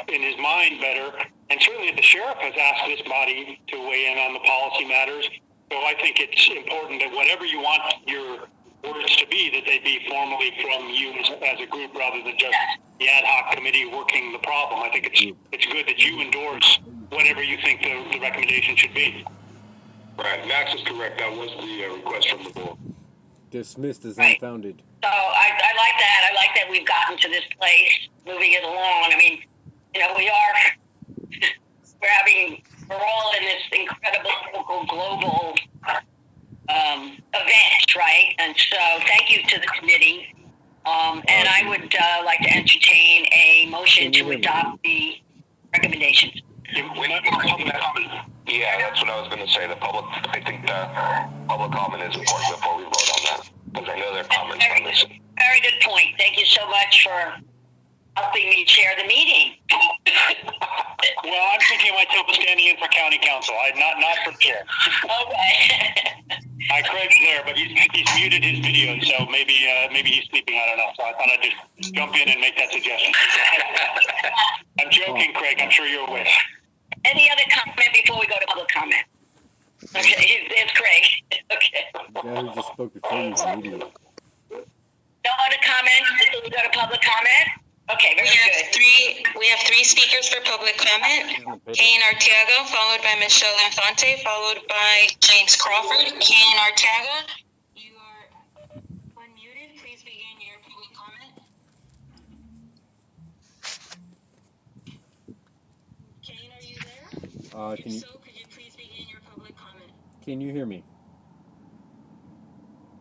S11: in his mind better. And certainly the sheriff has asked this body to weigh in on the policy matters. So I think it's important that whatever you want your words to be, that they be formally from you as a group rather than just the ad hoc committee working the problem. I think it's good that you endorse whatever you think the recommendation should be.
S15: Right, Max is correct. That was the request from the board.
S8: Dismissed as unfounded.
S3: So I like that. I like that we've gotten to this place, moving it along. I mean, we're all in this incredible local global event, right? And so thank you to the committee. And I would like to entertain a motion to adopt the recommendations.
S9: Yeah, that's what I was going to say. I think public comment is important before we vote on that, because I know there are comments on this.
S3: Very good point. Thank you so much for helping me chair the meeting.
S11: Well, I'm thinking of myself standing in for county council. Not for chair.
S3: Okay.
S11: Craig's there, but he's muted his video, so maybe he's sleeping. I don't know. So I thought I'd just jump in and make that suggestion. I'm joking, Craig. I'm sure you're aware.
S3: Any other comment before we go to public comment? Okay, there's Craig. Okay.
S8: The guy who just spoke before you is an idiot.
S3: No other comments before we go to public comment? Okay, very good.
S17: We have three speakers for public comment. Kane Arteaga, followed by Michelle Infante, followed by James Crawford. Kane Arteaga, you are unmuted. Please begin your public comment. Kane, are you there? Could you please begin your public comment?
S8: Can you hear me?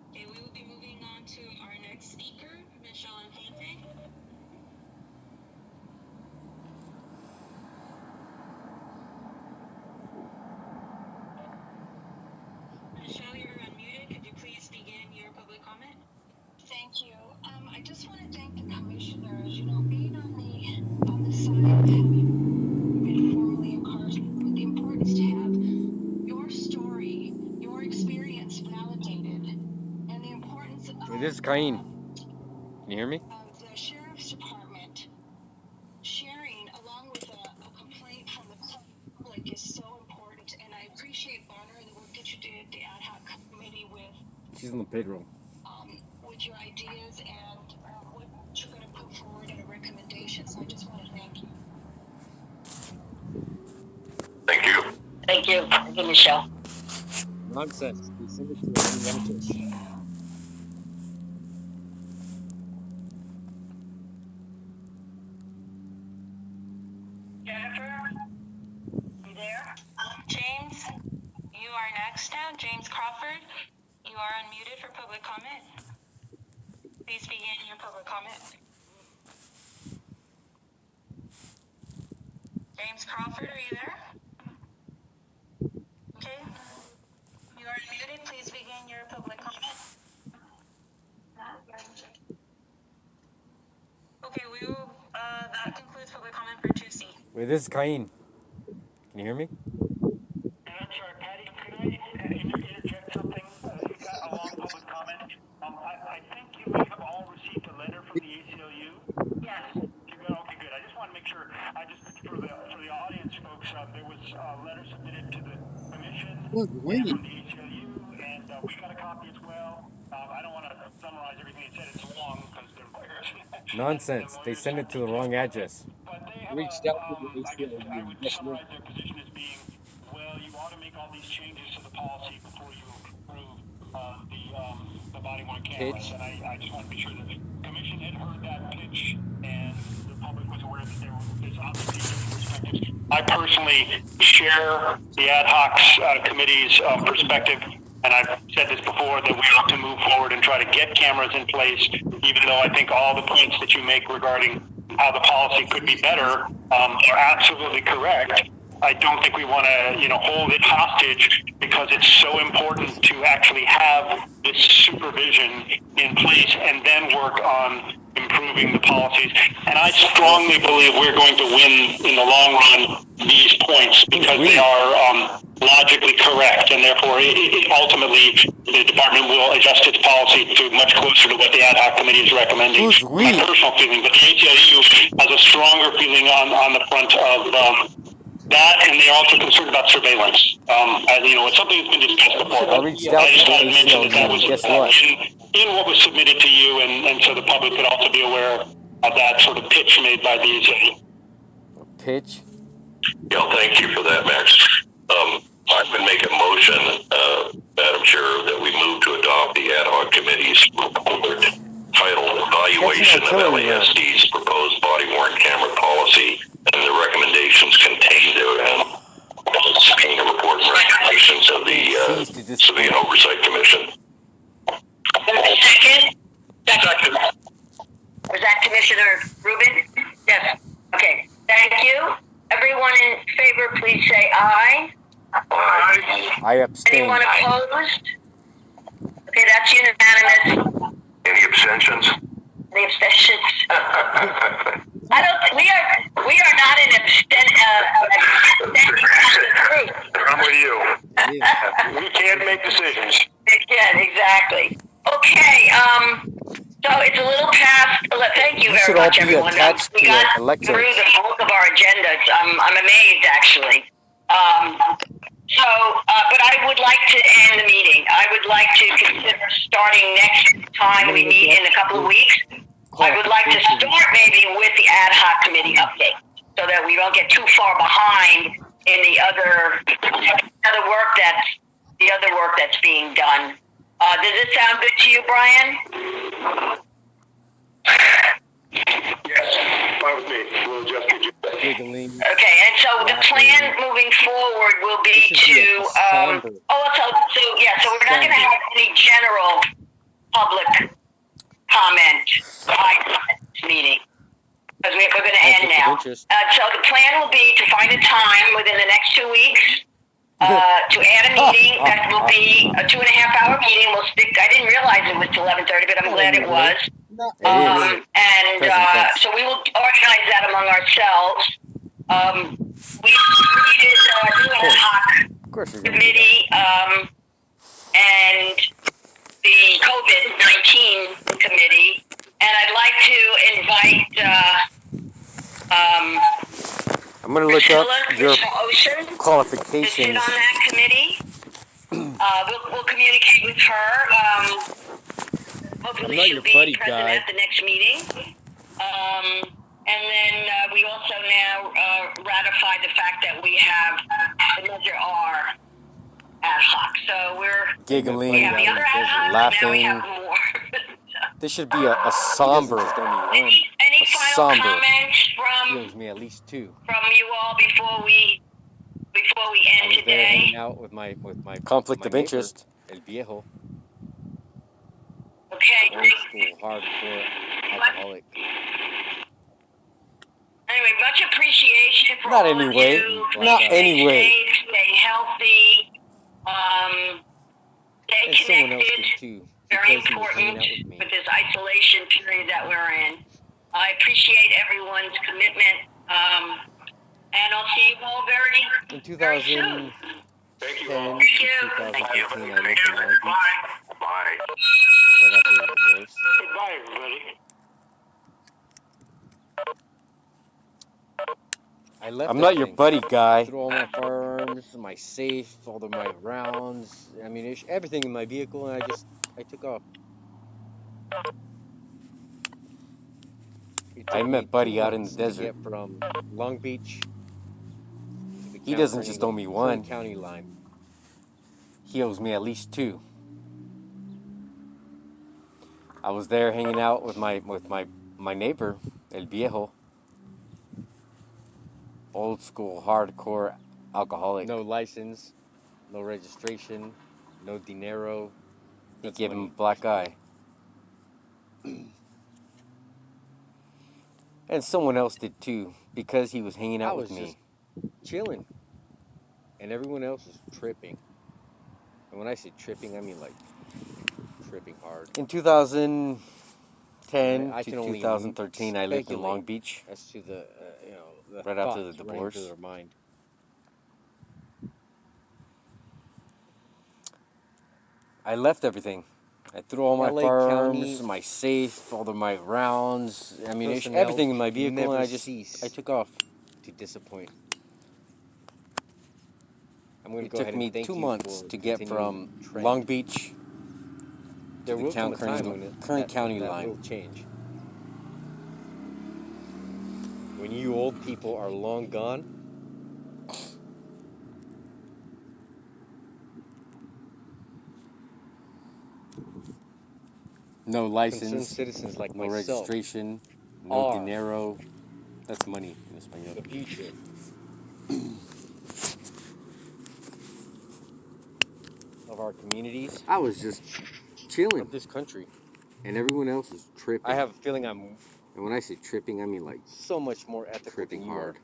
S17: Okay, we will be moving on to our next speaker, Michelle Infante. Michelle, you're unmuted. Could you please begin your public comment?
S14: Thank you. I just want to thank the commissioners. Being on the side of having been formally incarcerated, the importance to have your story, your experience validated, and the importance of
S8: This is Cain. Can you hear me?
S14: The Sheriff's Department sharing along with a complaint from the public is so important, and I appreciate, Bonner, the work that you did, the ad hoc committee
S8: She's on the payroll.
S14: with your ideas and what you're going to put forward in a recommendation. So I just want to thank you.
S3: Thank you. Thank you, Michelle.
S8: Nonsense. They send it to the wrong address.
S7: Jennifer, you there?
S12: James, you are next now. James Crawford, you are unmuted for public comment. Please begin your public comment. James Crawford, are you there? Okay. You are unmuted. Please begin your public comment. Okay, we will, that concludes public comment for 2C.
S8: Wait, this is Cain. Can you hear me?
S5: I'm sorry, Patty, could I interject something along public comment? I think you may have all received a letter from the ACLU.
S7: Yes.
S5: Okay, good. I just want to make sure, for the audience folks, there was a letter submitted to the commission from the ACLU, and we got a copy as well. I don't want to summarize everything it said. It's long because they're lawyers.
S8: Nonsense. They send it to the wrong address.
S5: But they have
S8: Reached out to the
S5: I guess I
S8: ACLU.
S5: would summarize their position as being, well, you ought to make all these changes to the policy before you approve the body-worn cameras.
S8: Pitch.
S5: And I just want to be sure that the commission had heard that pitch and the public was aware that there's obviously different perspectives. I personally share the ad hoc committee's perspective, and I've said this before, that we ought to move forward and try to get cameras in place, even though I think all the points that you make regarding how the policy could be better are absolutely correct. I don't think we want to, hold it hostage because it's so important to actually have this supervision in place and then work on improving the policies. And I strongly believe we're going to win in the long run these points because they are logically correct, and therefore ultimately the department will adjust its policy to much closer to what the ad hoc committee is recommending. My personal feeling, but the ACLU has a stronger feeling on the front of that, and they're also concerned about surveillance. It's something that's been discussed before.
S8: I reached out to the ACLU.
S5: That was
S8: Guess what?
S5: in what was submitted to you, and so the public could also be aware of that sort of pitch made by the ACLU.
S8: Pitch?
S4: Yeah, thank you for that, Max. I would make a motion, Madam Chair, that we move to adopt the ad hoc committee's report titled Evaluation of LASD's proposed body-worn camera policy and the recommendations contained therein. Submitting the report and recommendations of the Civilian Oversight Commission.
S3: Second? Second. Was that Commissioner Rubin? Yes. Okay. Thank you. Everyone in favor, please say aye.
S4: Aye.
S8: I abstain.
S3: Anyone opposed? Okay, that's unanimous.
S4: Any abstentions?
S3: The abstentions. I don't. We are not an abstention group.
S4: I'm with you.
S5: We can't make decisions.
S3: Yeah, exactly. Okay. So it's a little past. Thank you very much, everyone. We got through the bulk of our agenda. I'm amazed, actually. But I would like to end the meeting. I would like to consider starting next time we meet in a couple of weeks. I would like to start maybe with the ad hoc committee update so that we don't get too far behind in the other work that's being done. Does it sound good to you, Brian?
S4: Yes, fine with me. We'll adjust it.
S3: Okay, and so the plan moving forward will be to, so we're not going to have any general public comment meeting because we're going to end now. So the plan will be to find a time within the next 2 weeks to add a meeting that will be a 2.5-hour meeting. We'll stick. I didn't realize it was till 11:30, but I'm glad it was. So we will organize that among ourselves. We needed do an ad hoc committee and the COVID-19 committee, and I'd like to invite
S8: I'm going to look up your
S3: to
S8: qualifications.
S3: sit on that committee. We'll communicate with her. Hopefully she'll be present at the next meeting. And then we also now ratify the fact that we have the Measure R ad hoc. So we're
S8: giggling,
S3: we have the other ad hoc,
S8: laughing.
S3: and now we have more.
S8: This should be a somber,
S3: Any final comments
S1: Feels me at least 2.
S3: from you all before we end today?
S1: Hanging out with my
S8: conflict
S1: my
S8: of
S1: neighbor,
S8: interest.
S1: El Viejo.
S3: Okay.
S1: Old school, hardcore alcoholic.
S3: Anyway, much appreciation for
S8: Not
S3: all
S8: anyway.
S3: of you.
S8: Not anyway.
S3: Stay safe, stay healthy, stay
S1: And someone else
S3: connected.
S1: did too.
S3: Very important with this isolation period that we're in. I appreciate everyone's commitment, and I'll see you all very soon.
S1: Thank you.
S8: 2010 to 2015, I lived in Long Beach.
S4: Bye.
S1: Right after the divorce.
S5: Goodbye, everybody.
S1: I left.
S8: I'm not your buddy, guy.
S1: Threw all my firearms, my safe, all of my rounds, ammunition, everything in my vehicle, and I took off.
S8: I met Buddy out in the desert.
S1: To get from Long Beach to the
S8: He doesn't just owe me one.
S1: county line.
S8: He owes me at least 2. I was there hanging out with my neighbor, El Viejo. Old school, hardcore alcoholic.
S1: No license, no registration, no dinero.
S8: He gave him a black eye. And someone else did too, because he was hanging out with me.
S1: Just chilling. And everyone else is tripping. And when I say tripping, I mean like tripping hard.
S8: In 2010
S1: I
S8: to
S1: can only
S8: 2013, I lived in Long
S1: speculate
S8: Beach.
S1: as to the
S8: right after the
S1: thoughts running
S8: divorce.
S1: through their mind.
S8: I left everything. I threw all my
S1: LA
S8: firearms,
S1: County
S8: my safe, all of my rounds, ammunition,
S1: personnel
S8: everything in my vehicle,
S1: never
S8: and I
S1: cease
S8: took off.
S1: To disappoint. I'm going to
S8: It
S1: go
S8: took
S1: ahead
S8: me
S1: and thank
S8: 2
S1: you
S8: months
S1: for
S8: to get
S1: continuing
S8: from
S1: trend.
S8: Long Beach
S1: There
S8: to
S1: will
S8: the town
S1: come a time when
S8: current county
S1: that
S8: line.
S1: will change. When you old people are long gone,
S8: No license,
S1: concerned citizens like
S8: no
S1: myself
S8: registration, no
S1: are
S8: dinero. That's money in Espanol.
S1: the future. Of our communities.
S8: I was just chilling.
S1: Of this country.
S8: And everyone else is tripping.
S1: I have a feeling I'm...
S8: And when I say tripping, I mean like...
S1: so much more ethical
S8: tripping
S1: than you
S8: hard.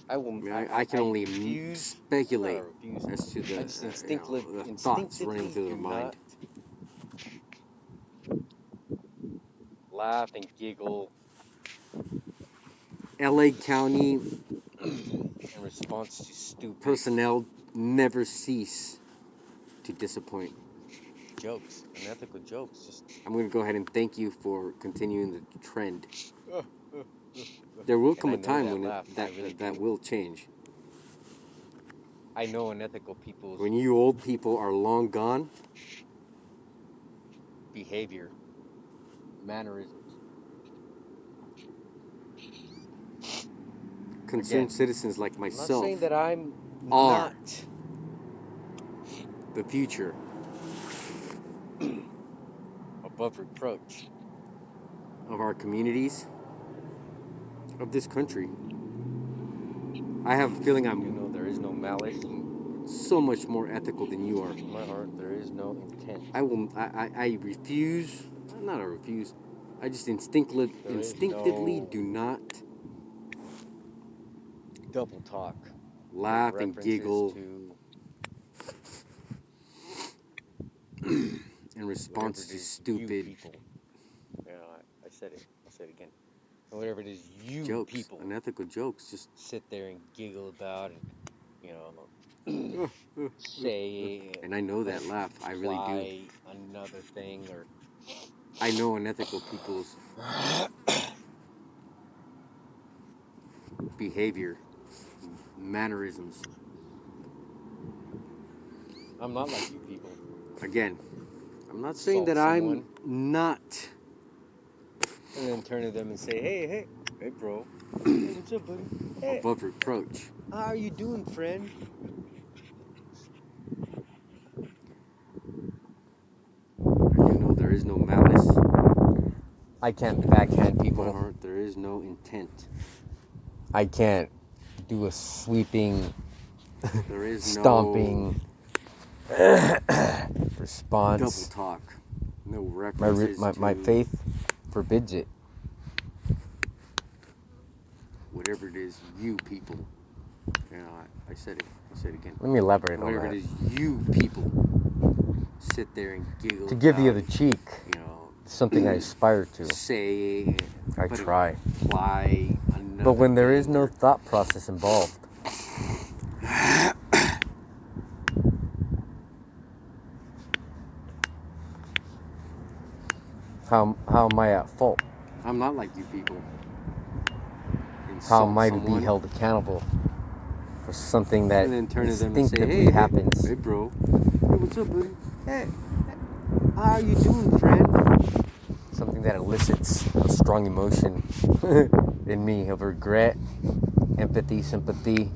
S1: I will.
S8: I can only speculate as to the thoughts running through their mind.
S1: Laugh and giggle.
S8: LA County
S1: in response to stupid
S8: personnel never cease to disappoint.
S1: Jokes, unethical jokes.
S8: I'm going to go ahead and thank you for continuing the trend. There will come a time when that will change.
S1: I know unethical people's...
S8: When you old people are long gone.
S1: Behavior. Mannerisms.
S8: Concerned citizens like myself.
S1: I'm not saying that I'm
S8: are
S1: not
S8: the future.
S1: Above reproach.
S8: Of our communities. Of this country. I have a feeling I'm...
S1: You know there is no malice.
S8: So much more ethical than you are.
S1: In my heart, there is no intent.
S8: I refuse... Not a refuse. I just instinctively do not...
S1: Double talk.
S8: Laugh and giggle. In response to stupid...
S1: People. Yeah, I said it. I'll say it again. And whatever it is you
S8: jokes,
S1: people...
S8: unethical jokes, just...
S1: sit there and giggle about and, you know... say...
S8: And I know that laugh. I really do.
S1: Another thing or...
S8: I know unethical people's... behavior. Mannerisms.
S1: I'm not like you people.
S8: Again, I'm not saying that I'm not.
S1: And then turn to them and say, hey, bro. What's up, buddy? Hey,
S8: above reproach.
S1: how are you doing, friend? is no malice.
S8: I can't backhand
S1: In my
S8: people.
S1: heart, there is no intent.
S8: I can't do a sweeping,
S1: There is
S8: stomping
S1: no
S8: response.
S1: double talk. No references
S8: My
S1: to
S8: faith forbids it.
S1: whatever it is you people. You know, I said it. I said it again.
S8: Let me elaborate on
S1: Whatever
S8: that.
S1: it is you people sit there and giggle
S8: To give the
S1: about,
S8: other cheek,
S1: you know,
S8: something I aspire to.
S1: say,
S8: I try.
S1: Apply another
S8: But when there is
S1: thing.
S8: no thought process involved, how am I at fault?
S1: I'm not like you people.
S8: How am I to be held accountable for something that
S1: and then turn to them and say,
S8: instinctively happens?
S1: Hey, bro. Hey, what's up, buddy? Hey, how are you doing, friend?
S8: Something that elicits a strong emotion in me of regret, empathy, sympathy.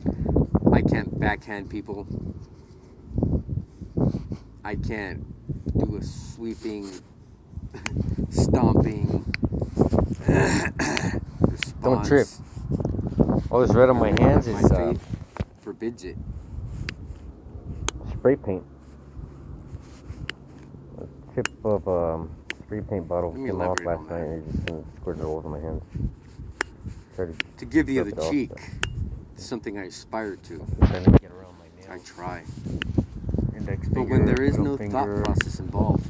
S1: I can't backhand people. I can't do a sweeping, stomping response.
S8: Don't trip. All this red on my hands
S1: My
S8: is
S1: faith forbids it.
S8: spray paint. A tip of spray paint bottle came off last night and it just squirted all over my hands.
S1: To give the other cheek, it's something I aspire to.
S8: Trying to get around my nails.
S1: I try.
S8: Index
S1: But
S8: finger,
S1: when there is
S8: middle
S1: no
S8: finger,
S1: thought process involved,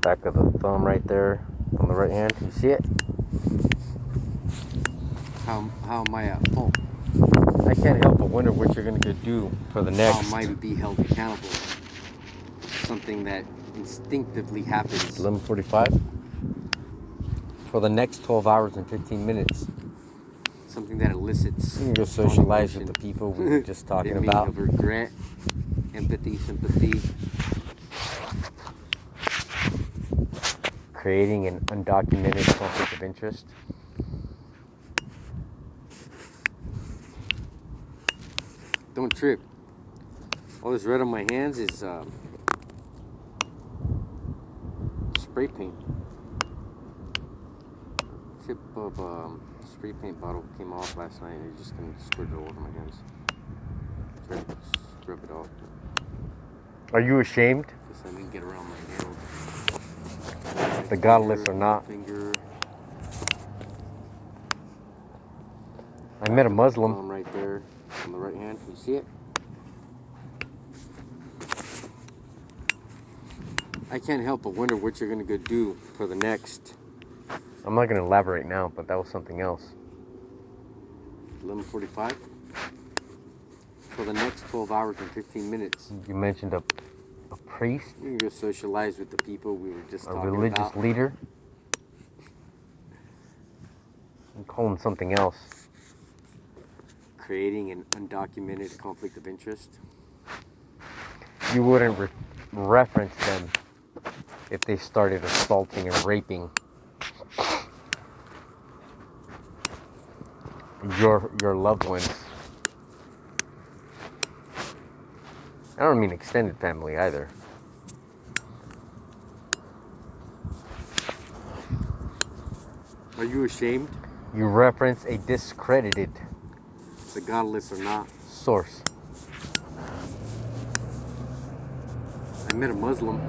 S8: back of the thumb right there on the right hand, you see it?
S1: how am I at fault?
S8: I can't help but wonder what you're going to do for the next.
S1: How am I to be held accountable? Something that instinctively happens.
S8: 11:45 for the next 12 hours and 15 minutes.
S1: Something that elicits.
S8: You can go socialize with the people we were just talking about.
S1: Of regret, empathy, sympathy.
S8: Creating an undocumented conflict of interest.
S1: Don't trip. All this red on my hands is spray paint. Tip of spray paint bottle came off last night and it just kind of squirted all over my hands. Try to scrub it off.
S8: Are you ashamed?
S1: Just let me get around my nails.
S8: The godless or not.
S1: Finger.
S8: I met a Muslim.
S1: Right there on the right hand. You see it? I can't help but wonder what you're going to go do for the next.
S8: I'm not going to elaborate now, but that was something else.
S1: 11:45. For the next 12 hours and 15 minutes.
S8: You mentioned a priest.
S1: You can go socialize with the people we were just talking about.
S8: A religious leader. I'm calling something else.
S1: Creating an undocumented conflict of interest.
S8: You wouldn't reference them if they started assaulting and raping your loved ones. I don't mean extended family either.
S1: Are you ashamed?
S8: You reference a discredited,
S1: the godless or not,
S8: source.
S1: I met a Muslim.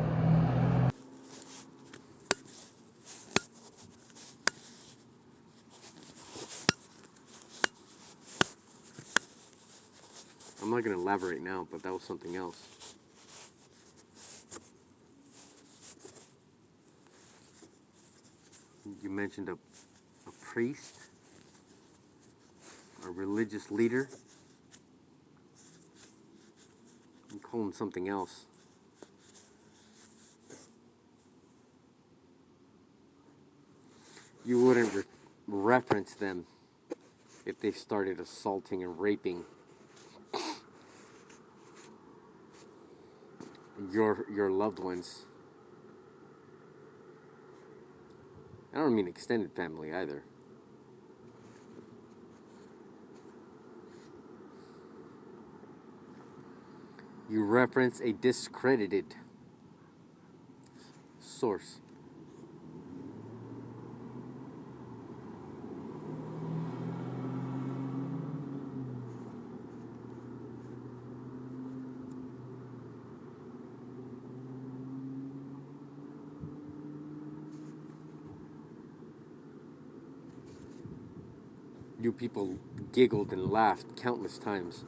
S1: I'm not going to elaborate now, but that was something else. You mentioned a priest, a religious leader. I'm calling something else. You wouldn't reference them if they started assaulting and raping your loved ones. I don't mean extended family either. You reference a discredited,
S8: source. You people giggled and laughed countless times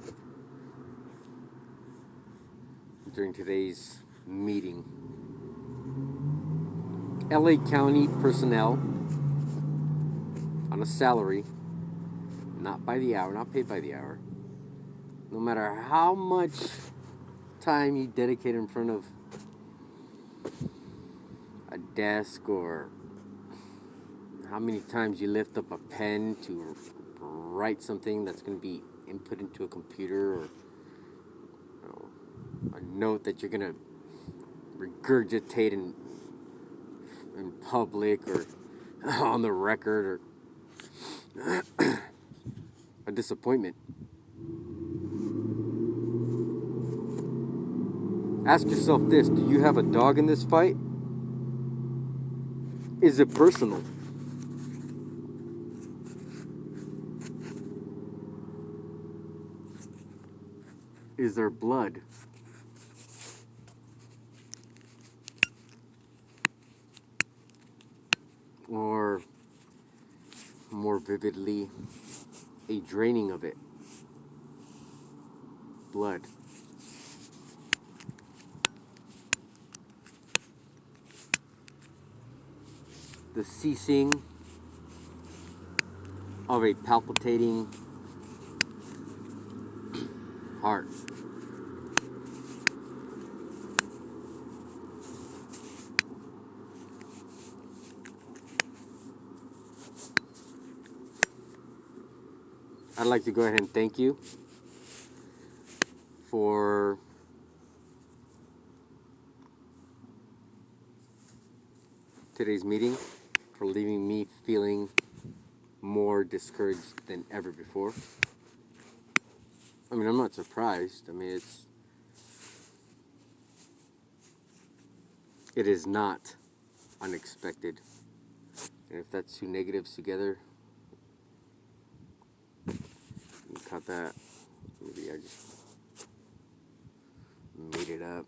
S8: during today's meeting. LA County personnel on a salary, not by the hour, not paid by the hour. No matter how much time you dedicate in front of a desk, or how many times you lift up a pen to write something that's going to be input into a computer, or a note that you're going to regurgitate in public or on the record, or a disappointment. Ask yourself this: do you have a dog in this fight? Is it personal? Is there blood? Or more vividly, a draining of it? Blood. The ceasing of a palpitating heart. I'd like to go ahead and thank you for today's meeting, for leaving me feeling more discouraged than ever before. I mean, I'm not surprised. I mean, it is not unexpected. And if that's two negatives together, you cut that. Maybe I just made it up.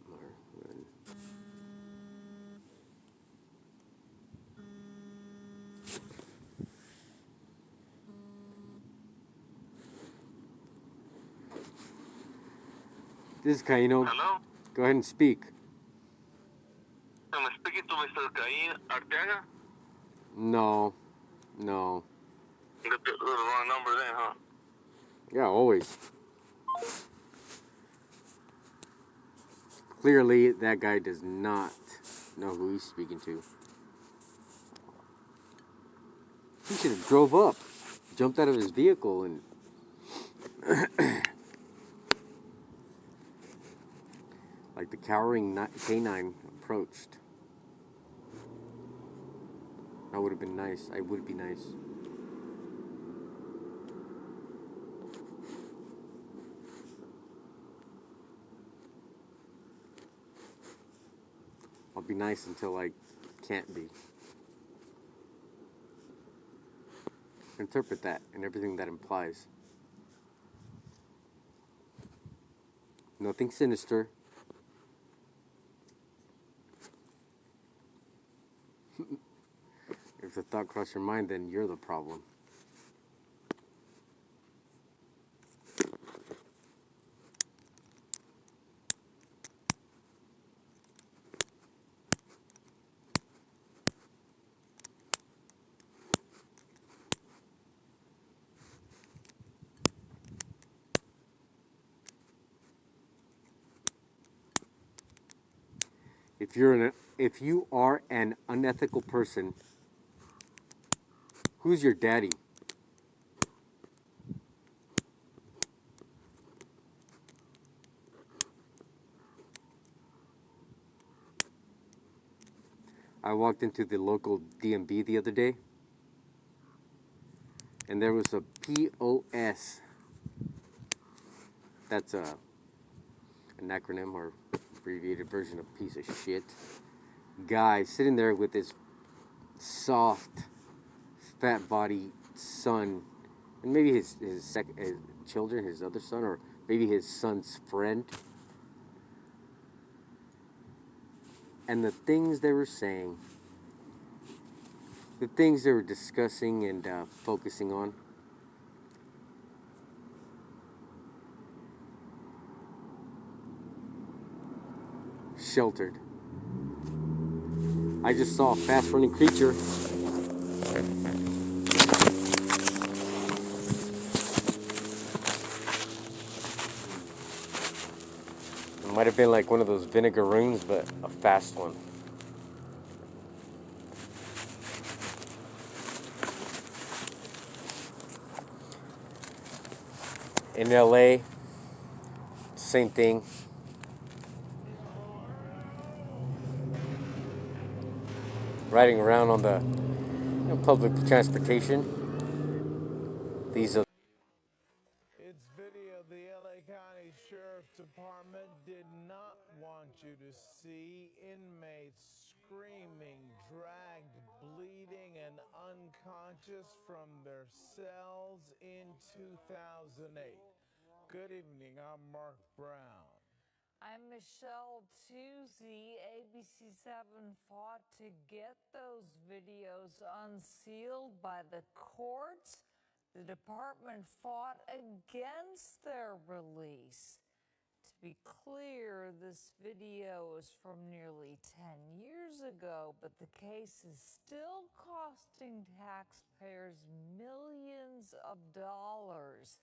S8: This is Caino.
S9: Hello?
S8: Go ahead and speak.
S9: Am I speaking to Mr. Cain Arteaga?
S8: No.
S9: You got the wrong number then, huh?
S8: Yeah, always. Clearly, that guy does not know who he's speaking to. He should have drove up, jumped out of his vehicle, and like the cowering canine approached. That would have been nice. I would be nice. I'll be nice until I can't be. Interpret that and everything that implies. Nothing sinister. If the thought crossed your mind, then you're the problem. If you are an unethical person, who's your daddy? I walked into the local DMV the other day, and there was a POS. That's an acronym or abbreviated version of piece of shit. guy sitting there with his soft, fat-bodied son, and maybe his children, his other son, or maybe his son's friend. And the things they were saying, the things they were discussing and focusing on, sheltered. I just saw a fast-running creature. It might have been like one of those vinegaroons, but a fast one. In LA, same thing. Riding around on the public transportation. These are.
S18: It's video the LA County Sheriff's Department did not want you to see. Inmates screaming, dragged, bleeding, and unconscious from their cells in 2008. Good evening, I'm Mark Brown.
S19: I'm Michelle Tuesday. ABC7 fought to get those videos unsealed by the courts. The department fought against their release. To be clear, this video is from nearly 10 years ago, but the case is still costing taxpayers millions of dollars.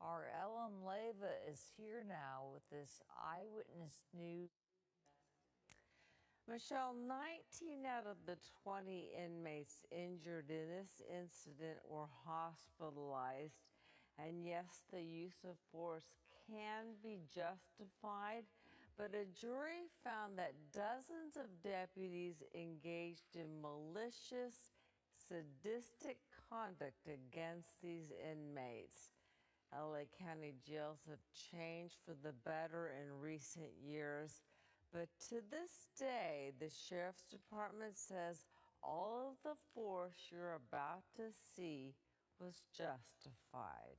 S19: Our Ellen Leva is here now with this Eyewitness News. Michelle, 19 out of the 20 inmates injured in this incident were hospitalized. And yes, the use of force can be justified, but a jury found that dozens of deputies engaged in malicious, sadistic conduct against these inmates. LA County jails have changed for the better in recent years, but to this day, the Sheriff's Department says all of the force you're about to see was justified.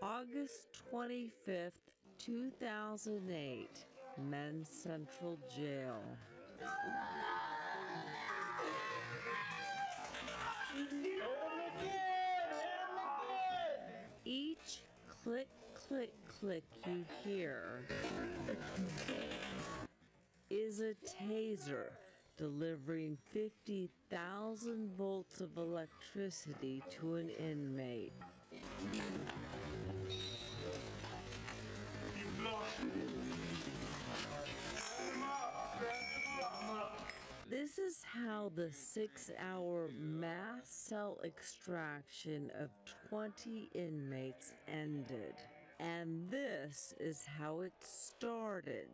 S19: August 25th, 2008, Men's Central Jail. Each click, click, click you hear is a taser delivering 50,000 volts of electricity to an inmate. This is how the 6-hour mass cell extraction of 20 inmates ended. And this is how it started.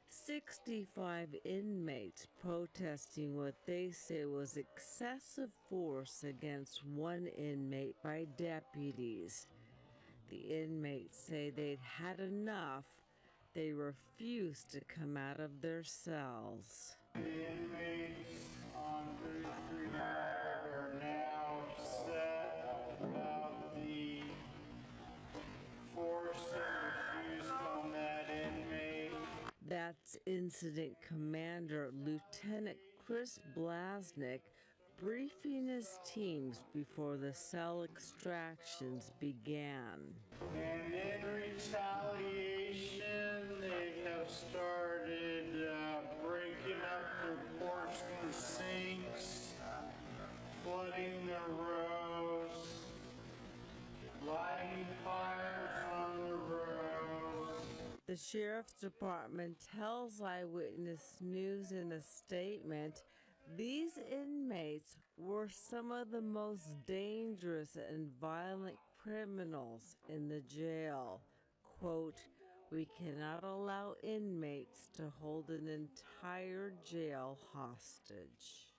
S19: 65 inmates protesting what they say was excessive force against one inmate by deputies. The inmates say they'd had enough. They refused to come out of their cells.
S18: The inmates on Booth Street are now upset about the force that was used on that inmate.
S19: That's Incident Commander Lieutenant Chris Blasnick briefing his teams before the cell extractions began.
S18: And in retaliation, they have started breaking up their porcelain sinks, flooding their rows, lighting fires on the rows.
S19: The Sheriff's Department tells Eyewitness News in a statement, these inmates were some of the most dangerous and violent criminals in the jail. Quote, "We cannot allow inmates to hold an entire jail hostage."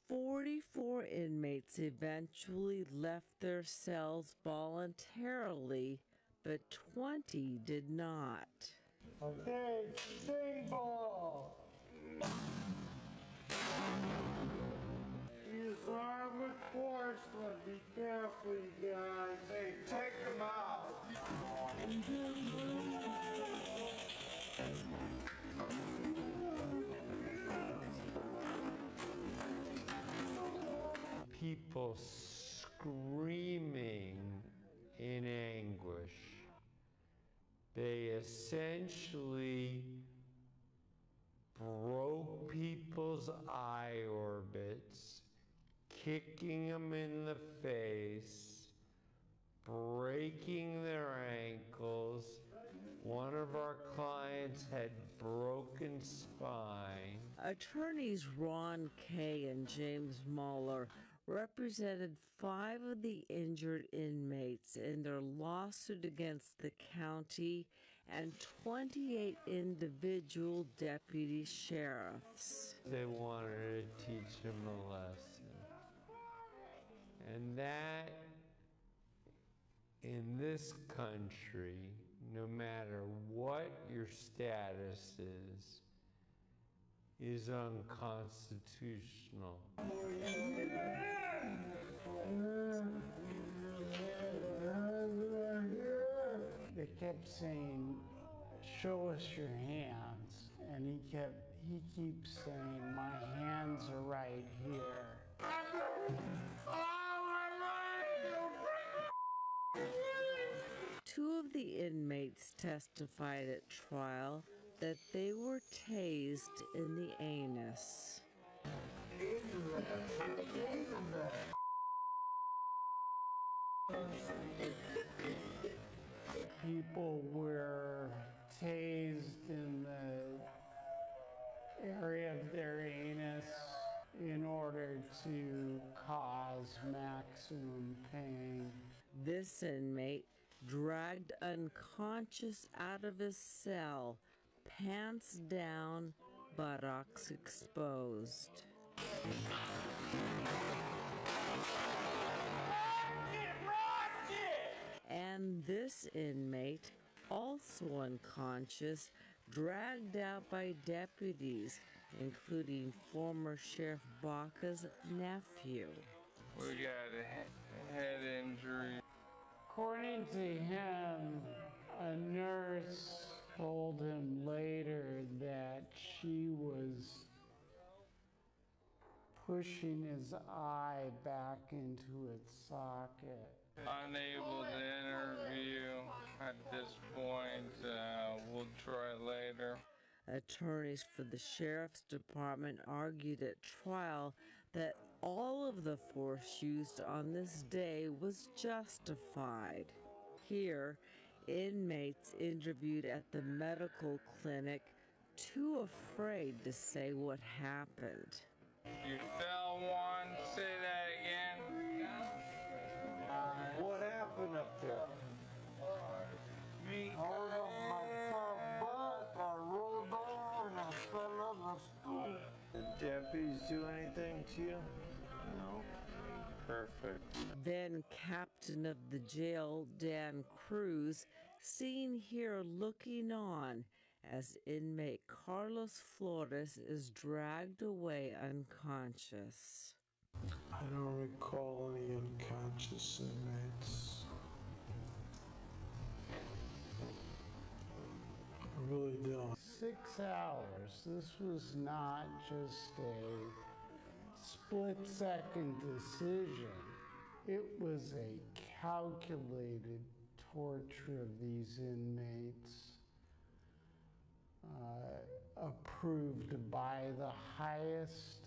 S19: 44 inmates eventually left their cells voluntarily, but 20 did not.
S18: Okay, sing ball. He's armed with porcelain. Be careful, you guys. Hey, take him out. People screaming in anguish. They essentially broke people's eye orbits, kicking them in the face, breaking their ankles. One of our clients had broken spine.
S19: Attorneys Ron Kay and James Mueller represented 5 of the injured inmates in their lawsuit against the county and 28 individual deputy sheriffs.
S18: They wanted to teach him a lesson. And that, in this country, no matter what your status is unconstitutional. They kept saying, "Show us your hands," and he keeps saying, "My hands are right here."
S19: Two of the inmates testified at trial that they were tased in the anus.
S18: People were tased in the area of their anus in order to cause maximum pain.
S19: This inmate, dragged unconscious out of his cell, pants down, buttocks exposed. And this inmate, also unconscious, dragged out by deputies, including former Sheriff Baca's nephew.
S18: We got a head injury. According to him, a nurse told him later that she was pushing his eye back into its socket. Unable to interview at this point. We'll try later.
S19: Attorneys for the Sheriff's Department argued at trial that all of the force used on this day was justified. Here, inmates interviewed at the medical clinic, too afraid to say what happened.
S18: You fell one, say that again. What happened up there? Me. I was on my front butt, I rolled over and I fell on the stool. Did deputies do anything to you? No. Perfect.
S19: Then captain of the jail, Dan Cruz, seen here looking on as inmate Carlos Flores is dragged away unconscious.
S18: I don't recall any unconscious inmates. I really don't. 6 hours. This was not just a split-second decision. It was a calculated torture of these inmates, approved by the highest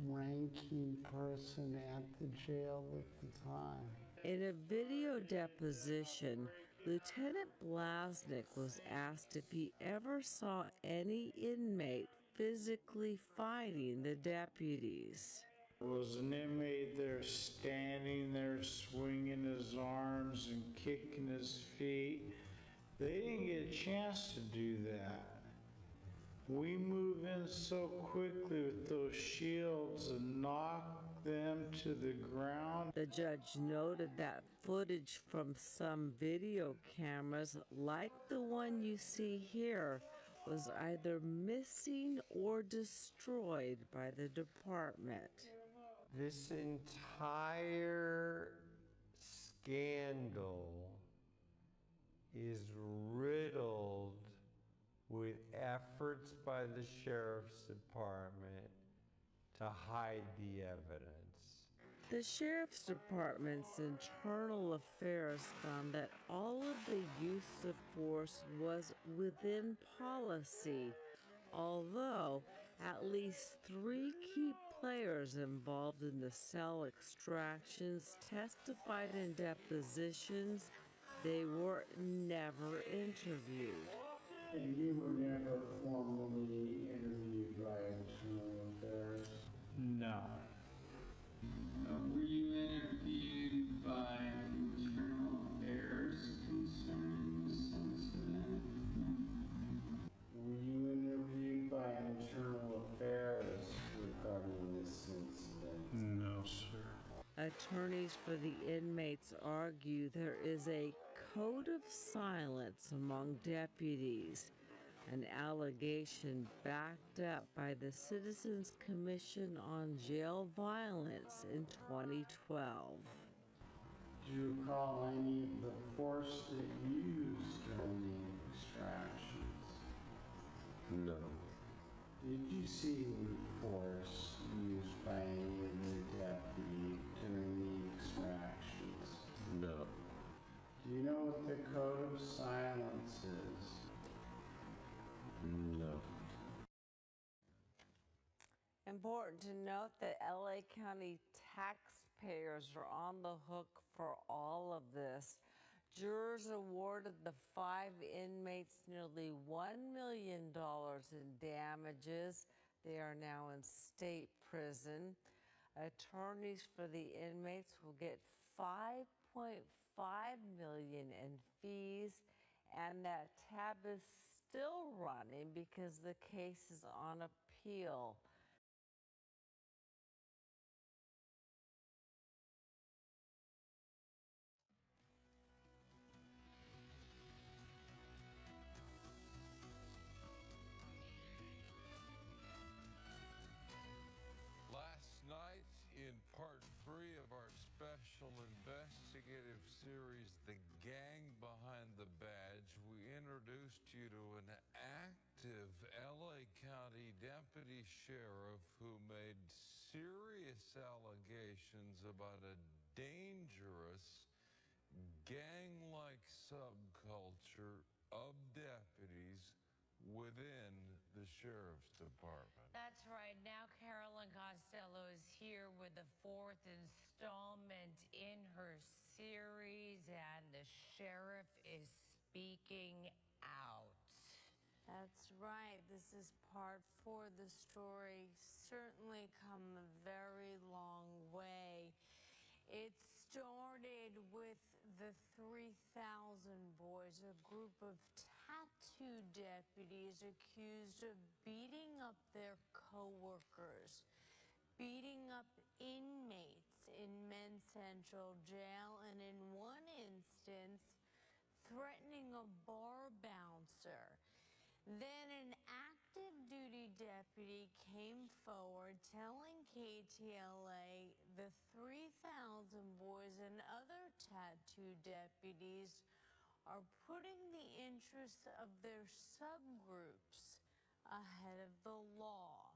S18: ranking person at the jail at the time.
S19: In a video deposition, Lieutenant Blasnick was asked if he ever saw any inmate physically fighting the deputies.
S18: was an inmate there standing there swinging his arms and kicking his feet. They didn't get a chance to do that. We move in so quickly with those shields and knock them to the ground.
S19: The judge noted that footage from some video cameras, like the one you see here, was either missing or destroyed by the department.
S20: This entire scandal is riddled with efforts by the sheriff's department to hide the evidence.
S19: The sheriff's department's internal affairs found that all of the use of force was within policy, although at least 3 key players involved in the cell extractions testified in depositions. They were never interviewed.
S18: And you were never formally interviewed by Internal Affairs? No.
S21: Were you interviewed by Internal Affairs concerning this incident?
S18: Were you interviewed by Internal Affairs regarding this incident?
S1: No, sir.
S19: Attorneys for the inmates argue there is a code of silence among deputies, an allegation backed up by the Citizens Commission on Jail Violence in 2012.
S18: Do you recall any of the force that you used during the extractions?
S8: No.
S18: Did you see any force used by any of the deputies during the extractions?
S8: No.
S18: Do you know what the code of silence is?
S8: No.
S19: Important to note that LA County taxpayers are on the hook for all of this. Jurors awarded the 5 inmates nearly $1 million in damages. They are now in state prison. Attorneys for the inmates will get $5.5 million in fees, and that tab is still running because the case is on appeal.
S22: Last night, in part 3 of our special investigative series, The Gang Behind the Badge, we introduced you to an active LA County deputy sheriff who made serious allegations about a dangerous gang-like subculture of deputies within the sheriff's department.
S23: That's right. Now Carolyn Costello is here with the 4th installment in her series, and the sheriff is speaking out.
S19: That's right. This is part 4 of the story. Certainly come a very long way. It started with the 3,000 boys, a group of tattoo deputies accused of beating up their co-workers, beating up inmates in Men's Central Jail, and in one instance, threatening a bar bouncer. Then an active duty deputy came forward telling KTLA the 3,000 boys and other tattoo deputies are putting the interests of their subgroups ahead of the law.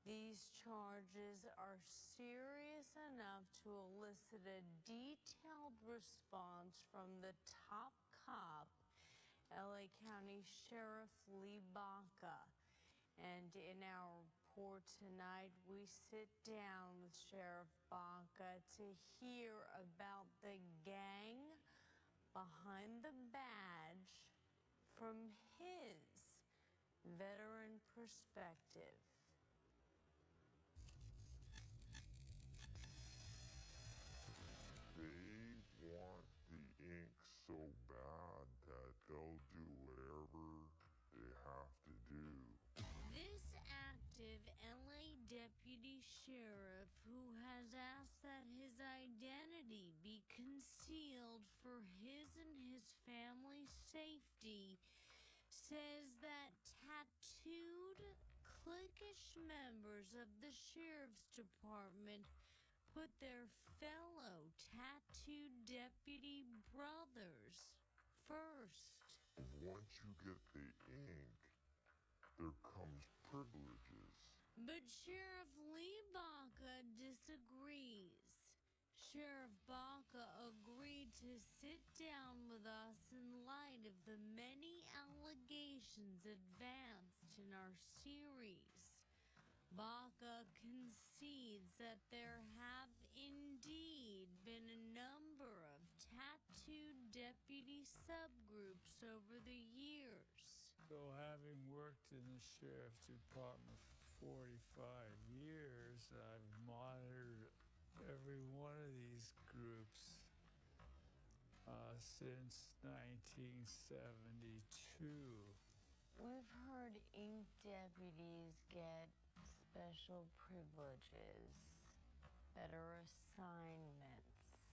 S19: These charges are serious enough to elicit a detailed response from the top cop, LA County Sheriff Lee Baca. And in our report tonight, we sit down with Sheriff Baca to hear about the gang behind the badge from his veteran perspective.
S23: Safety says that tattooed, cliquish members of the Sheriff's Department put their fellow tattooed deputy brothers first.
S2: Once you get the ink, there comes privileges.
S23: But Sheriff Lee Baca disagrees. Sheriff Baca agreed to sit down with us in light of the many allegations advanced in our series. Baca concedes that there have indeed been a number of tattooed deputy subgroups over the years.
S18: So having worked in the Sheriff's Department for 45 years, I've monitored every one of these groups since 1972.
S23: We've heard ink deputies get special privileges, better assignments,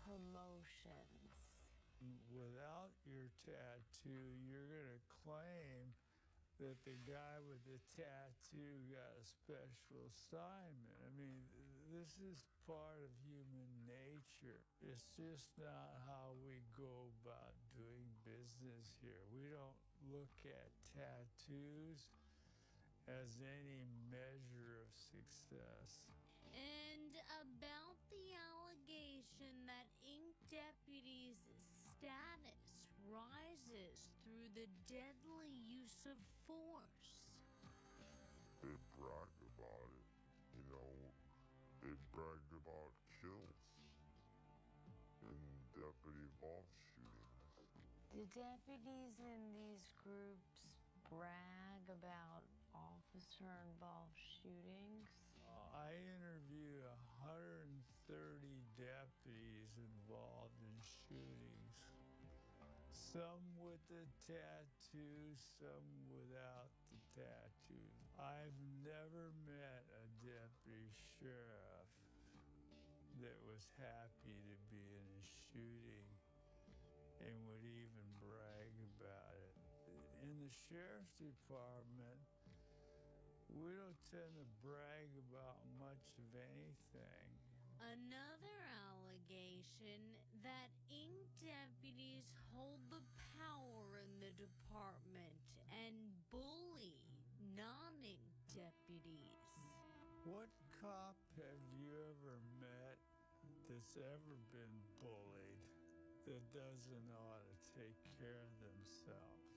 S23: promotions.
S18: Without your tattoo, you're going to claim that the guy with the tattoo got a special assignment. I mean, this is part of human nature. It's just not how we go about doing business here. We don't look at tattoos as any measure of success.
S23: And about the allegation that ink deputies' status rises through the deadly use of force.
S2: They brag about it, you know, they bragged about kills and deputy-involved shootings.
S23: The deputies in these groups brag about officer-involved shootings.
S18: I interviewed 130 deputies involved in shootings. Some with the tattoo, some without the tattoo. I've never met a deputy sheriff that was happy to be in a shooting and would even brag about it. In the Sheriff's Department, we don't tend to brag about much of anything.
S23: Another allegation that ink deputies hold the power in the department and bully non-ink deputies.
S18: What cop have you ever met that's ever been bullied that doesn't know how to take care of themselves?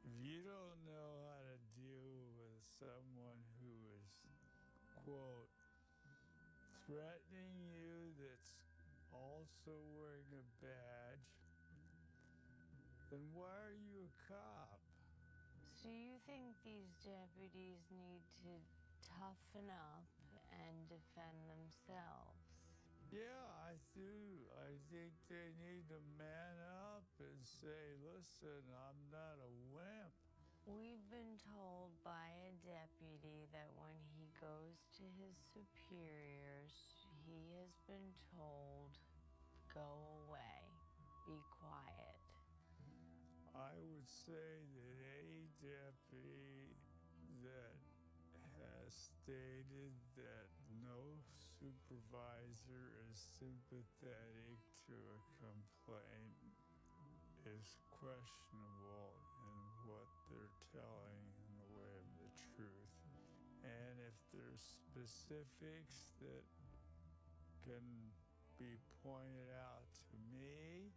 S18: If you don't know how to deal with someone who is, quote, threatening you that's also wearing a badge, then why are you a cop?
S23: So you think these deputies need to toughen up and defend themselves?
S18: Yeah, I do. I think they need to man up and say, listen, I'm not a wimp.
S23: We've been told by a deputy that when he goes to his superiors, he has been told, go away, be quiet.
S18: I would say that any deputy that has stated that no supervisor is sympathetic to a complaint is questionable in what they're telling in the way of the truth. And if there's specifics that can be pointed out to me,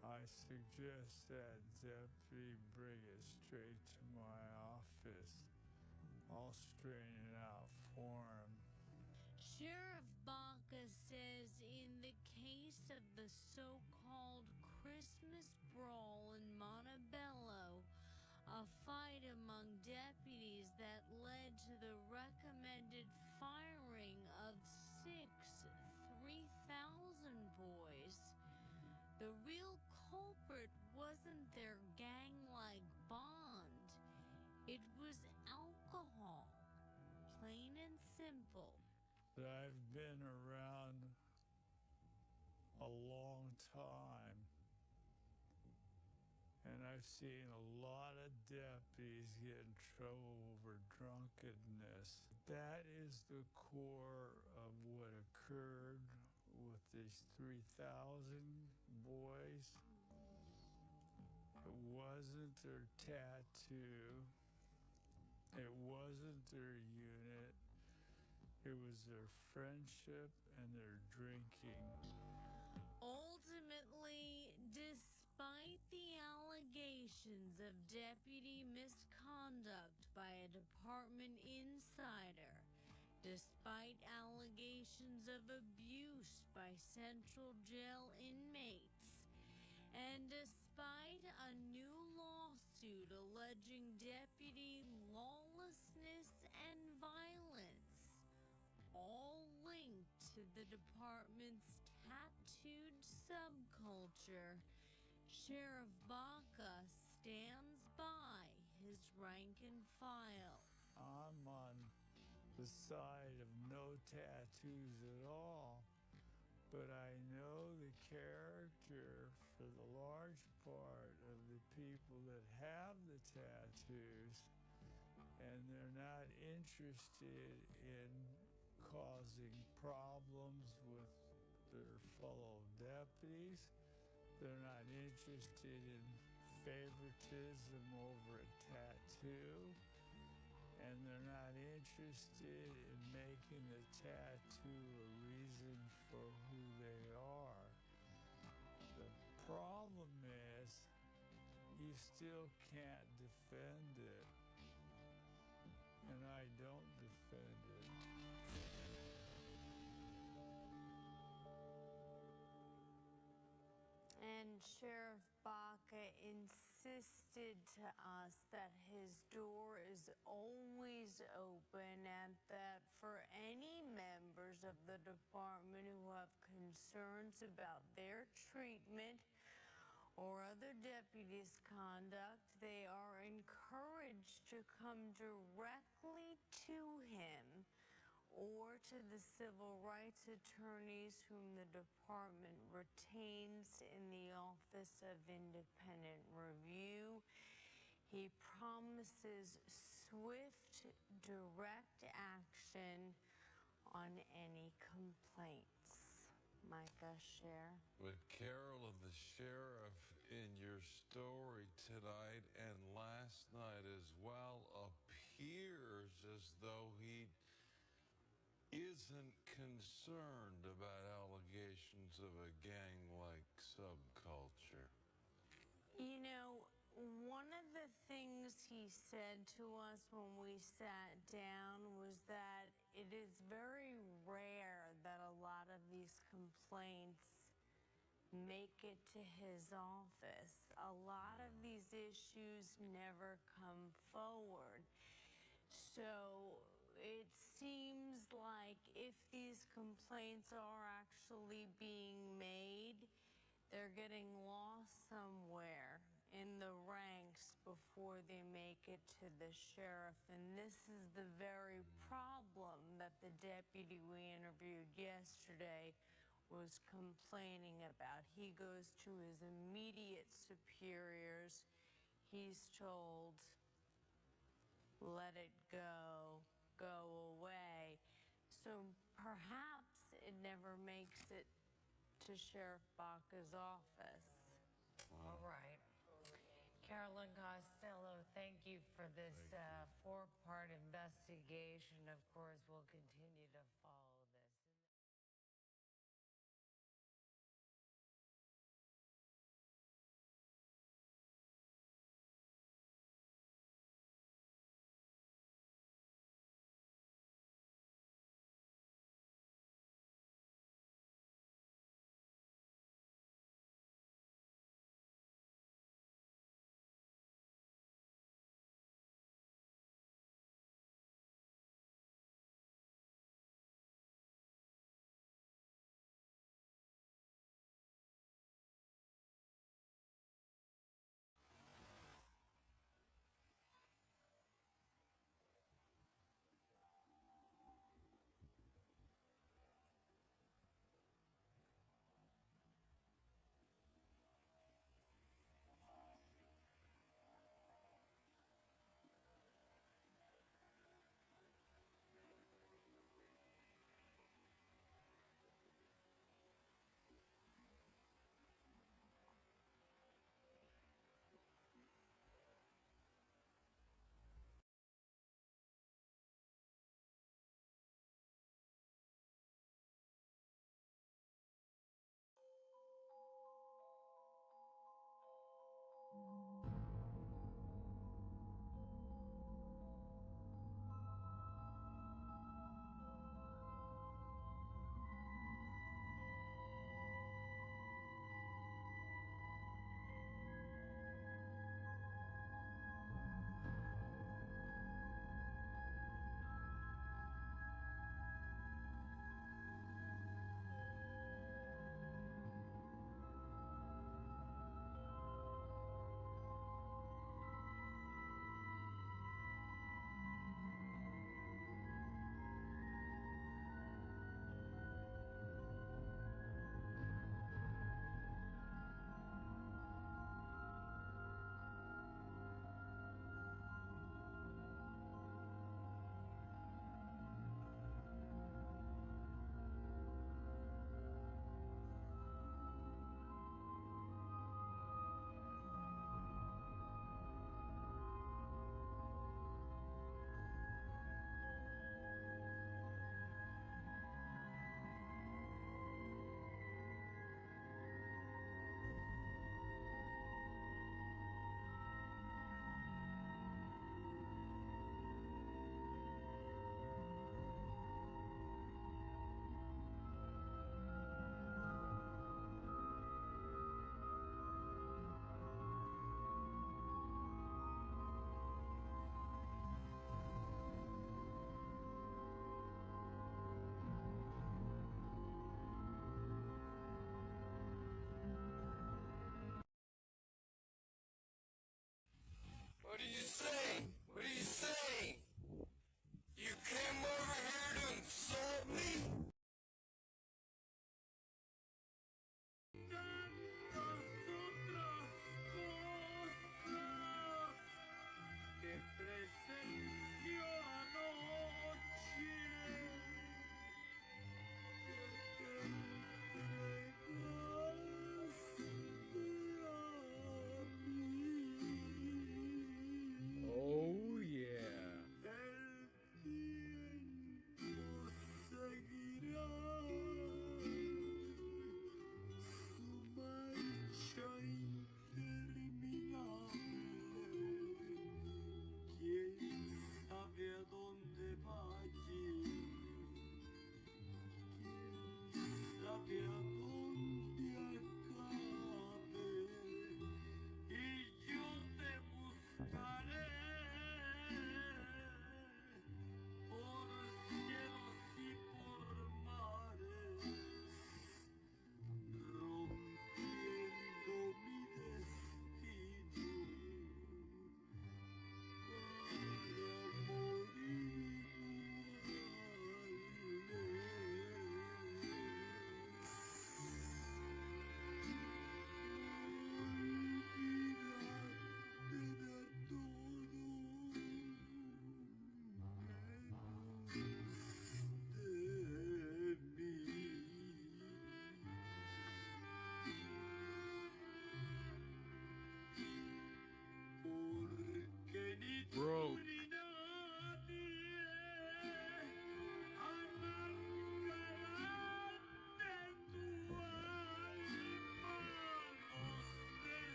S18: I suggest that deputy bring it straight to my office. I'll straighten it out for him.
S23: Sheriff Baca says in the case of the so-called Christmas brawl in Montebello, a fight among deputies that led to the recommended firing of 6 3,000 boys, the real culprit wasn't their gang-like bond. It was alcohol, plain and simple.
S18: I've been around a long time, I've seen a lot of deputies get in trouble over drunkenness. That is the core of what occurred with these 3,000 boys. It wasn't their tattoo. It wasn't their unit. It was their friendship and their drinking.
S23: Ultimately, despite the allegations of deputy misconduct by a department insider, despite allegations of abuse by Central Jail inmates, and despite a new lawsuit alleging deputy lawlessness and violence, all linked to the department's tattooed subculture, Sheriff Baca stands by his rank and file.
S18: I'm on the side of no tattoos at all, but I know the character for the large part of the people that have the tattoos, and they're not interested in causing problems with their fellow deputies. They're not interested in favoritism over a tattoo. And they're not interested in making the tattoo a reason for who they are. The problem is, you still can't defend it. And I don't defend it.
S23: And Sheriff Baca insisted to us that his door is always open and that for any members of the department who have concerns about their treatment or other deputies' conduct, they are encouraged to come directly to him or to the civil rights attorneys whom the department retains in the Office of Independent Review. He promises swift, direct action on any complaints. Micah, share.
S22: But Carolyn, the sheriff, in your story tonight and last night as well, appears as though he isn't concerned about allegations of a gang-like subculture.
S23: You know, one of the things he said to us when we sat down was that it is very rare that a lot of these complaints make it to his office. A lot of these issues never come forward. So it seems like if these complaints are actually being made, they're getting lost somewhere in the ranks before they make it to the sheriff. And this is the very problem that the deputy we interviewed yesterday was complaining about. He goes to his immediate superiors. He's told, let it go away. So perhaps it never makes it to Sheriff Baca's office.
S22: Wow.
S23: All right. Carolyn Costello, thank you for this four-part investigation. Of course, we'll continue to follow this.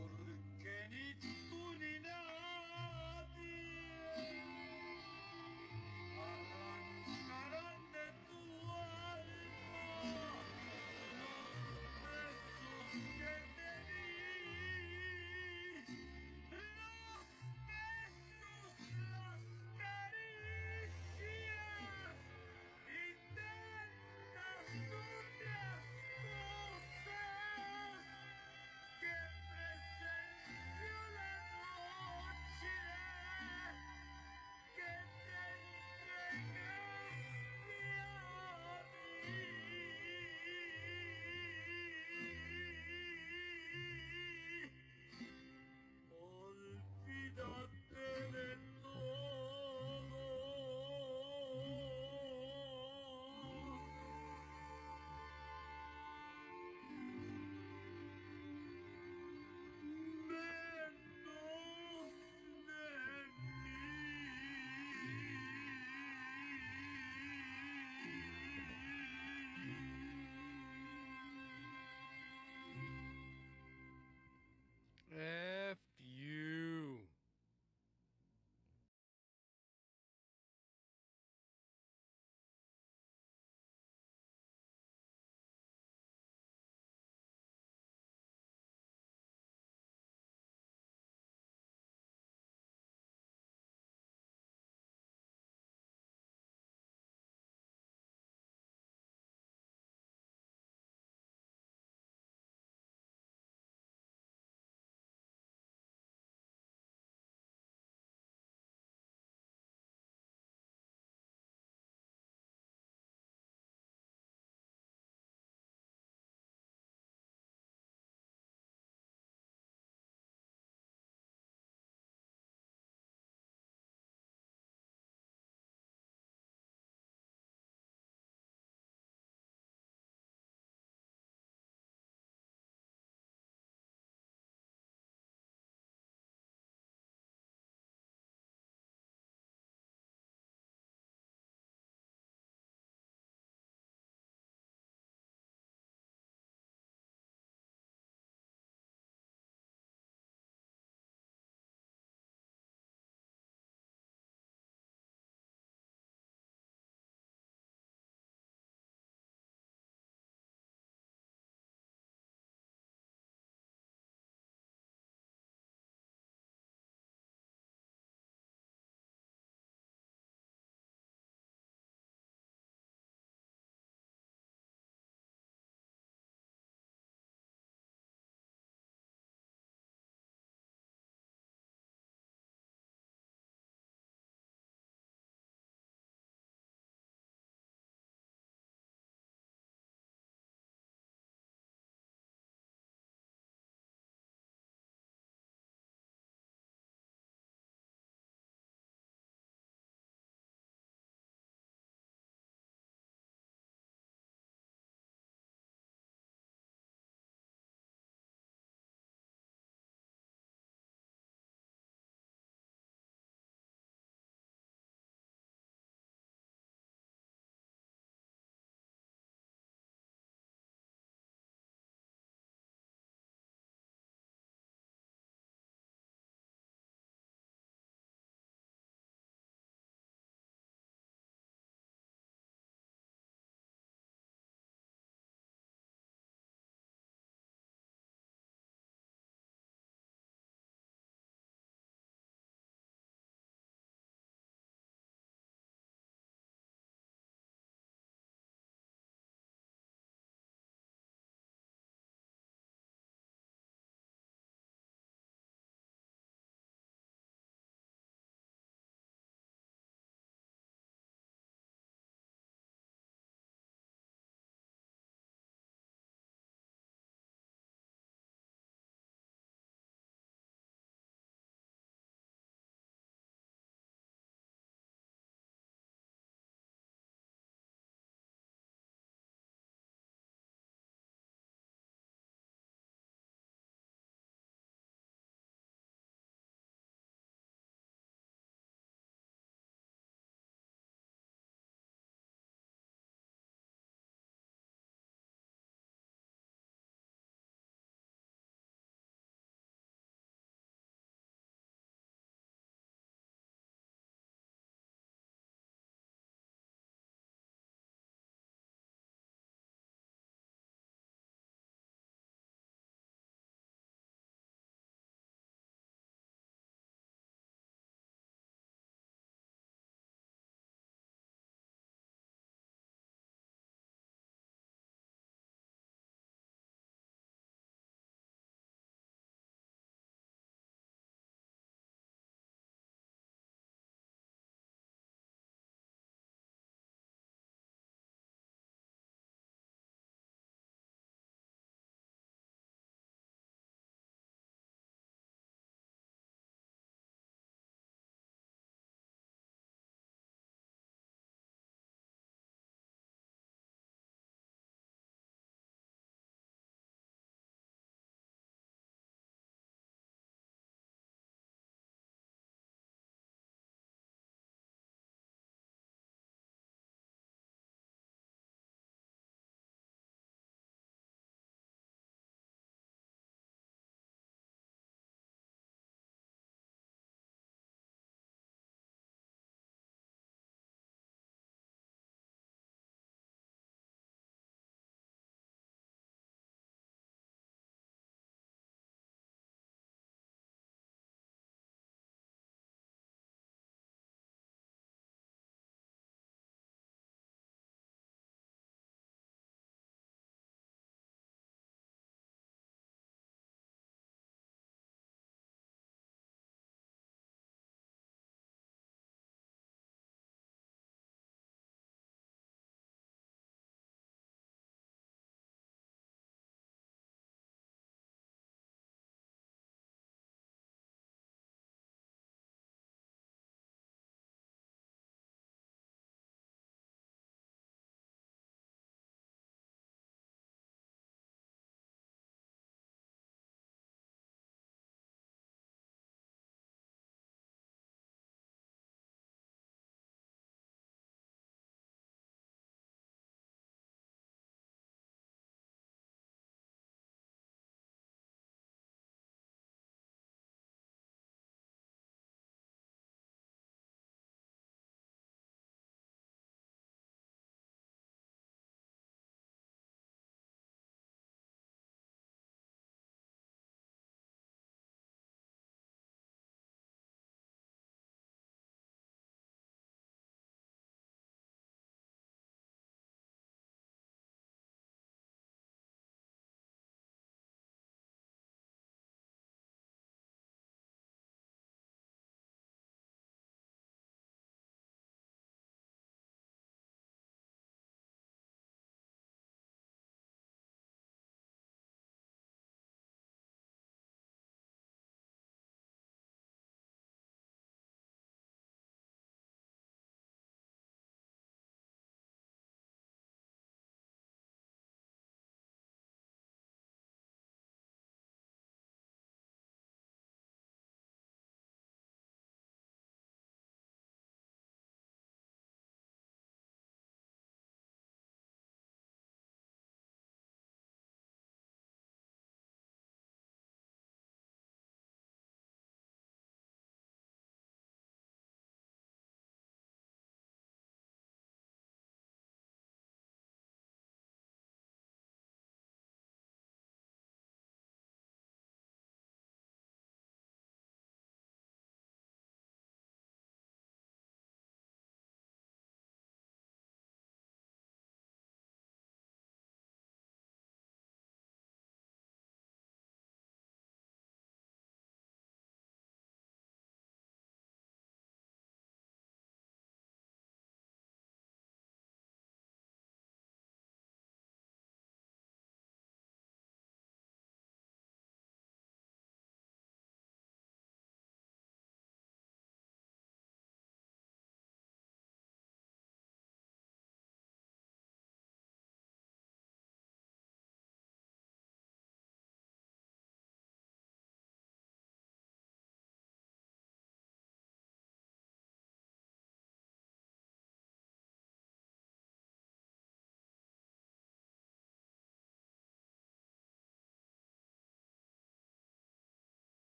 S18: porque ni tú ni nadie arrancarán de tu alma los besos que te di, los besos, las caricias y tantas otras cosas que presentaste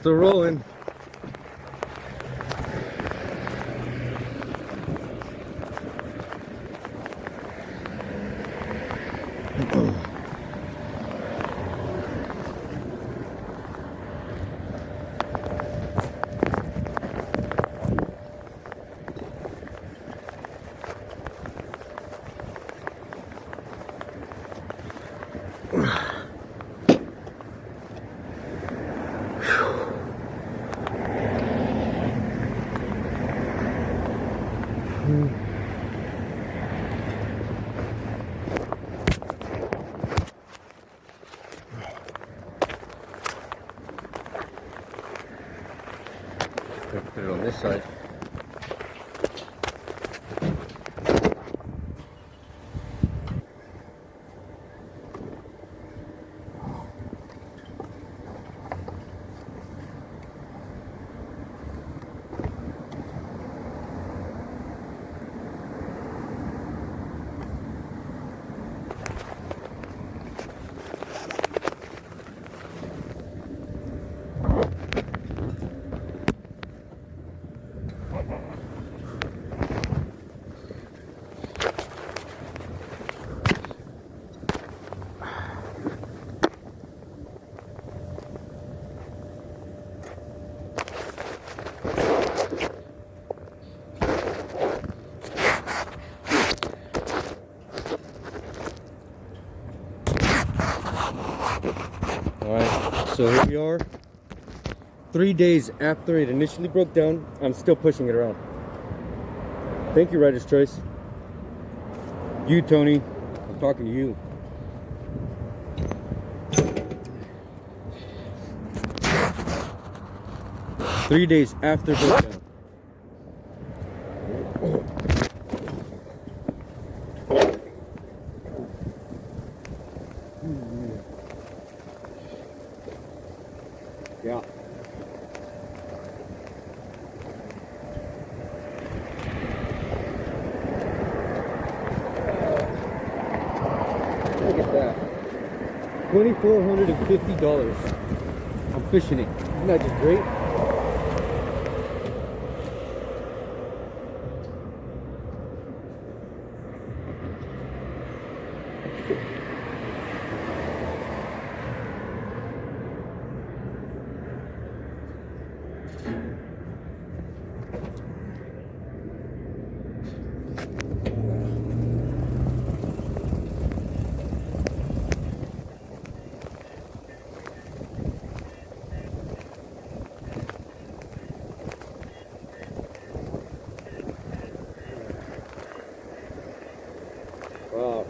S1: still rolling. Put it on this side. Alright, so here we are. 3 days after it initially broke down, I'm still pushing it around. Thank you, Writer's Choice. You, Tony, I'm talking to you. Three days after breakdown. Yeah. Look at that. $2,450. I'm fishing it. Isn't that just great? Wow.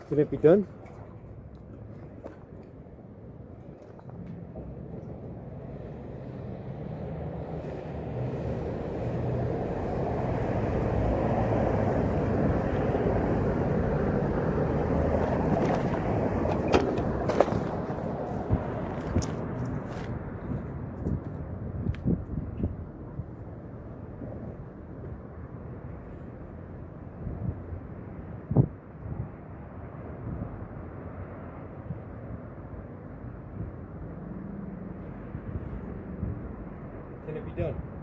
S1: Can it be done? Can it be done?